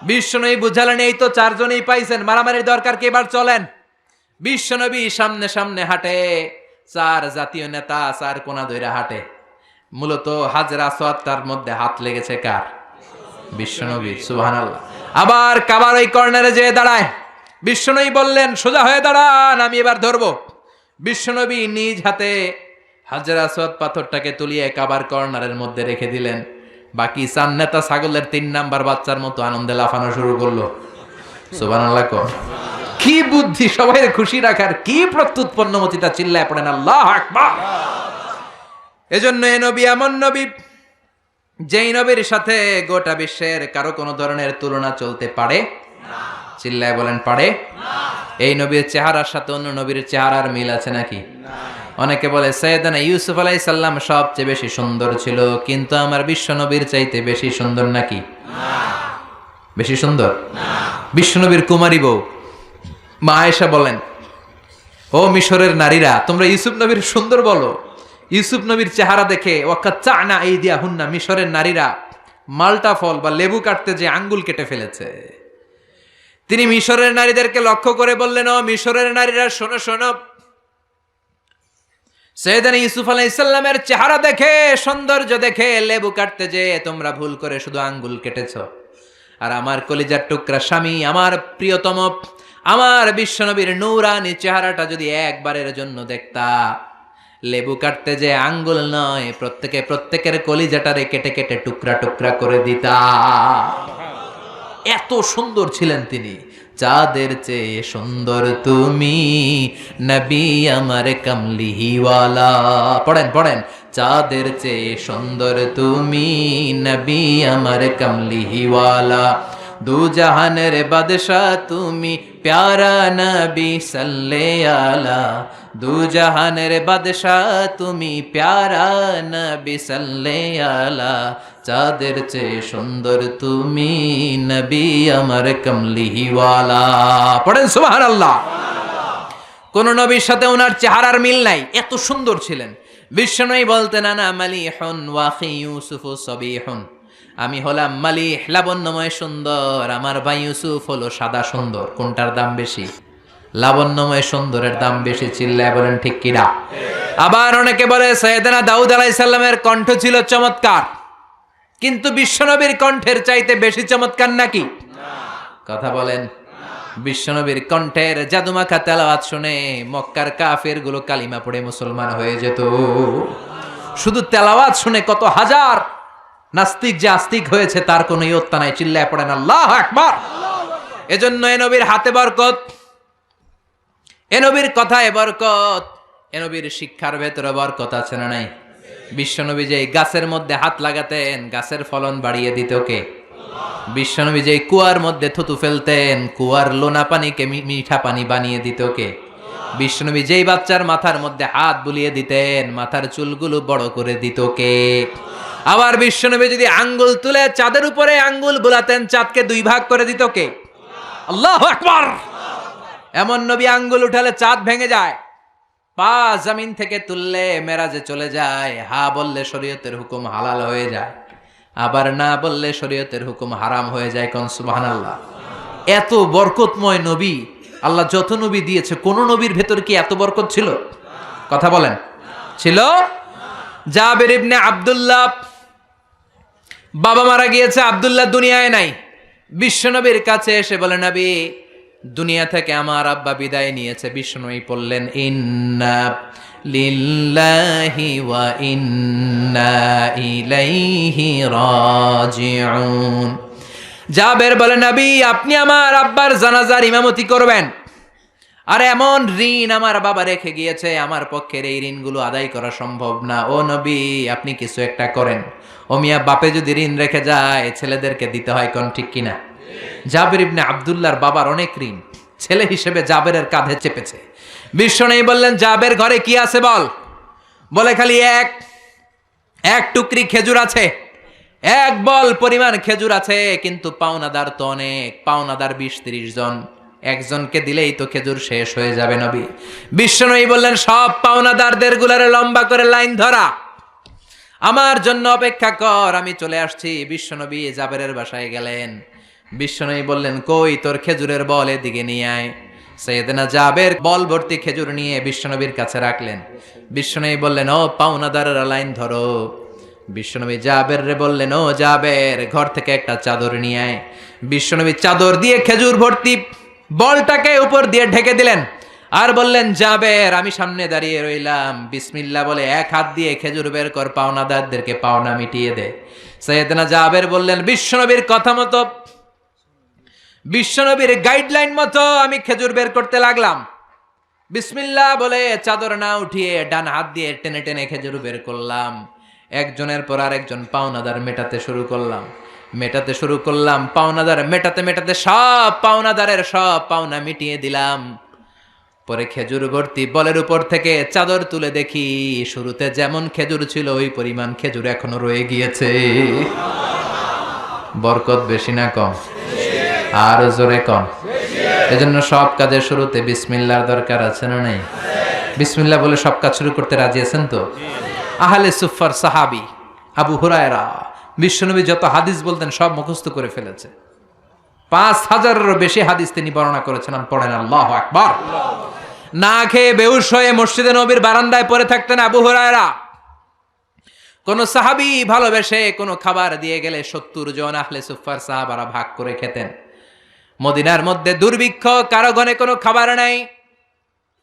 বিশ্বনবী বুঝালেন, এই তো চারজনেই পাইছেন, মারামারির দরকার কি, এবার চলেন। বিশ্বনবী সামনে সামনে হাঁটে, চার জাতীয় নেতা চার কোনা ধইরা হাঁটে। মূলত হাজরা আসওয়াদ তার মধ্যে হাত লেগেছে কার? বিশ্বনবী, সুবহানাল্লাহ। আবার কাবার ওই কর্নারে যেয়ে দাঁড়ায়। বিশ্বনবী বললেন, সোজা হয়ে দাঁড়ান, আমি এবার ধরবো। বিশ্বনবী নিজ হাতে হাজরা আসওয়াদ পাথরটাকে তুলিয়ে কাবার কর্নারের মধ্যে রেখে দিলেন। বাকি চার নেতা ছাগলের 3 নাম্বার বাচ্চার মতো আনন্দে লাফানো শুরু করলো, সুবহানাল্লাহ। কি বুদ্ধি, সবাই খুশি রাখার, কি প্রত্যুৎপন্নমতিতা, চিল্লায় পড়েন আল্লাহু আকবার। এজন্য এ নবী এমন নবী, যেই নবীর সাথে গোটা বিশ্বের কারো কোনো ধরনের তুলনা চলতে পারে না। চিল্লায় বলেন, পারে না। এই নবীর চেহারার সাথে অন্য নবীর চেহারার মিল আছে নাকি? অনেকে বলে সাইয়েদনা ইউসুফ আলাইহিস সালাম সবচেয়ে বেশি সুন্দর ছিল, কিন্তু আমার বিশ্ব নবীর চাইতে বেশি সুন্দর নাকি? না। বেশি সুন্দর না। বিশ্ব নবীর কুমারী বউ মা আয়েশা বলেন, ও মিশরের নারীরা, তোমরা ইউসুফ নবীর সুন্দর বলো। ইউসুফ নবীর চেহারা দেখে ওয়াকাচ্চানা আইদিয়াহুন্না, মিশরের নারীরা মাল্টা ফল বা লেবু কাটতে যে আঙ্গুল কেটে ফেলেছে। তিনি মিশরের নারীদেরকে লক্ষ্য করে বললেন, ও মিশরের নারীরা শোনো শোনো, সৈয়দনা ইউসুফ আলাইহিস সালামের চেহারা দেখে, সৌন্দর্য দেখে লেবু কাটতে যে তোমরা ভুল করে শুধু আঙ্গুল কেটেছো। আর আমার কলিজার টুকরা স্বামী, আমার প্রিয়তম, আমার বিশ্বনবীর নূরানী চেহারাটা যদি একবারের জন্য দেখতা, লেবু কাটতে যে আঙ্গুল নয়, প্রত্যেকের কলিজাটারে কেটে কেটে টুকরা টুকরা করে দিতা। এত সুন্দর ছিলেন তিনি। চাঁদের চেয়ে সুন্দর তুমি, নবী আমার কামলিওয়ালা। পড়েন পড়েন, চাঁদের চেয়ে সুন্দর তুমি, নবী আমার কামলিওয়ালা। দু জাহানের বাদশাহ তুমি, প্যারা নবী সাল্লে আলা। দু জাহানের বাদশাহ তুমি, প্যারা নবী সাল্লে আলা। চাঁদের চেয়ে সুন্দর তুমি, নবী আমার কামলিওয়ালা। পড়েন সুবহানাল্লাহ। কোন নবীর সাথে ওনার চেহারার মিল নাই, এত সুন্দর ছিলেন। বিশ্বনবী বলতেন, আনা মালিহুন ওয়া আখি ইউসুফ সাবিহুন। আমি হলাম মালিহ, লাবণ্যময় সুন্দর, আমার ভাই ইউসুফ হলো সাদা সুন্দর। কোনটার দাম বেশি? লাবণ্যময় সুন্দরের দাম বেশি। চিল্লায় বলেন ঠিক কিনা? আবার অনেকে বলে সৈয়দনা দাউদ আলাইহিস সালামের কণ্ঠ ছিল চমৎকার, কিন্তু বিশ্বনবীর কণ্ঠের চাইতে বেশি চমৎকার নাকি? কথা বলেন। বিশ্বনবীর কণ্ঠের জাদুমাখা তেলাওয়াত শুনে মক্কার কাফের গুলো কালিমা পড়ে মুসলমান হয়ে যেত। শুধু তেলাওয়াত শুনে কত হাজার নাস্তিক যে আস্তিক হয়েছে তার কোনো ইয়ত্তা নাই। চিল্লায় পড়েন আল্লাহু আকবার। এজন্য এ নবীর হাতে বরকত, এ নবীর কথায় বরকত, এ নবীর শিক্ষার ভেতরে বরকত আছে না নাই? বিশ্বনবী যে গাছের মধ্যে হাত লাগাতেন, গাছের ফলন বাড়িয়ে দিত কে? বিশ্বনবী যে কুয়ার মধ্যে থুতু ফেলতেন, কুয়ার লোনা পানিকে মিঠা পানি বানিয়ে দিত কে? বিশ্বনবী যেই বাচ্চার মাথার মধ্যে হাত বুলিয়ে দিতেন, মাথার চুলগুলো বড় করে দিত কে? আবার বিশ্বনবী যদি আঙ্গুল তুলে চাঁদের উপরে আঙ্গুল বুলাতেন, চাঁদকে দুই ভাগ করে দিত কে? আল্লাহু আকবার। এমন নবী আঙ্গুল উঠালে চাঁদ ভেঙে যায়, পা জমিন থেকে তুললে মেরাজে চলে যায়, হা বললে শরীয়তের হুকুম হালাল হয়ে যায়, আবার না বললে শরীয়তের হুকুম হারাম হয়ে যায়। কোন সুবহানাল্লাহ। এত বরকতময় নবী আল্লাহ যত নবী দিয়েছে, কোন নবীর ভেতর কি এত বরকত ছিল? কথা বলেন। ছিল? জাবের ইবনে আব্দুল্লাহ, বাবা মারা গিয়েছে, আব্দুল্লাহ দুনিয়ায় নাই। বিশ্বনবীর কাছে এসে বলে, নবী দুনিয়া থেকে আমার আব্বা বিদায় নিয়েছে। বিশ্বনবী বললেন, ইন্না লিল্লাহি ওয়া ইন্না ইলাইহি রাজিউন। জাবের বলে, নবী আপনি আমার আব্বার জানাজার ইমামতি করবেন। আর এমন ঋণ আমার বাবা রেখে গিয়েছে, আমার পক্ষের এই ঋণগুলো আদায় করা সম্ভব না। ও নবী আপনি কিছু একটা করেন। ও মিয়া, বাপে যদি ঋণ রেখে যায় ছেলেদেরকে দিতে হয়। কোন ঠিক কিনা? জাবের ইবনে আব্দুল্লাহর বাবার অনেক ঋণ, ছেলে হিসেবে জাবেরের কাঁধে চেপেছে। বিশ্বনবী বললেন, জাবের ঘরে কি আছে বল? বলে, খালি এক টুকরি খেজুর আছে, এক বল পরিমাণ খেজুর আছে, কিন্তু পাওনাদার তো অনেক, পাওনাদার 20-30 জন, একজনকে দিলেই তো খেজুর শেষ হয়ে যাবে। নবী বিশ্বনবী বললেন, সব পাওনাদারদের গুলারে লম্বা করে লাইন ধরা, আমার জন্য অপেক্ষা কর, আমি চলে আসছি। বিশ্বনবী জাবেরের বাসায় গেলেন। বিশ্বনবী বললেন, কই তোর খেজুরের বল, এদিকে নিয়ে আয়। সৈয়দনা জাবের বল ভর্তি খেজুর নিয়ে বিশ্বনবীর কাছে রাখলেন। বিশ্বনবী বললেন, ও পাওনাদারেরা লাইন ধরো। বিশ্বনবী জাবের রে বললেন, ও জাবের ঘর থেকে একটা চাদর নিয়ে আয়। বিশ্বনবী চাদর দিয়ে খেজুর ভর্তি বলটাকে উপর দিয়ে ঢেকে দিলেন, আর বললেন, জাবের আমি সামনে দাঁড়িয়ে রইলাম, বিসমিল্লাহ বলে এক হাত দিয়ে খেজুর বের কর, পাওনাদারদেরকে পাওনা মিটিয়ে দে। সৈয়দনা জাবের বললেন, বিশ্বনবীর কথা মতো, বিশ্বনবীর গাইডলাইন মতো আমি খেজুর বের করতে লাগলাম। বিসমিল্লাহ বলে চাদর না উঠিয়ে ডান হাত দিয়ে টেনে টেনে খেজুর বের করলাম। একজনের পর আরেকজন পাওনাদার মেটাতে শুরু করলাম। পাওনাদার মেটাতে মেটাতে সব পাওনাদারের সব পাওনা মিটিয়ে দিলাম। পরে খেজুর ভর্তি বলের উপর থেকে চাদর তুলে দেখি, শুরুতে যেমন খেজুর ছিল ওই পরিমাণ খেজুর এখনো রয়ে গিয়েছে। বরকত বেশি না কম? আর জোরে কম? এজন্য সব কাজের শুরুতে বিসমিল্লাহর দরকার আছে না নাই? বিসমিল্লাহ বলে সব কাজ শুরু করতে রাজি আছেন তো? আহলে সুফার সাহাবী আবু হুরায়রা বিশ্বনবী যত হাদিস বলতেন সব মুখস্থ করে ফেলেছে। 5,000-এরও বেশি হাদিস তিনি বর্ণনা করেছেন। পড়েন আল্লাহু আকবার। না খেয়ে বেহুশ হয়ে মসজিদে নবীর বারান্দায় পড়ে থাকতেন আবু হুরায়রা। কোন সাহাবী ভালোবেসে কোনো খাবার দিয়ে গেলে 70 জন আহলে সুফফার সাহাবারা ভাগ করে খেতেন। মদিনার মধ্যে দুর্ভিক্ষ, কারো ঘরে কোনো খাবার নাই।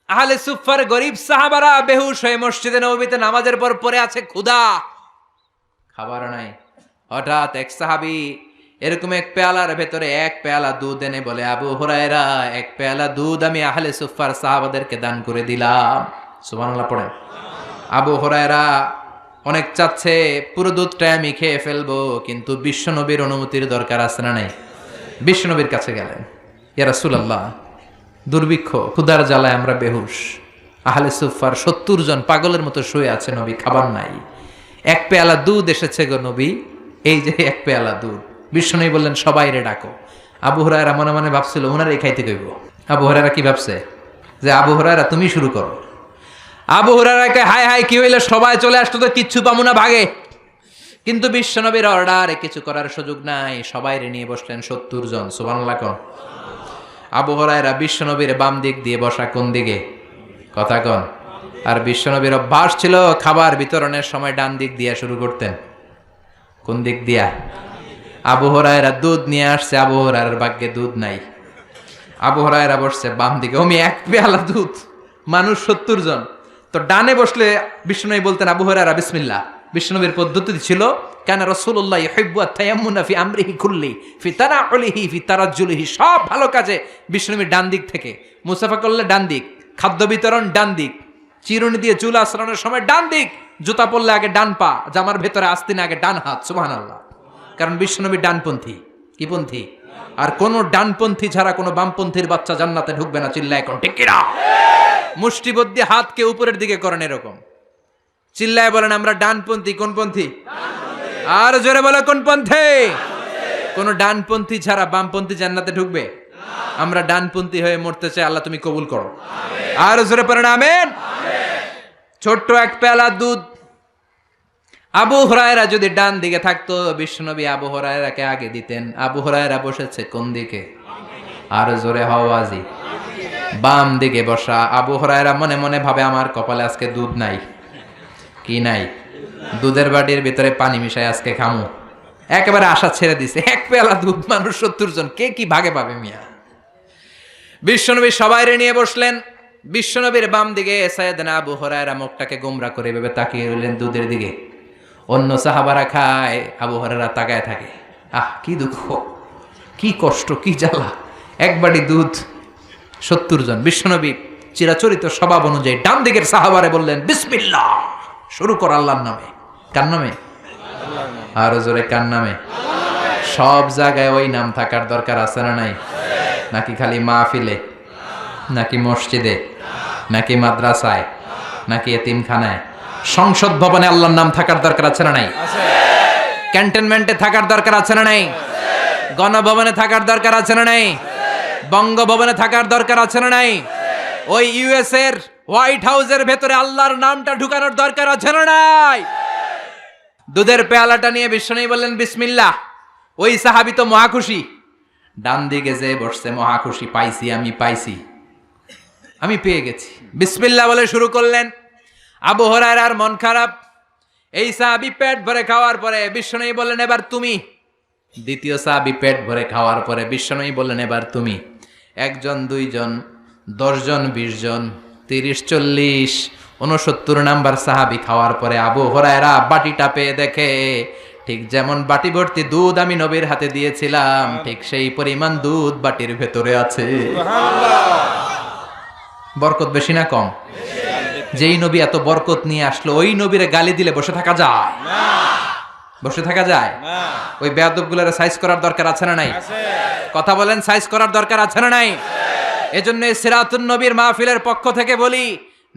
আহলে সুফফার গরিব সাহাবারা বেহুশ হয়ে মসজিদে নববীতে নামাজের পর পড়ে আছে, ক্ষুধা, খাবার নাই। হঠাৎ এক সাহাবী এরকম এক পেয়ালার ভেতরে এক পেয়ালা দুধ এনে বলে, আবু হুরায়রা, এক পেয়ালা দুধ আমি আহলে সুফফার সাহাবাদেরকে দান করে দিলাম। সুবহানাল্লাহ পড়েন। আবু হুরায়রা অনেক চাচ্ছে পুরো দুধটা আমি খেয়ে ফেলবো, কিন্তু বিশ্বনবীর অনুমতির দরকার আছে না নাই? বিশ্বনবীর কাছে গেলেন, ইয়া রাসূলুল্লাহ, দুর্ভিক্ষ, ক্ষুধার জ্বালায় আমরা বেহুশ, আহলে সুফফার 70 জন পাগলের মতো শুয়ে আছে, নবী খাবার নাই, এক পেয়ালা দুধ এসেছে গো নবী, এই যে এক পেয়ালা দুধ। বিশ্বনবী বললেন, সবাইরে ডাকো। আবু হুরায়রা মনে মনে ভাবছিল ওনারাই খাইতে কইব। আবু হুরায়রা কি ভাবছে? যে আবু হুরায়রা তুমি শুরু করো। আবু হুরায়রাকে হায় হায় কি হইলে, সবাই চলে আসতো তো কিচ্ছু পাবো না, ভাগে। কিন্তু বিশ্বনবীর অর্ডারে কিছু করার সুযোগ নাই, সবাইরে নিয়ে বসলেন 70 জন। সুবহানাল্লাহ কোন। আবু হুরায়রা বিশ্বনবীর বাম দিক দিয়ে বসা, কোন দিকে? কথা কন। আর বিশ্বনবীর অভ্যাস ছিল খাবার বিতরণের সময় ডান দিক দিয়া শুরু করতেন। কোন দিক দিয়া? আবু হুরায়রা দুধ নিয়ে আসছে, আবু হুরায়রার ভাগ্যে দুধ নাই। আবু হুরায়রা বসছে বাম দিকে, ওমি এক পেয়ালা দুধ, মানুষ 70 জন। তো ডানে বসলে বিশ্বনবী বলতেন, আবু হুরায়রা বিসমিল্লাহ। বিশ্বনবীর পদ্ধতি ছিল, কেন রাসূলুল্লাহ ইউহিব্বু আত-তায়াম্মুনা ফি আমরিহি কুল্লি ফি তানাউলিহি ফি তারাজ্জুলিহি, সব ভালো কাজে বিশ্বনবীর ডান দিক থেকে। মুসাফা করলে ডান দিক, খাদ্য বিতরণ ডান দিক, চিরুনি দিয়ে চুল আঁচড়ানোর সময় ডান দিক, জুতা পরলে আগে ডান পা, জামার ভেতরে আস্তিনে আগে ডান হাত। সুবহানাল্লাহ। কারণ বিশ্বনবী ডানপন্থী। কি পন্থী? আর কোন ডানপন্থী ছাড়া কোনো বামপন্থীর বাচ্চা জান্নাতে ঢুকবে না। চিল্লায় এখন ঠিক কিনা? মুষ্টিবদ্ধ হাতকে উপরের দিকে করেন এরকম, চিল্লায় বলেন আমরা ডানপন্থী। কোন পন্থী? আর জোরে বলে কোন পন্থী? কোন ডানপন্থী ছাড়া বামপন্থী জান্নাতে ঢুকবে? আমরা ডানপন্থী হয়ে মরতে চাই, আল্লাহ তুমি কবুল করো। আর জোরে পড়েন আমিন। ছোট্ট এক পেয়ালা দুধ। আবু হুরায়রা যদি ডান দিকে থাকতো, বিশ্বনবী আবু হুরায়রাকে আগে দিতেন। আবু হুরায়রা বসেছে কোন দিকে? আর জোরে হওয়াজি। বাম দিকে বসা। আবু হুরায়রা মনে মনে ভাবে, আমার কপালে আজকে দুধ নাই। কি নাই? দুধের বাটির ভিতরে পানি মিশাই আজকে খামু। একেবারে আশা ছেড়ে দিছে, এক পেয়ালা দুধ, মানুষ 70 জন, কে কি ভাগে পাবে মিয়া। বিশ্বনবী সবাইরে নিয়ে বসলেন। বিশ্বনবীর বাম দিকে সাইয়েদনা আবু হুরায়রা মুখটাকে গোমরা করে ভেবে তাকিয়ে রইলেন দুধের দিকে। অন্য সাহাবারা খায়, আবু হুরায়রা তাকায় থাকে। আহ, কি দুঃখ, কি কষ্ট, কি জ্বালা। এক বাটি দুধ, 70 জন। বিশ্বনবী চিরাচরিত স্বভাব অনুযায়ী ডান দিকের সাহাবারে বললেন, বিসমিল্লাহ, শুরু কর আল্লাহর নামে। কার নামে? আরো জোরে, কার নামে? সব জায়গায় ওই নাম থাকার দরকার আছে না নাই? নাকি খালি মাহফিলে, নাকি মসজিদে, নাকি মাদ্রাসায়, নাকি এতিমখানায়? সংসদ ভবনে আল্লাহর নাম থাকার দরকার আছে না নাই? ক্যান্টনমেন্টে থাকার দরকার আছে না নাই? গণভবনে থাকার দরকার আছে না নাই? বঙ্গভবনে থাকার দরকার আছে না নাই? ওই ইউএস এর হোয়াইট হাউসের ভেতরে আল্লাহর নামটা ঢুকানোর দরকার আছে না নাই? দুধের পেয়ালাটা নিয়ে বিশ্বনবী বললেন, বিসমিল্লাহ। ওই সাহাবী তো মহাখুশি, ডান দিকে যে বসছে মহাখুশি, পাইছি, আমি পাইছি, আমি পেয়ে গেছি। বিসমিল্লাহ বলে শুরু করলেন। আবু হুরায়রার মন খারাপ। এই সাহাবী পেট ভরে খাওয়ার পরে বিশ্বনবী বললেন, এবার তুমি। দ্বিতীয় সাহাবী পেট ভরে খাওয়ার পরে বিশ্বনবী বললেন, এবার তুমি। 1 জন, 2 জন, 10 জন, 20 জন, 30, 40, 69 নাম্বার সাহাবী খাওয়ার পরে আবু হুরায়রা বাটিটা পেয়ে দেখে, ঠিক যেমন বাটি ভর্তি দুধ আমি নবীর হাতে দিয়েছিলাম, ঠিক সেই পরিমাণ দুধ বাটির ভেতরে আছে। বরকত বেশি না কম? যেই নবী এত বরকত নিয়ে আসলো, ওই নবীরে গালি দিলে বসে থাকা যায়? বসে থাকা যায়? ওই বেয়াদবগুলোরে সাইজ করার দরকার আছে না নাই? কথা বলেন, সাইজ করার দরকার আছে না নাই? এজন্য সিরাতুন নবীর মাহফিলের পক্ষ থেকে বলি,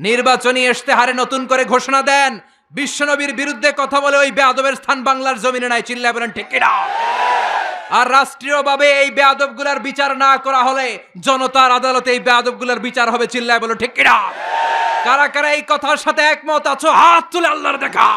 নির্বাচনী ইশতেহারে নতুন করে ঘোষণা দেন, বিশ্বনবীর বিরুদ্ধে কথা বলে ওই বেয়াদবের স্থান বাংলার জমিনে নাই। চিল্লায় বলেন ঠিক কিনা? আর রাষ্ট্রীয়ভাবে এই বেয়াদবগুলোর বিচার না করা হলে জনতার আদালতে এই বেয়াদবগুলোর বিচার হবে। চিল্লায় বলো ঠিক কিনা? কারা কারা এই কথার সাথে একমত আছো? হাত তুলে আল্লাহর দেখা।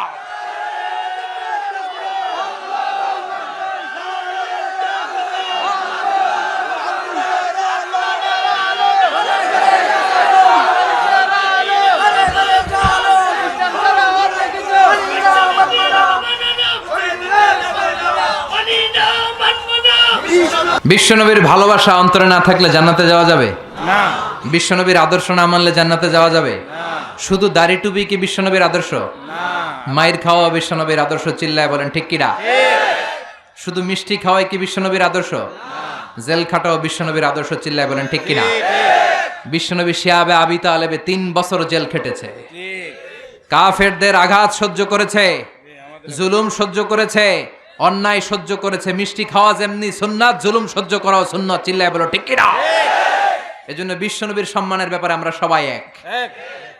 বিশ্বনবীর ভালোবাসা অন্তরে না থাকলে জান্নাতে যাওয়া যাবে না। বিশ্বনবীর আদর্শ না মানলে জান্নাতে যাওয়া যাবে শুধু দাড়ি টুপি কি বিশ্বনবীর আদর্শ মায়ের খাওয়া বিশ্বনবীর আদর্শ চিল্লায় বলেন ঠিক কিনা শুধু মিষ্টি খাওয়াই কি বিশ্বনবীর আদর্শ জেল খাটাও বিশ্বনবীর আদর্শ চিল্লায় বলেন ঠিক কিনা বিশ্বনবী শিয়াবে আবি তালেবে 3 বছর জেল খেটেছে কাফেরদের আঘাত সহ্য করেছে জুলুম সহ্য করেছে অন্যায় সহ্য করেছে মিষ্টি খাওয়া যেমনি সুন্নাত জুলুম সহ্য করাও সুন্নাত চিল্লায় বলো ঠিক কিনা এজন্য বিশ্বনবীর সম্মানের ব্যাপারে আমরা সবাই এক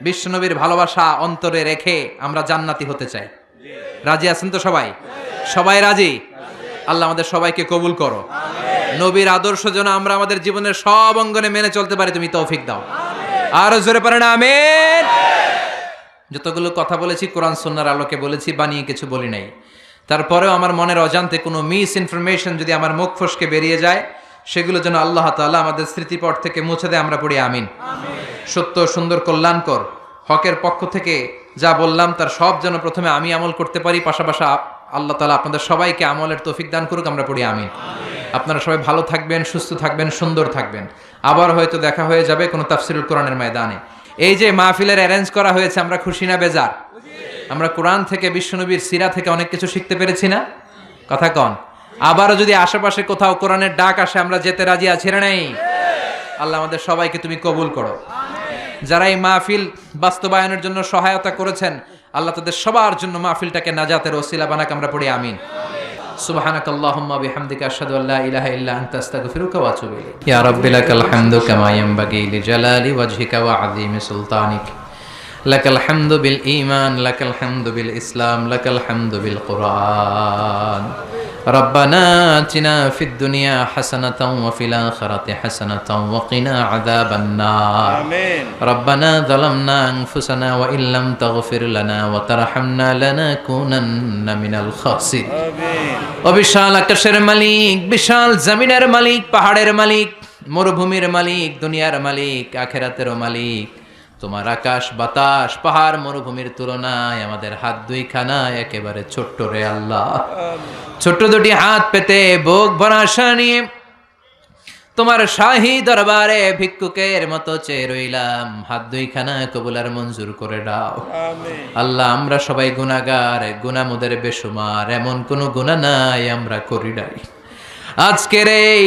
বিশ্বনবীর ভালোবাসা অন্তরে রেখে আমরা জান্নাতি হতে চাই রাজি আছেন তো সবাই সবাই রাজি আল্লাহ আমাদের সবাইকে কবুল করো নবীর আদর্শ যেন আমরা আমাদের জীবনের সব অঙ্গনে মেনে চলতে পারি তুমি তৌফিক দাও আর জোরে পারেন আমিন যতগুলো কথা বলেছি কোরআন সুন্নাহর আলোকে বলেছি বানিয়ে কিছু বলি নাই তারপরেও আমার মনের অজান্তে কোনো মিস ইনফরমেশন যদি আমার মুখ ফসকে বেরিয়ে যায় সেগুলো যেন আল্লাহ তাআলা আমাদের স্মৃতিপট থেকে মুছে দেয় আমরা পড়ি আমিন সত্য সুন্দর কল্যাণকর হকের পক্ষ থেকে যা বললাম তার সব যেন প্রথমে আমি আমল করতে পারি পাশাপাশি আল্লাহ তাআলা আপনাদের সবাইকে আমলের তৌফিক দান করুক আমরা পড়ি আমিন আপনারা সবাই ভালো থাকবেন সুস্থ থাকবেন সুন্দর থাকবেন আবার হয়তো দেখা হয়ে যাবে কোনো তাফসিরুল কোরআনের ময়দানে এই যে মাহফিলের অ্যারেঞ্জ করা হয়েছে আমরা খুশি না বেজার আমরা কোরআন থেকে বিশ্বনবীর সিরা থেকে অনেক কিছু শিখতে পেরেছি না কথা কন আবারও যদি আশেপাশে কোথাও কোরআনের ডাক আসে আমরা যেতে রাজি আছি না নাই আল্লাহ আমাদের সবাইকে তুমি কবুল করো যারা এই মাহফিল বাস্তবায়নের জন্য সহায়তা করেছেন আল্লাহ তাদের সবার জন্য মাহফিলটাকে নাজাতের ওসিলা বানাক আমরা পড়ি আমিন সুবহানাকাল্লাহুম্মা বিহামদিকা আশহাদু আল্লা ইলাহা ইল্লা আনতা আস্তাগফিরুকা ওয়া আতুবু ইলাইক ইয়া রাব্বি লাকাল হামদু কামা ইয়ানবাগি লিজালালি ওয়াজহিকা ওয়া আযীমি সুলতানিক লাকাল হামদু বিল ঈমান লাকাল হামদু বিল ইসলাম লাকাল হামদু বিল কুরআন ربنا آتنا في الدنيا حسنة وفي الآخرة حسنة وقنا عذاب النار آمين. ربنا ظلمنا أنفسنا وإن لم تغفر لنا وترحمنا لنكونن من الخاسرين وبشال আকাশের মালিক বিশাল জমিনের মালিক পাহাড়ের মালিক মরুভূমির মালিক দুনিয়ার মালিক আখিরাতেরও মালিক তোমার আকাশ বাতাস পাহাড় মরুভূমির তুলনায় আমাদের হাত দুইখানা একেবারে ছোট্ট রে আল্লাহ ছোট্ট দুটি হাত পেতে বুক ভরা আশা নিয়ে তোমার শাহী দরবারে ভিক্ষুকের মতো চেয়ে রইলাম হাত দুইখানা কবুল আর মঞ্জুর করে দাও আল্লাহ আমরা সবাই গুনাহগার গুনাহমুদের বেশুমার এমন কোনো গুনাহ নাই আমরা করি নাই আজকের এই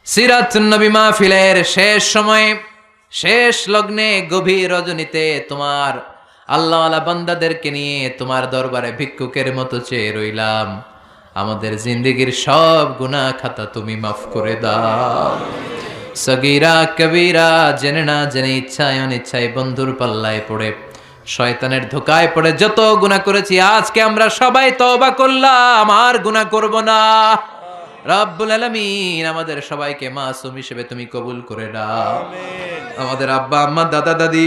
সিরাতুন নবী মাহফিলের শেষ সময়ে শেষ লগ্নে গভীর রজনীতে তোমার আল্লাহওয়ালা বান্দাদেরকে নিয়ে তোমার দরবারে ভিক্ষুকের মতো চেয়ে রইলাম আমাদের জিন্দেগির সব গুনাহ খাতা তুমি মাফ করে দাও সগীরা কবীরা জেনে না জেনে ইচ্ছায় অনিচ্ছায় বন্ধুর পাল্লায় পড়ে শয়তানের ধোকায় পড়ে যত গুনাহ করেছি আজকে আমরা সবাই তওবা করলাম আর গুনাহ করব না রব্বুল আলামিন আমাদের সবাইকে মাসুম হিসেবে তুমি কবুল করে দাও আমাদের আব্বা আম্মা দাদা দাদি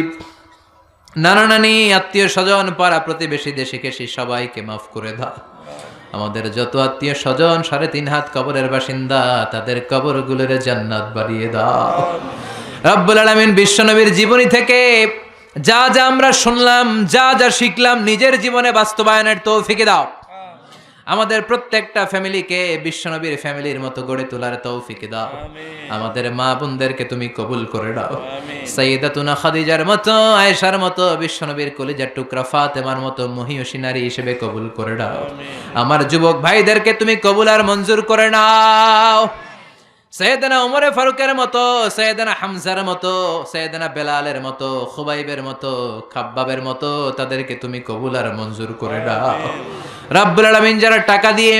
নানা নানি আত্মীয় স্বজন পাড়া প্রতিবেশী দেশিকেশি সবাইকে মাফ করে দাও আমাদের যত আত্মীয় স্বজন 3.5 হাত কবরের বাসিন্দা তাদের কবরগুলোর জান্নাত বাড়িয়ে দাও রব্বুল আলামিন বিশ্বনবীর জীবনী থেকে যা যা আমরা শুনলাম যা যা শিখলাম নিজের জীবনে বাস্তবায়নের তৌফিক দাও আমাদের প্রত্যেকটা ফ্যামিলিকে বিশ্বনবীর ফ্যামিলির মতো গড়ে তোলার তৌফিক দাও আমাদের মা বোনদেরকে তুমি কবুল করে দাও সাইয়্যিদাতুনা খাদিজার মতো আয়েশার মতো বিশ্বনবীর কলিজার টুকরা ফাতেমার মতো মহিয়সী নারী হিসেবে কবুল করে দাও আমার যুবক ভাইদেরকে তুমি কবুল আর মঞ্জুর করে নাও সৈয়দনা ওমর ফারুকের মতো সৈয়দনা হামজার মতো সৈয়দনা বেলালের মতো খুবাইবের মতো খাব্বাবের মতো তাদেরকে তুমি কবুল আর মঞ্জুর করে দাও রব্বুল আলামিন যারা টাকা দিয়ে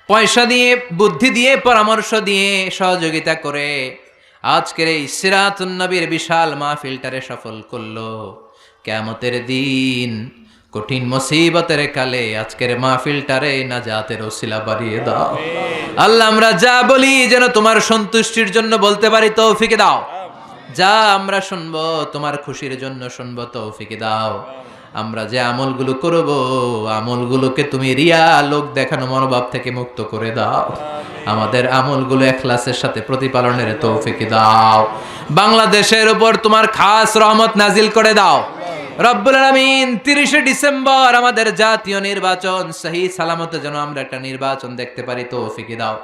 পয়সা দিয়ে বুদ্ধি দিয়ে পরামর্শ দিয়ে সহযোগিতা করে আজকের এই সিরাতুন নবীর বিশাল মাহফিলটারে সফল করলো কিয়ামতের দিন কঠিন মুসিবতের কালে আজকের মাহফিলটারে নাজাতের ওসিলা বাড়িয়ে দাও আল্লাহ আমরা যা বলি যেন তোমার সন্তুষ্টির জন্য বলতে পারি তৌফিক দাও যা আমরা শুনবো তোমার খুশির জন্য শুনবো তৌফিক দাও আমরা যে আমলগুলো করব আমলগুলোকে তুমি রিয়া লোক দেখানো মনোভাব থেকে মুক্ত করে দাও আমাদের আমলগুলো ইখলাসের সাথে প্রতিপালনের তৌফিক দাও বাংলাদেশের উপর তোমার খাস রহমত নাজিল করে দাও রব্বুল আলামিন 30 ডিসেম্বর আমাদের জাতীয় নির্বাচন সহি সালামতে যেন আমরা একটা নির্বাচন দেখতে পারি, তৌফিক দাও।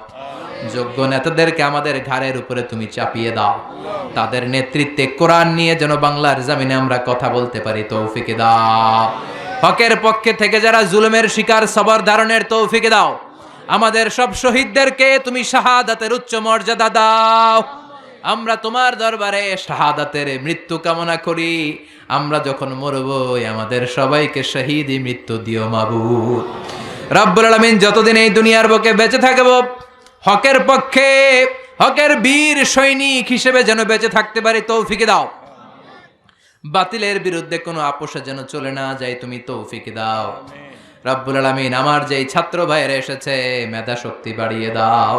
যোগ্য নেতাদেরকে আমাদের ঘাড়ের উপরে তুমি চাপিয়ে দাও, তাদের নেতৃত্বে কোরআন নিয়ে যেন বাংলার জমিনে আমরা কথা বলতে পারি, তৌফিক দাও। হকের পক্ষে থেকে যারা জুলুমের শিকার সবর ধারণের তৌফিক দাও। আমাদের সব শহীদদেরকে তুমি শাহাদাতের উচ্চ মর্যাদা দাও। আমরা তোমার দরবারে শাহাদাতের মৃত্যু কামনা করি। আমরা যখন মরব আমাদের সবাইকে শহীদি মৃত্যু দিও মাবুদ। রব্বুল আলামিন যতদিন এই দুনিয়ার বুকে বেঁচে থাকব হকের পক্ষে হকের বীর সৈনিক হিসেবে যেন বেঁচে থাকতে পারি, তৌফিক দাও। বাতিলের বিরুদ্ধে কোনো আপোষে যেন চলে না যায়, তুমি তৌফিক দাও। রব্বুল আলামিন আমার যেই ছাত্র ভাইয়েরা এসেছে মেধা শক্তি বাড়িয়ে দাও।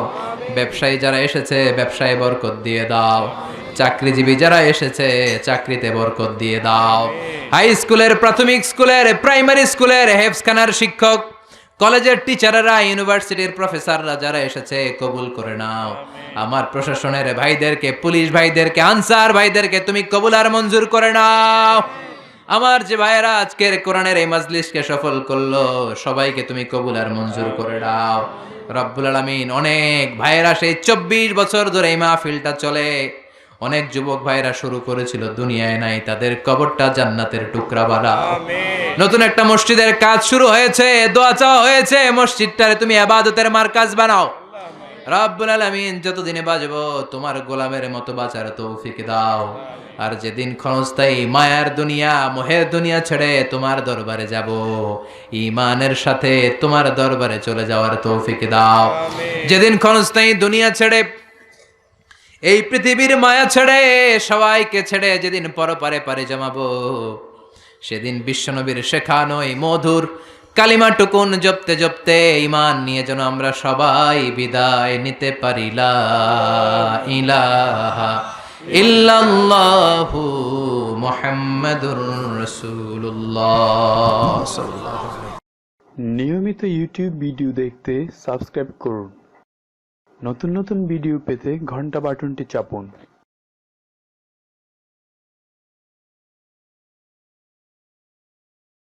ব্যবসায়ী যারা এসেছে ব্যবসায় বরকত দিয়ে দাও। চাকরিজীবী যারা এসেছে চাকরিতে বরকত দিয়ে দাও। হাই স্কুলের, প্রাথমিক স্কুলের, প্রাইমারি স্কুলের হেফজখানার শিক্ষক, কলেজের টিচাররা, ইউনিভার্সিটির প্রফেসররা যারা এসেছে কবুল করে নাও। আমার প্রশাসনের ভাইদেরকে, পুলিশ ভাইদেরকে, আনসার ভাইদেরকে তুমি কবুল আর মঞ্জুর করে নাও। আমার যে ভাইয়েরা আজকের কোরআনের এই মাজলিসকে সফল করলো সবাইকে তুমি কবুল আর মঞ্জুর করে দাও। রব্বুল আলামিন অনেক ভাইয়েরা সেই 24 বছর ধরে এই মাহফিলটা চলে, অনেক যুবক ভাইয়েরা শুরু করেছিল, দুনিয়ায় নাই, তাদের কবরটা জান্নাতের টুকরা বানাও। নতুন একটা মসজিদের কাজ শুরু হয়েছে, দোয়া চাওয়া হয়েছে, মসজিদটারে তুমি ইবাদতের মারকাজ বানাও। রব্বুল আলামিন যতদিনে বাঁচবো তোমার গোলামের মতো বাঁচার তৌফিক দাও। আর যেদিন ক্ষণস্থায়ী মায়ার দুনিয়া, মোহের দুনিয়া ছেড়ে তোমার দরবারে যাব, ঈমানের সাথে তোমার দরবারে চলে যাওয়ার তৌফিক দাও। যেদিন ক্ষণস্থায়ী দুনিয়া ছেড়ে, এই পৃথিবীর মায়া ছেড়ে, সবাইকে ছেড়ে যেদিন পরপারে পারে জমাবো, সেদিন বিশ্বনবীর শেখানো এই মধুর কালিমা টুকুন জপতে জপতে ঈমান নিয়ে যেন আমরা সবাই বিদায় নিতে পারি। লা ইলাহা ইল্লাল্লাহু মুহাম্মাদুর রাসূলুল্লাহ সাল্লাল্লাহু আলাইহি ওয়াসাল্লাম। নিয়মিত ইউটিউব ভিডিও দেখতে সাবস্ক্রাইব করুন। নতুন নতুন ভিডিও পেতে ঘন্টা বাটনটি চাপুন।